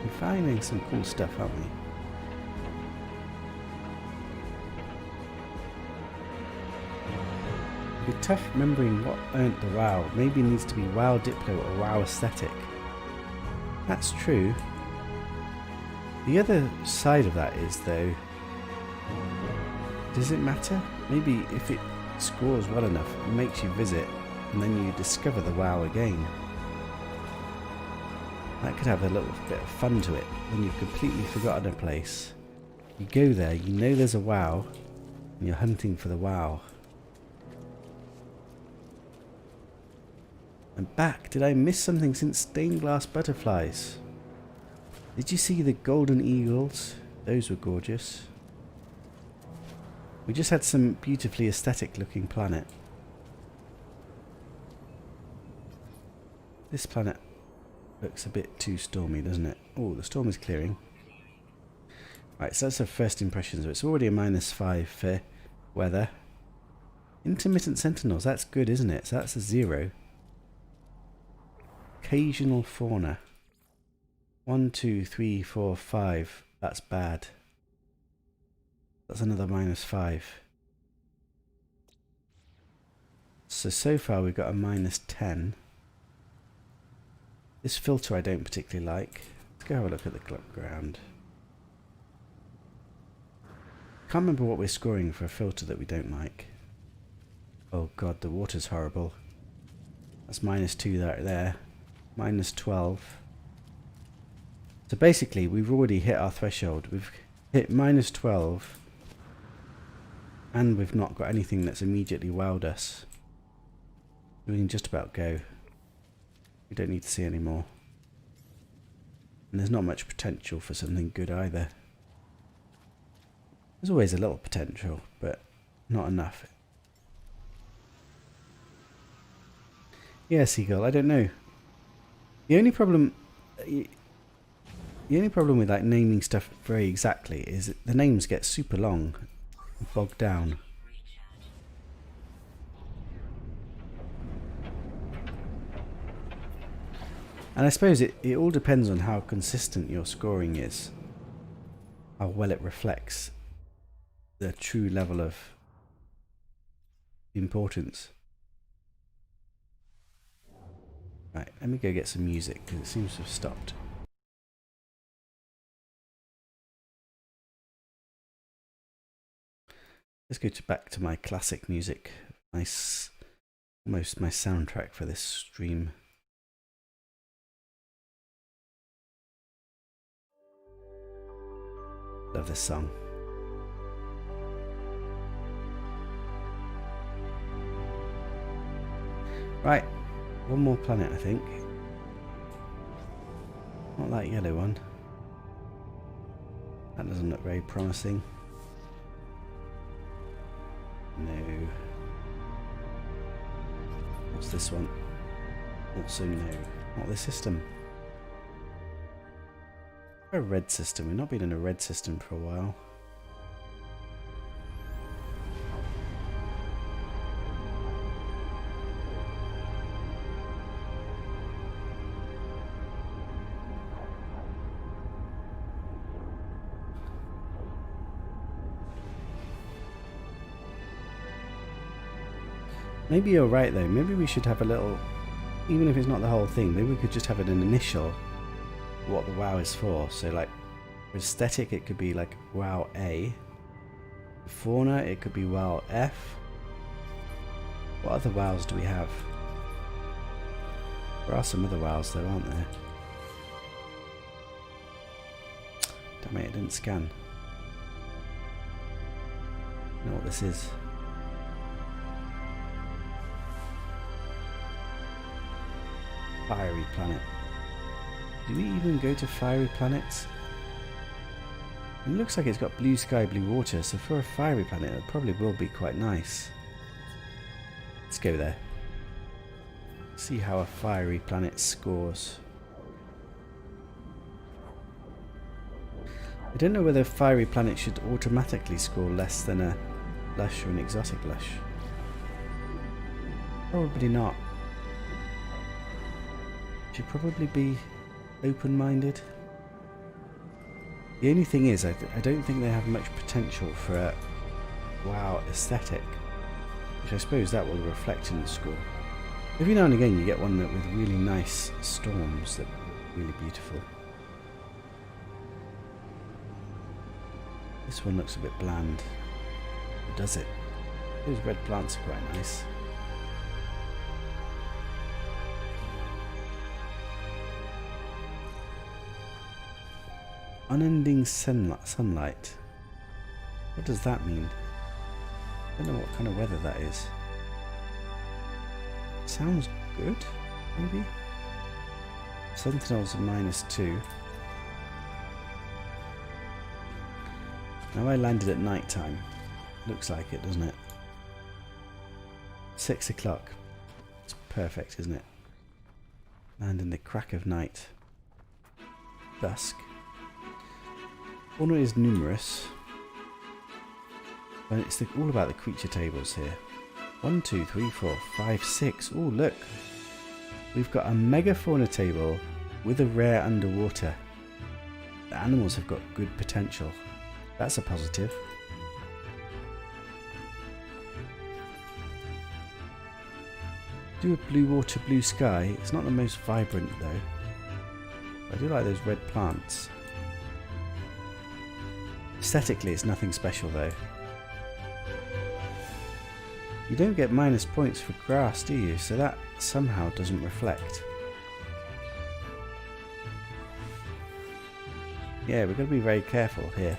We're finding some cool stuff, aren't we? It'd be tough remembering what earned the WoW. Maybe it needs to be WoW Diplo or WoW Aesthetic. That's true. The other side of that is, though, does it matter? Maybe if it scores well enough, it makes you visit, and then you discover the WoW again. That could have a little bit of fun to it. When you've completely forgotten a place, you go there, you know there's a WoW, and you're hunting for the WoW. I'm back. Did I miss something since stained glass butterflies? Did you see the golden eagles? Those were gorgeous. We just had some beautifully aesthetic looking planet. This planet looks a bit too stormy, doesn't it? Oh, the storm is clearing. Right, so that's our first impression. So it's already a -5 for weather. Intermittent sentinels, that's good, isn't it? So that's a 0. Occasional fauna. 1, 2, 3, 4, 5. That's bad. That's another -5. So far we've got a -10. This filter I don't particularly like. Let's go have a look at the ground. Can't remember what we're scoring for a filter that we don't like. Oh god, the water's horrible. That's -2 there. -12. So basically we've already hit our threshold. We've hit -12 and we've not got anything that's immediately wowed us. We can just about go. We don't need to see any more. And there's not much potential for something good either. There's always a little potential, but not enough. Yeah, Seagull, I don't know. The only problem... The only problem with like naming stuff very exactly is that the names get super long, bogged down. And I suppose it all depends on how consistent your scoring is, how well it reflects the true level of importance. Right, let me go get some music because it seems to have stopped. Let's go back to my classic music. Nice, almost my soundtrack for this stream. Love this song. Right, one more planet, I think. Not that yellow one. That doesn't look very promising. No. What's this one? Also no. Not this system. A red system. We've not been in a red system for a while. Maybe you're right though, maybe we should have a little, even if it's not the whole thing, maybe we could just have an initial what the WoW is for. So like for aesthetic it could be like WoW A, for fauna it could be WoW F. What other WoWs do we have? There are some other WoWs though, aren't there? Damn it, it didn't scan. You know what this is? Fiery planet. Do we even go to fiery planets? It looks like it's got blue sky, blue water, so for a fiery planet it probably will be quite nice. Let's go there. See how a fiery planet scores. I don't know whether a fiery planet should automatically score less than a lush or an exotic lush. Probably not. Should probably be open-minded. The only thing is, I don't think they have much potential for a WoW aesthetic, which I suppose that will reflect in the score. Every now and again you get one that with really nice storms that are really beautiful. This one looks a bit bland. Or does it? Those red plants are quite nice. Unending sunlight. What does that mean? I don't know what kind of weather that is. Sounds good, maybe? Sentinels are -2. Now I landed at night time. Looks like it, doesn't it? 6 o'clock. It's perfect, isn't it? Land in the crack of night. Dusk. Fauna is numerous, and it's all about the creature tables here. 1, 2, 3, 4, 5, 6. Oh look, we've got a mega fauna table with a rare underwater. The animals have got good potential. That's a positive. Do a blue water, blue sky. It's not the most vibrant though. I do like those red plants. Aesthetically, it's nothing special though. You don't get minus points for grass, do you? So that somehow doesn't reflect. Yeah, we've got to be very careful here.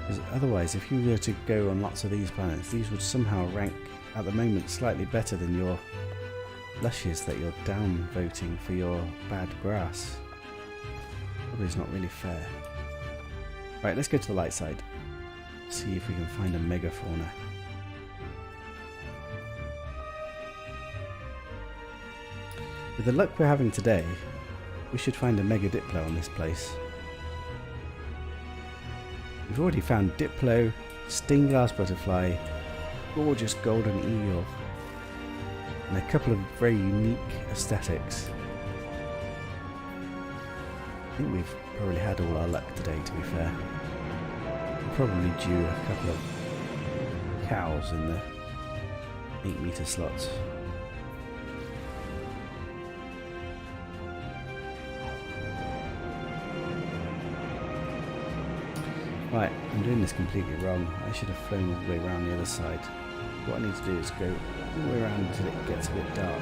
Because otherwise, if you were to go on lots of these planets, these would somehow rank at the moment slightly better than your lushes that you're down voting for your bad grass. Probably is not really fair. Right, let's go to the light side. See if we can find a megafauna. With the luck we're having today, we should find a mega Diplo on this place. We've already found Diplo, stained glass butterfly, gorgeous golden eel, and a couple of very unique aesthetics. I think we've probably had all our luck today, to be fair. We're probably due a couple of cows in the 8-meter slots. Right, I'm doing this completely wrong. I should have flown all the way around the other side. What I need to do is go all the way around until it gets a bit dark,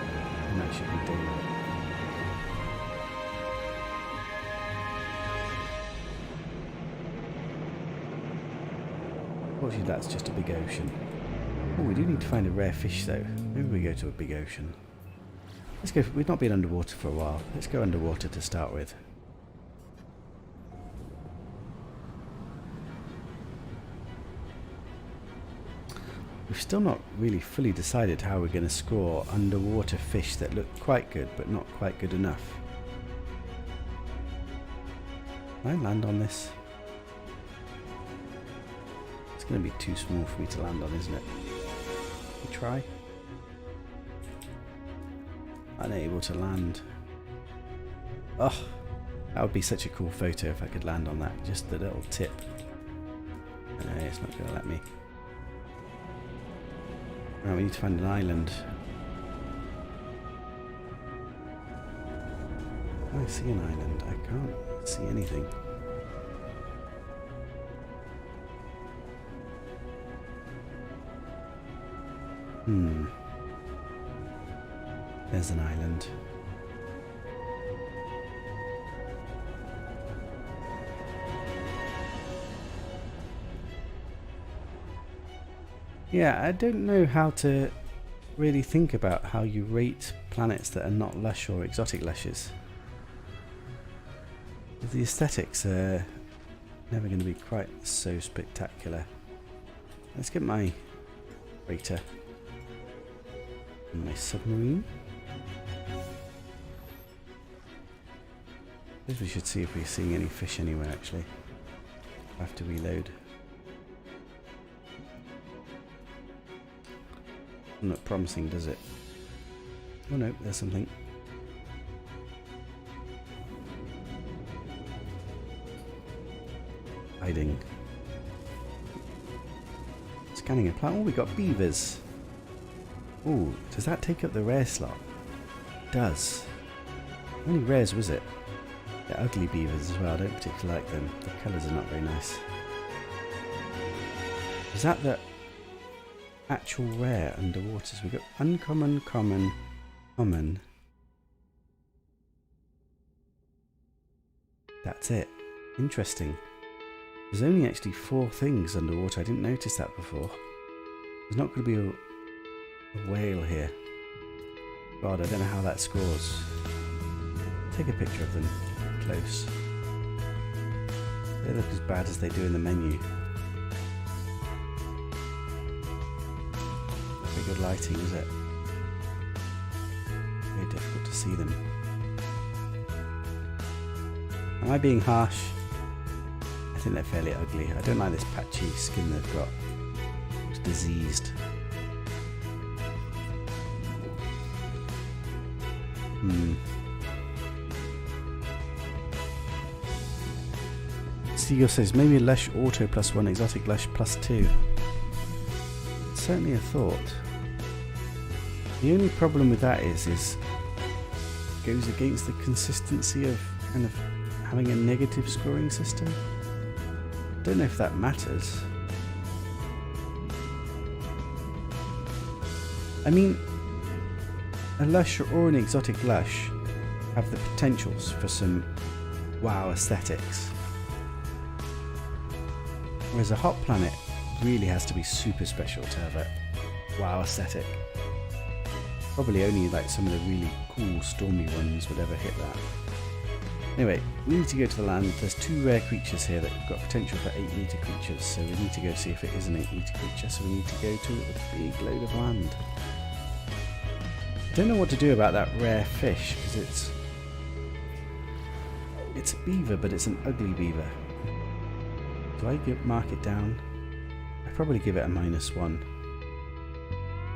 and that should be daylight. Fortunately, that's just a big ocean. Oh, we do need to find a rare fish though. Maybe we go to a big ocean. Let's go. We've not been underwater for a while. Let's go underwater to start with. We've still not really fully decided how we're going to score underwater fish that look quite good, but not quite good enough. Can I land on this? It's going to be too small for me to land on, isn't it? We try. Unable to land. Oh, that would be such a cool photo if I could land on that. Just the little tip. No, it's not going to let me. Right, we need to find an island. Oh, I see an island. I can't see anything. There's an island. Yeah, I don't know how to really think about how you rate planets that are not lush or exotic lushes. The aesthetics are never going to be quite so spectacular. Let's get my rater and my submarine. I suppose we should see if we're seeing any fish anywhere actually. I have to reload. Doesn't look promising, does it? Oh no, there's something. Hiding. Scanning a plant. Oh, we got beavers. Oh, does that take up the rare slot? It does. How many rares was it? They're ugly beavers as well. I don't particularly like them. The colours are not very nice. Is that the actual rare underwater? So we've got uncommon, common, common. That's it. Interesting. There's only actually 4 things underwater. I didn't notice that before. There's not going to be a whale here. God, I don't know how that scores. Take a picture of them close. They look as bad as they do in the menu. Very good lighting, is it? Very difficult to see them. Am I being harsh? I think they're fairly ugly. I don't like this patchy skin they've got. It's diseased. Seagull says maybe lush auto +1, exotic lush +2. It's certainly a thought. The only problem with that is it goes against the consistency of kind of having a negative scoring system. I don't know if that matters. I mean, a lush or an exotic lush have the potentials for some wow aesthetics. Whereas a hot planet really has to be super special to have a wow aesthetic. Probably only like some of the really cool stormy ones would ever hit that. Anyway, we need to go to the land. There's 2 rare creatures here that have got potential for 8-meter creatures, so we need to go see if it is an 8-meter creature, so we need to go to a big load of land. don't know what to do about that rare fish, because it's a beaver, but it's an ugly beaver. Do I mark it down? I'd probably give it a -1.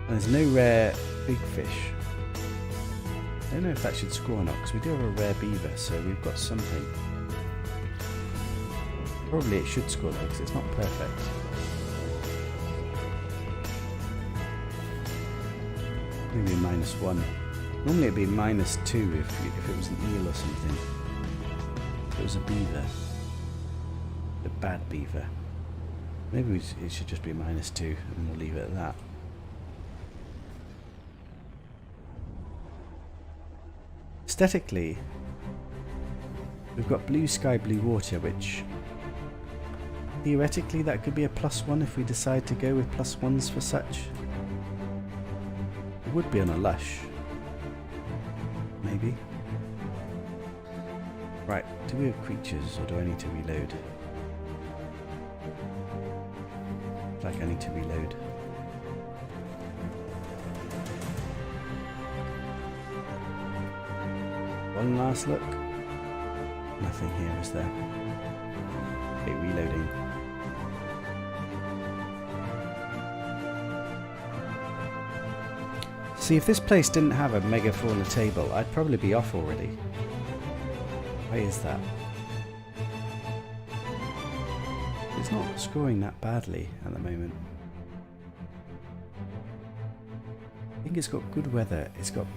And there's no rare big fish. I don't know if that should score or not, because we do have a rare beaver, so we've got something. Probably it should score though, because it's not perfect. Maybe a -1. Normally it'd be -2 if it was an eel or something. If it was a beaver. A bad beaver. Maybe it should just be -2 and we'll leave it at that. Aesthetically, we've got blue sky, blue water, which theoretically that could be a +1 if we decide to go with +1s for such. It would be on a lush. Maybe. Right, do we have creatures or do I need to reload? Like I need to reload. One last look. Nothing here, is there? Okay, reloading. See, if this place didn't have a mega fauna table, I'd probably be off already. Why is that? It's not scoring that badly at the moment. I think it's got good weather. It's got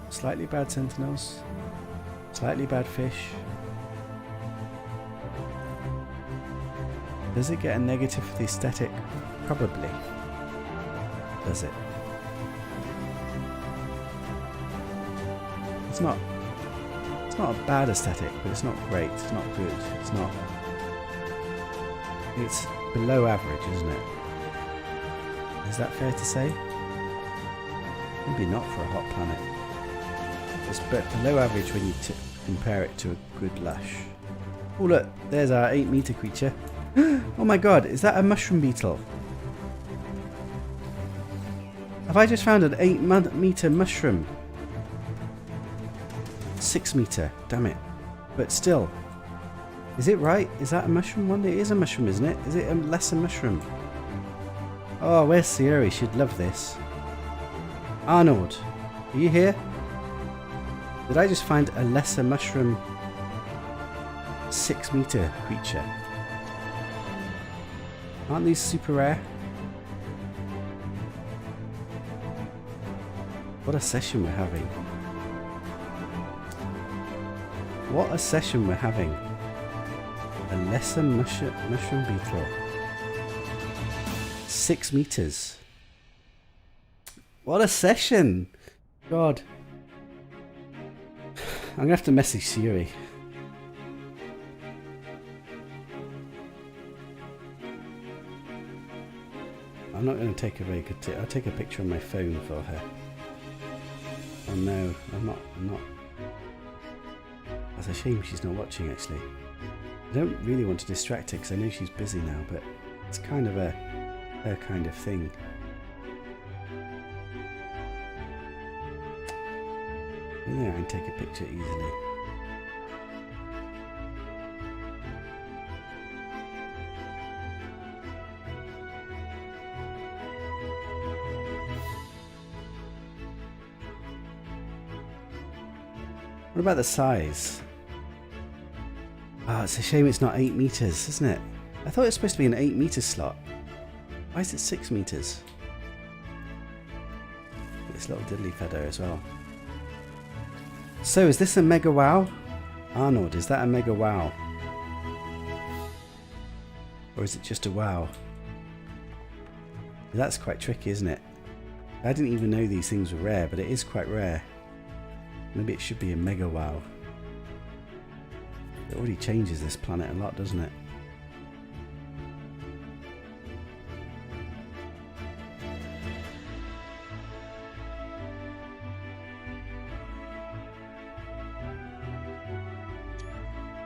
slightly bad sentinels, slightly bad fish. Does it get a negative for the aesthetic? Probably. Does it? It's not a bad aesthetic, but it's not great. It's not good. It's below average, isn't it? Is that fair to say? Maybe not for a hot planet. It's below average when you compare it to a good lush. Oh look, there's our 8-meter creature. Oh my god, is that a mushroom beetle? Have I just found an 8-meter mushroom? 6-meter, damn it. But still, is it right? Is that a mushroom one? It is a mushroom, isn't it? Is it a lesser mushroom? Oh, where's Sierra? She'd love this. Arnold, are you here? Did I just find a lesser mushroom 6-meter creature? Aren't these super rare? What a session we're having. What a session we're having. A lesser mushroom beetle. 6 meters. What a session! God. I'm gonna have to message Siri. I'm not going to take a very good I'll take a picture on my phone for her. Oh no, I'm not. That's a shame she's not watching actually. I don't really want to distract her because I know she's busy now, but it's kind of her kind of thing. Yeah, I can take a picture easily. What about the size? Ah, it's a shame it's not 8 meters, isn't it? I thought it was supposed to be an 8-meter slot. Why is it 6 meters? This little diddly feather as well. So, is this a mega wow? Arnold, is that a mega wow? Or is it just a wow? That's quite tricky, isn't it? I didn't even know these things were rare, but it is quite rare. Maybe it should be a mega wow. It already changes this planet a lot, doesn't it?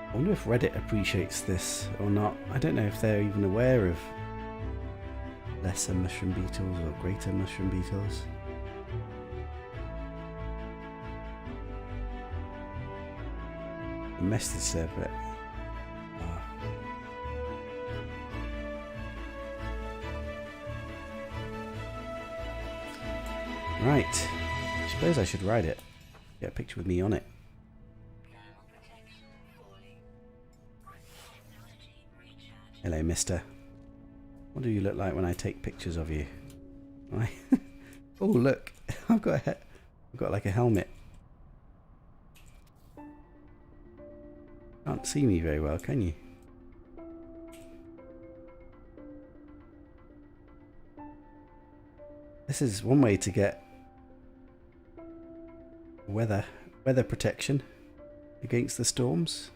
I wonder if Reddit appreciates this or not. I don't know if they're even aware of lesser mushroom beetles or greater mushroom beetles. message there, but right. I suppose I should ride it. Get a picture with me on it. Hello, mister. What do you look like when I take pictures of you? Right. Oh, look. I've got like a helmet. Can't see me very well, can you? This is one way to get weather protection against the storms.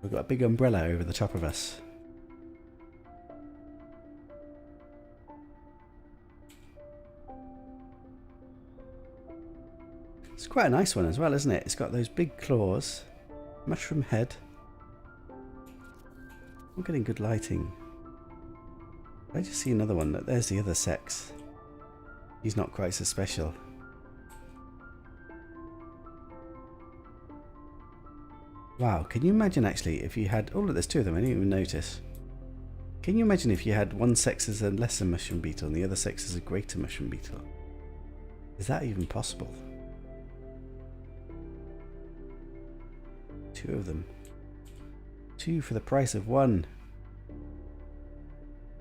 We've got a big umbrella over the top of us. It's quite a nice one as well, isn't it? It's got those big claws, mushroom head. We're getting good lighting. I just see another one. There's the other sex. He's not quite so special. Wow, can you imagine actually if you had... Oh look, there's two of them, I didn't even notice. Can you imagine if you had one sex as a lesser mushroom beetle and the other sex as a greater mushroom beetle? Is that even possible? Two of them. Two for the price of one.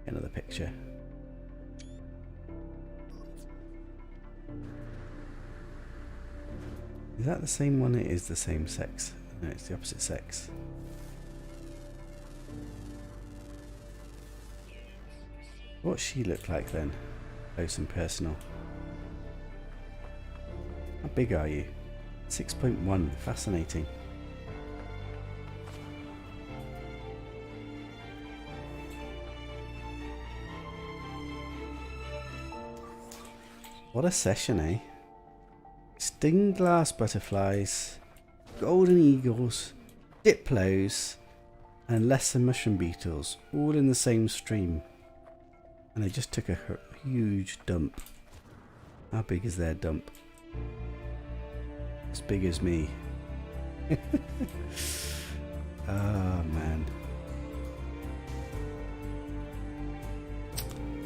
Another picture. Is that the same one? It is the same sex. No, it's the opposite sex. What's she look like then? Close and personal. How big are you? 6.1. Fascinating. What a session, eh? Stained glass butterflies, golden eagles, diplos, and lesser mushroom beetles, all in the same stream. And they just took a huge dump. How big is their dump? As big as me. Oh man.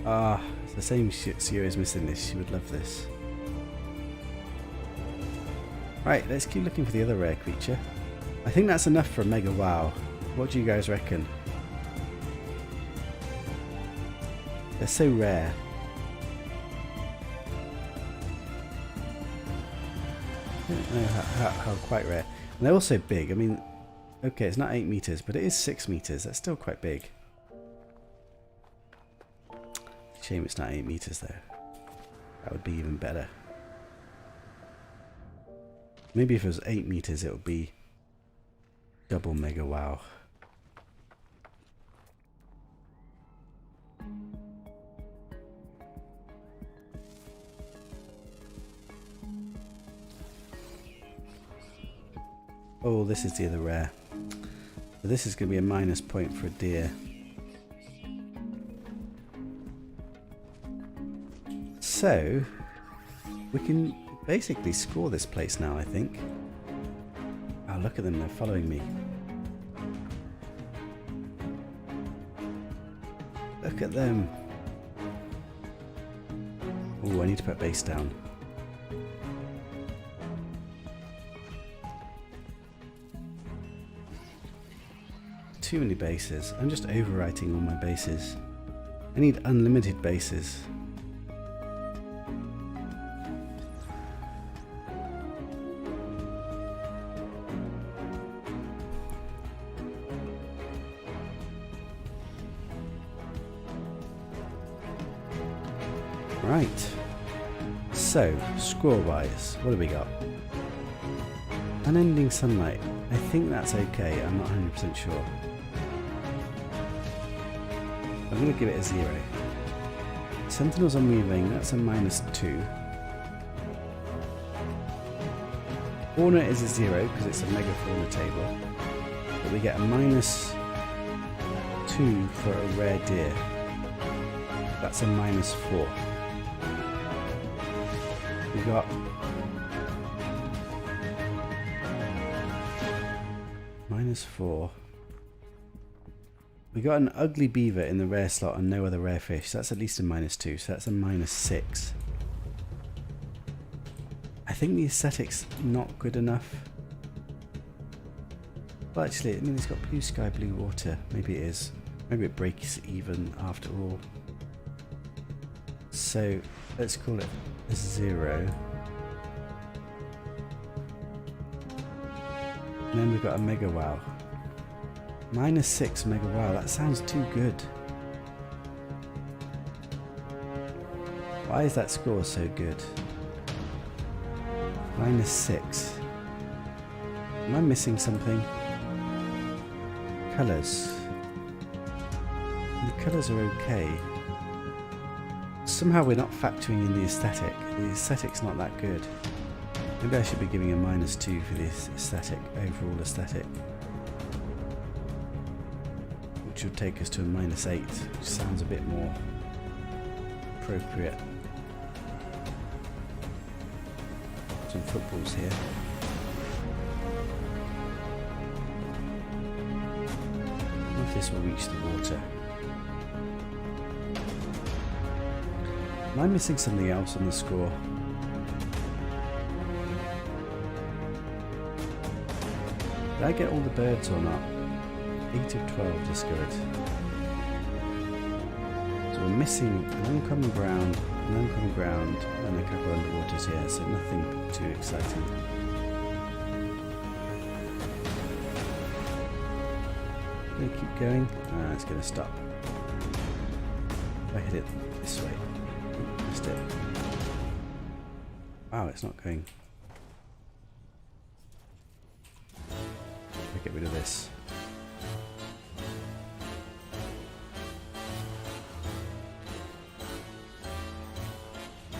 Ah, it's the same Sierra's missing this. She would love this. Right, let's keep looking for the other rare creature. I think that's enough for a Mega Wow. What do you guys reckon? They're so rare. I don't know how quite rare. And they're also big. I mean, okay, it's not 8 meters, but it is 6 meters. That's still quite big. Shame it's not 8 meters though. That would be even better. Maybe if it was 8 meters, it would be double Mega Wow. Oh, this is the other rare. So this is going to be a minus point for a deer. So, we can basically score this place now, I think. Oh, look at them, they're following me. Look at them. Oh, I need to put base down. Too many bases. I'm just overwriting all my bases. I need unlimited bases. Right, so score-wise, what do we got? Unending sunlight. I think that's okay, I'm not 100% sure. I'm going to give it a 0. Sentinels on moving, that's a -2. Fauna is a 0 because it's a mega fauna table. But we get a -2 for a rare deer. That's a -4. We got -4. We got an ugly beaver in the rare slot and no other rare fish. So that's at least a -2. So that's a -6. I think the aesthetic's not good enough. Well, actually, I mean, it's got blue sky, blue water. Maybe it is. Maybe it breaks even after all. So let's call it a 0. And then we've got a Mega Wow. -6 Mega Wow. That sounds too good. Why is that score so good? -6. Am I missing something? Colours. The colours are okay. Somehow we're not factoring in the aesthetic. The aesthetic's not that good. Maybe I should be giving a -2 for this aesthetic, overall aesthetic. Which would take us to a -8, which sounds a bit more appropriate. Some footballs here. I wonder if this will reach the water. Am I missing something else on the score? Did I get all the birds or not? 8 of 12 discovered. So we're missing an uncommon ground, and a couple of underwaters here, so nothing too exciting. Gonna keep going. It's gonna stop. If I hit it this way. Missed it. Wow, it's not going. I'll get rid of this.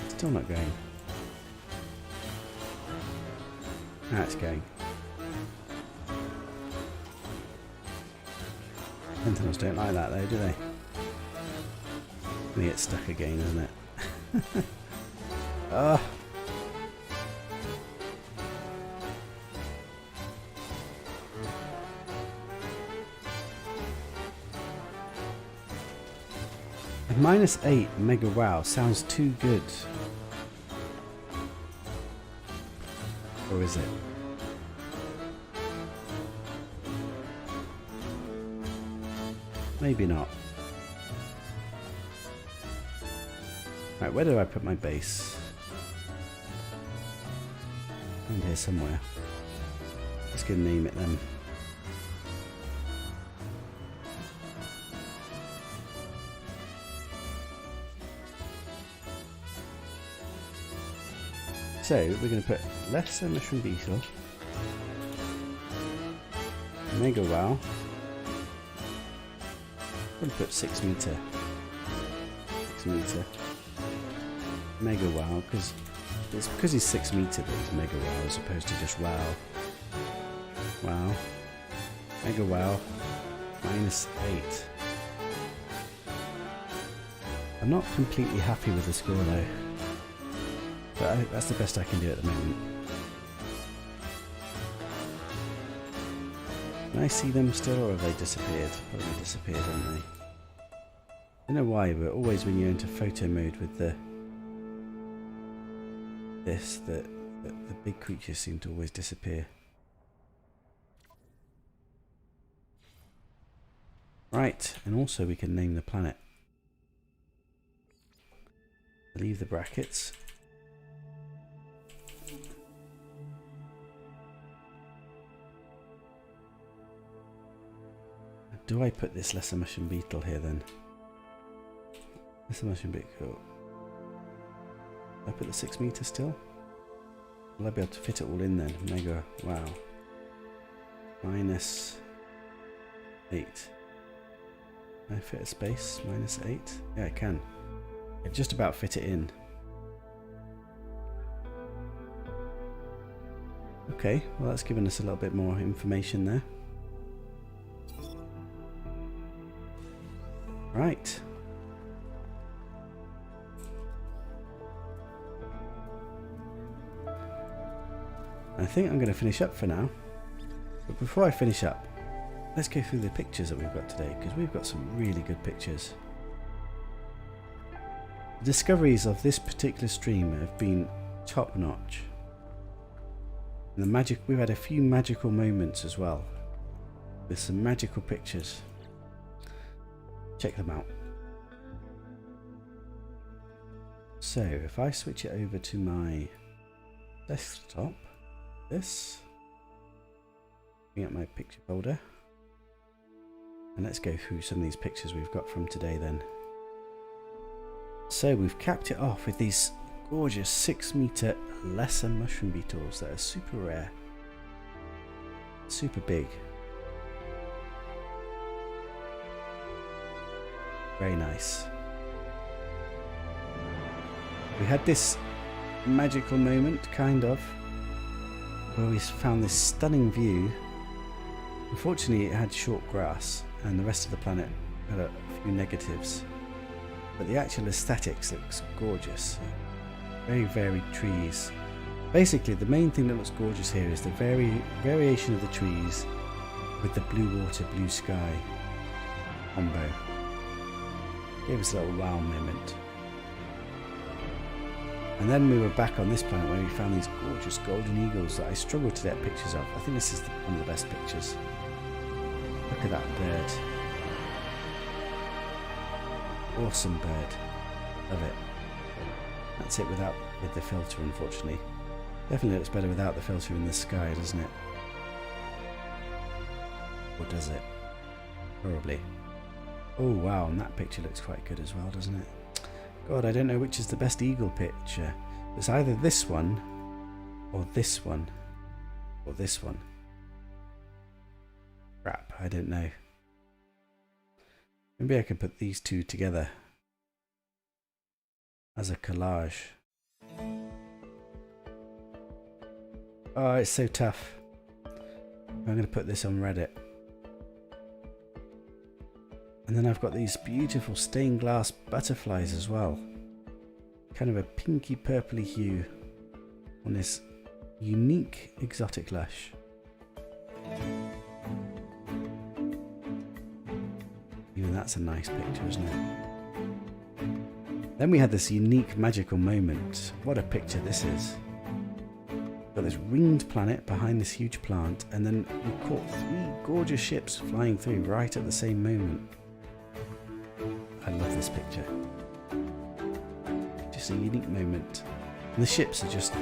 Still not going. Now it's going. Sentinels don't like that though, do they? They get stuck again, isn't it? Ah. -8 Mega Wow sounds too good. Or is it? Maybe not. Right, where do I put my base? Around here somewhere. Let's go name it then. So we're going to put lesser mushroom beetle, Mega Wow. I'm going to put 6 meter, Mega Wow, because it's because he's 6 meter that he's Mega Wow as opposed to just Wow. Wow, Mega Wow, -8. I'm not completely happy with the score though. But that's the best I can do at the moment. Can I see them still, or have they disappeared? Probably disappeared, haven't they? I don't know why, but always when you're into photo mode with the big creatures seem to always disappear. Right, and also we can name the planet. Leave the brackets. Do I put this lesser mushroom beetle here then? Lesser mushroom beetle. I put the 6 meter still? Will I be able to fit it all in then? Mega Wow. -8. Can I fit a space? -8? Yeah, I can. I just about fit it in. Okay, well that's given us a little bit more information there. Right. I think I'm going to finish up for now. But before I finish up, let's go through the pictures that we've got today, because we've got some really good pictures. The discoveries of this particular stream have been top notch. And we've had a few magical moments as well, with some magical pictures. Check them out. So if I switch it over to my desktop, bring up my picture folder, and let's go through some of these pictures we've got from today then. So we've capped it off with these gorgeous 6-meter lesser mushroom beetles that are super rare, super big, very nice. We had this magical moment, kind of, where we found this stunning view. Unfortunately, it had short grass, and the rest of the planet had a few negatives. But the actual aesthetics looks gorgeous. Very varied trees. Basically, the main thing that looks gorgeous here is the variation of the trees with the blue water, blue sky combo. Gave us a little wow moment. And then we were back on this planet where we found these gorgeous golden eagles that I struggled to get pictures of. I think this is one of the best pictures. Look at that bird. Awesome bird. Love it. That's it with the filter, unfortunately. Definitely looks better without the filter in the sky, doesn't it? Or does it? Probably. Oh wow, and that picture looks quite good as well, doesn't it? God, I don't know which is the best eagle picture. It's either this one, or this one, or this one. Crap, I don't know. Maybe I could put these two together as a collage. Oh, it's so tough. I'm going to put this on Reddit. And then I've got these beautiful stained glass butterflies as well. Kind of a pinky purpley hue on this unique exotic lush. Even that's a nice picture, isn't it? Then we had this unique magical moment. What a picture this is. Got this ringed planet behind this huge plant, and then we caught 3 gorgeous ships flying through right at the same moment. I love this picture. Just a unique moment. And the ships are just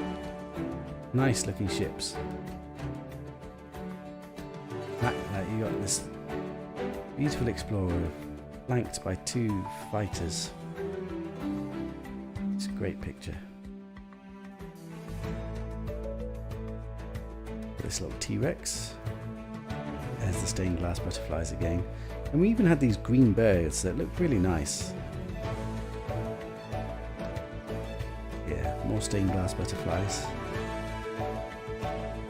nice looking ships. You got this beautiful explorer flanked by 2 fighters. It's a great picture. This little T-Rex. There's the stained glass butterflies again. And we even had these green birds that look really nice. Yeah, more stained glass butterflies.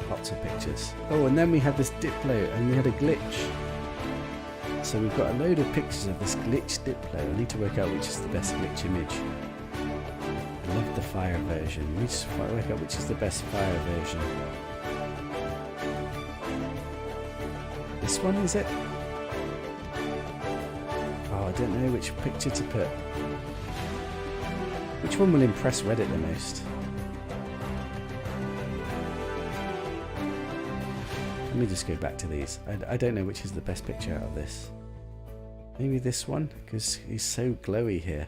Lots of pictures. Oh, and then we had this Diplo, and we had a glitch. So we've got a load of pictures of this glitched Diplo. I need to work out which is the best glitch image. I love the fire version. We need to work out which is the best fire version. This one, is it? Oh, I don't know which picture to put. Which one will impress Reddit the most? Let me just go back to these. I don't know which is the best picture out of this. Maybe this one, because he's so glowy here.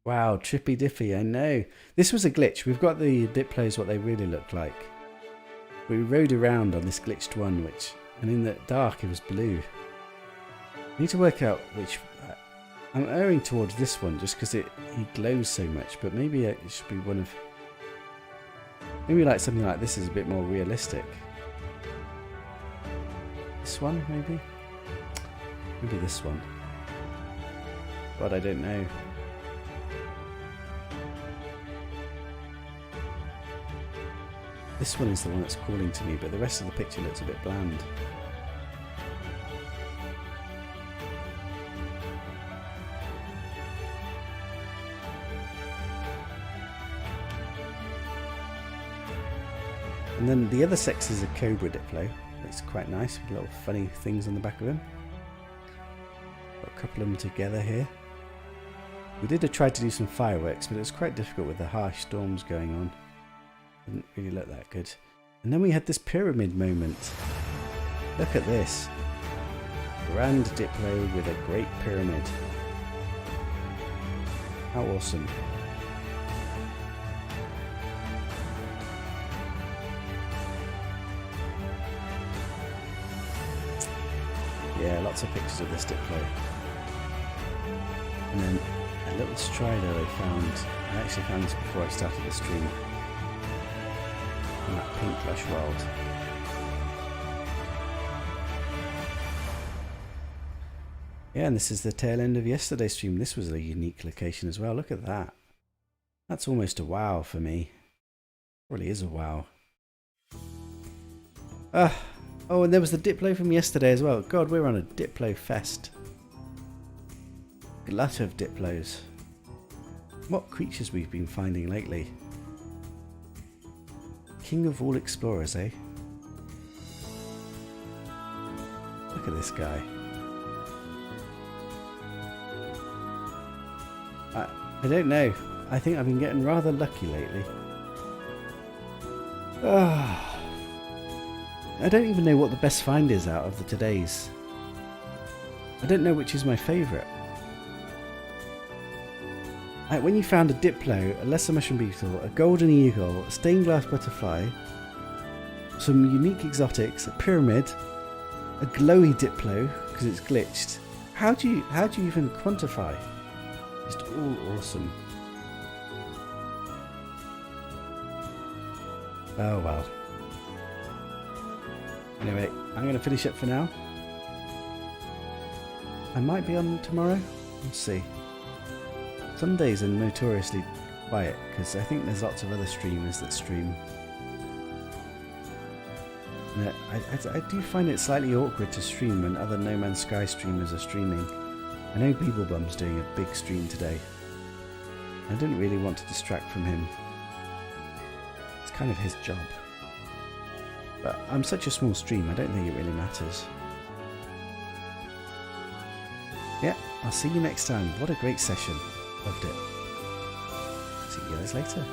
Wow, trippy dippy, I know. This was a glitch. We've got the Diplos, what they really look like. We rode around on this glitched one, and in the dark it was blue. I need to work out which. I'm erring towards this one just because he glows so much, but maybe it should be one of. Maybe like something like this is a bit more realistic. This one, maybe? Maybe this one. But I don't know. This one is the one that's calling to me, but the rest of the picture looks a bit bland. And then the other sex is a Cobra Diplo. It's quite nice with little funny things on the back of him. Got a couple of them together here. We did try to do some fireworks, but it was quite difficult with the harsh storms going on. Didn't really look that good. And then we had this pyramid moment. Look at this. Grand Diplo with a great pyramid. How awesome. Yeah, lots of pictures of this Diplo. And then a little strider I actually found this before I started the stream. In that pink lush world. Yeah, and this is the tail end of yesterday's stream. This was a unique location as well. Look at that. That's almost a wow for me. Really is a wow. Oh, and there was the Diplo from yesterday as well. God, we're on a Diplo fest. Glut of Diplos. What creatures we've been finding lately. King of all explorers, eh? Look at this guy. I don't know. I think I've been getting rather lucky lately. I don't even know what the best find is out of the today's. I don't know which is my favourite. When you found a Diplo, a lesser mushroom beetle, a golden eagle, a stained glass butterfly, some unique exotics, a pyramid, a glowy Diplo because it's glitched. How do you even quantify? Just all awesome. Oh well. Anyway, I'm going to finish up for now. I might be on tomorrow. Let's see. Sundays are notoriously quiet because I think there's lots of other streamers that stream. I do find it slightly awkward to stream when other No Man's Sky streamers are streaming. I know Beeblebum's doing a big stream today. I didn't really want to distract from him. It's kind of his job. But I'm such a small stream, I don't think it really matters. Yeah, I'll see you next time. What a great session. Loved it. See you guys later.